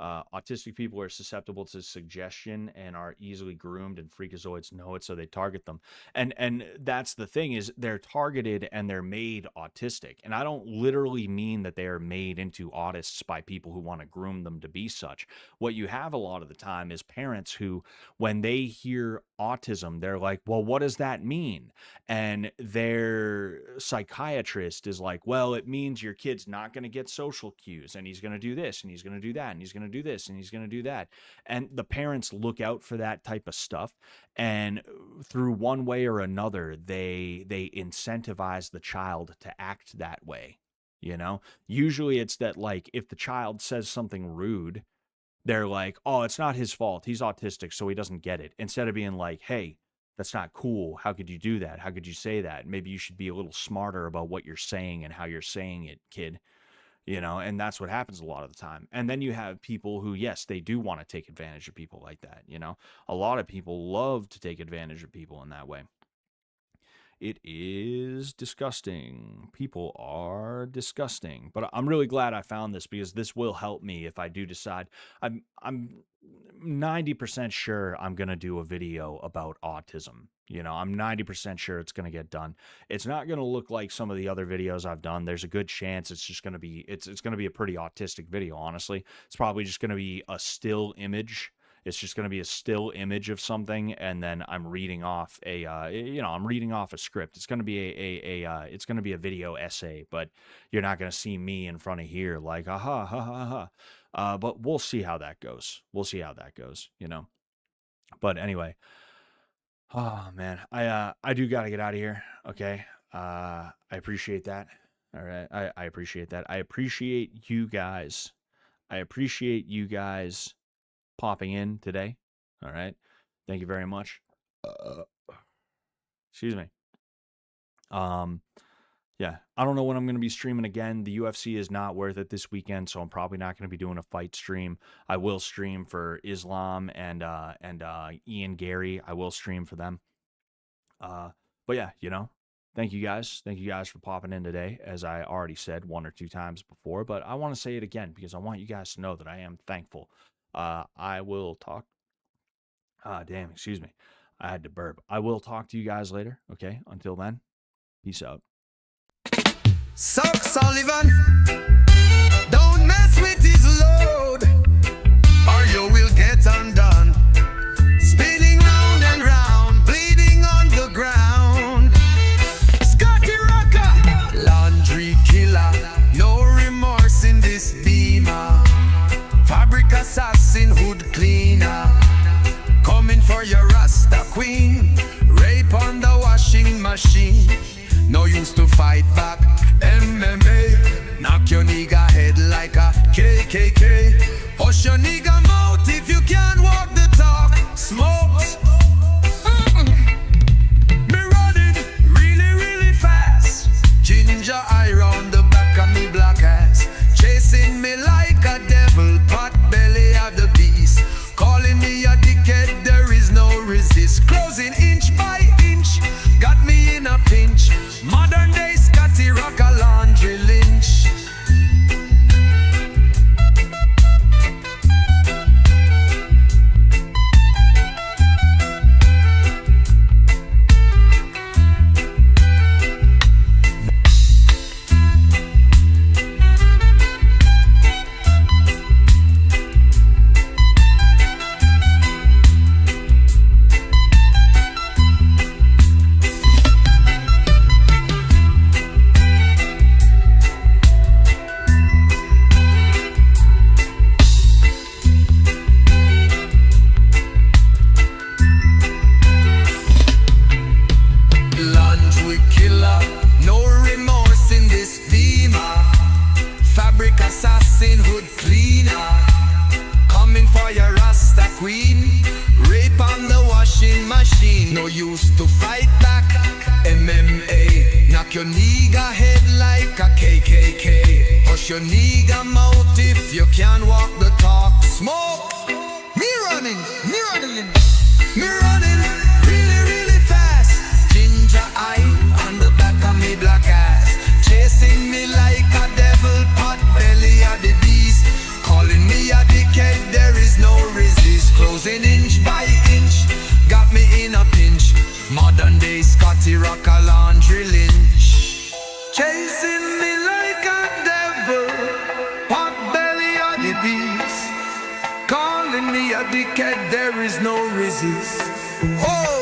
Autistic people are susceptible to suggestion and are easily groomed, and freakazoids know it, so they target them. And that's the thing, is they're targeted and they're made autistic. And I don't literally mean that they are made into autists by people who want to groom them to be such. What you have a lot of the time is parents who, when they hear autism, they're like, well, what does that mean? And their psychiatrist is like, well, it means your kid's not going to get social cues, and he's going to do this, and he's going to do that, and he's going to do this, and he's going to do that. And the parents look out for that type of stuff, and through one way or another, they incentivize the child to act that way. You know, usually it's that, like, if the child says something rude, they're like, oh, it's not his fault, he's autistic, so he doesn't get it. Instead of being like, hey, that's not cool. How could you do that? How could you say that? Maybe you should be a little smarter about what you're saying and how you're saying it, kid. You know, and that's what happens a lot of the time. And then you have people who, yes, they do want to take advantage of people like that. You know, a lot of people love to take advantage of people in that way. It is disgusting. People are disgusting. But I'm really glad I found this, because this will help me if I do decide. I'm 90% sure I'm going to do a video about autism. You know, I'm 90% sure it's going to get done. It's not going to look like some of the other videos I've done. There's a good chance it's just going to be, it's going to be a pretty autistic video, honestly. It's probably just going to be a still image. It's just going to be a still image of something, and then I'm reading off I'm reading off a script. It's going to be it's going to be a video essay, but you're not going to see me in front of here like, aha, ha, ha, ha. But we'll see how that goes. We'll see how that goes, you know. But anyway, oh man, I do got to get out of here. Okay. I appreciate that. All right. I appreciate that. I appreciate you guys. Popping in today. All right. Thank you very much. Excuse me. Yeah, I don't know when I'm going to be streaming again. The UFC is not worth it this weekend, so I'm probably not going to be doing a fight stream. I will stream for Islam and Ian Gary. I will stream for them. But yeah, you know, thank you guys. Thank you guys for popping in today, as I already said 1 or 2 times before, but I want to say it again because I want you guys to know that I am thankful. I will talk. Damn, excuse me. I had to burp. I will talk to you guys later. Okay. Until then, peace out. Suck Sullivan, don't mess with his load, or you will get undone. Spinning round and round, bleeding on the ground. Scotty Rocker, laundry killer, no remorse in this beamer. Fabric assassin, hood cleaner, coming for your Rasta queen. Rape on the washing machine, no use to fight back. MMA, knock your nigga head like a KKK. Push your nigga mouth if you can't walk the talk. Smokes, me running, used to fight back, MMA. Knock your nigga head like a KKK. Hush your nigga mouth if you can't walk the talk. Smoke. Me running, really, really fast. Ginger eye on the back of me black ass. Chasing me like a devil, pot belly of the beast. Calling me a dickhead, there is no resist. Closing inch by inch, got me in a pinch. Modern day Scotty Rock a laundry lynch. Chasing me like a devil, pot belly of the beast. Calling me a dickhead, there is no resist. Oh!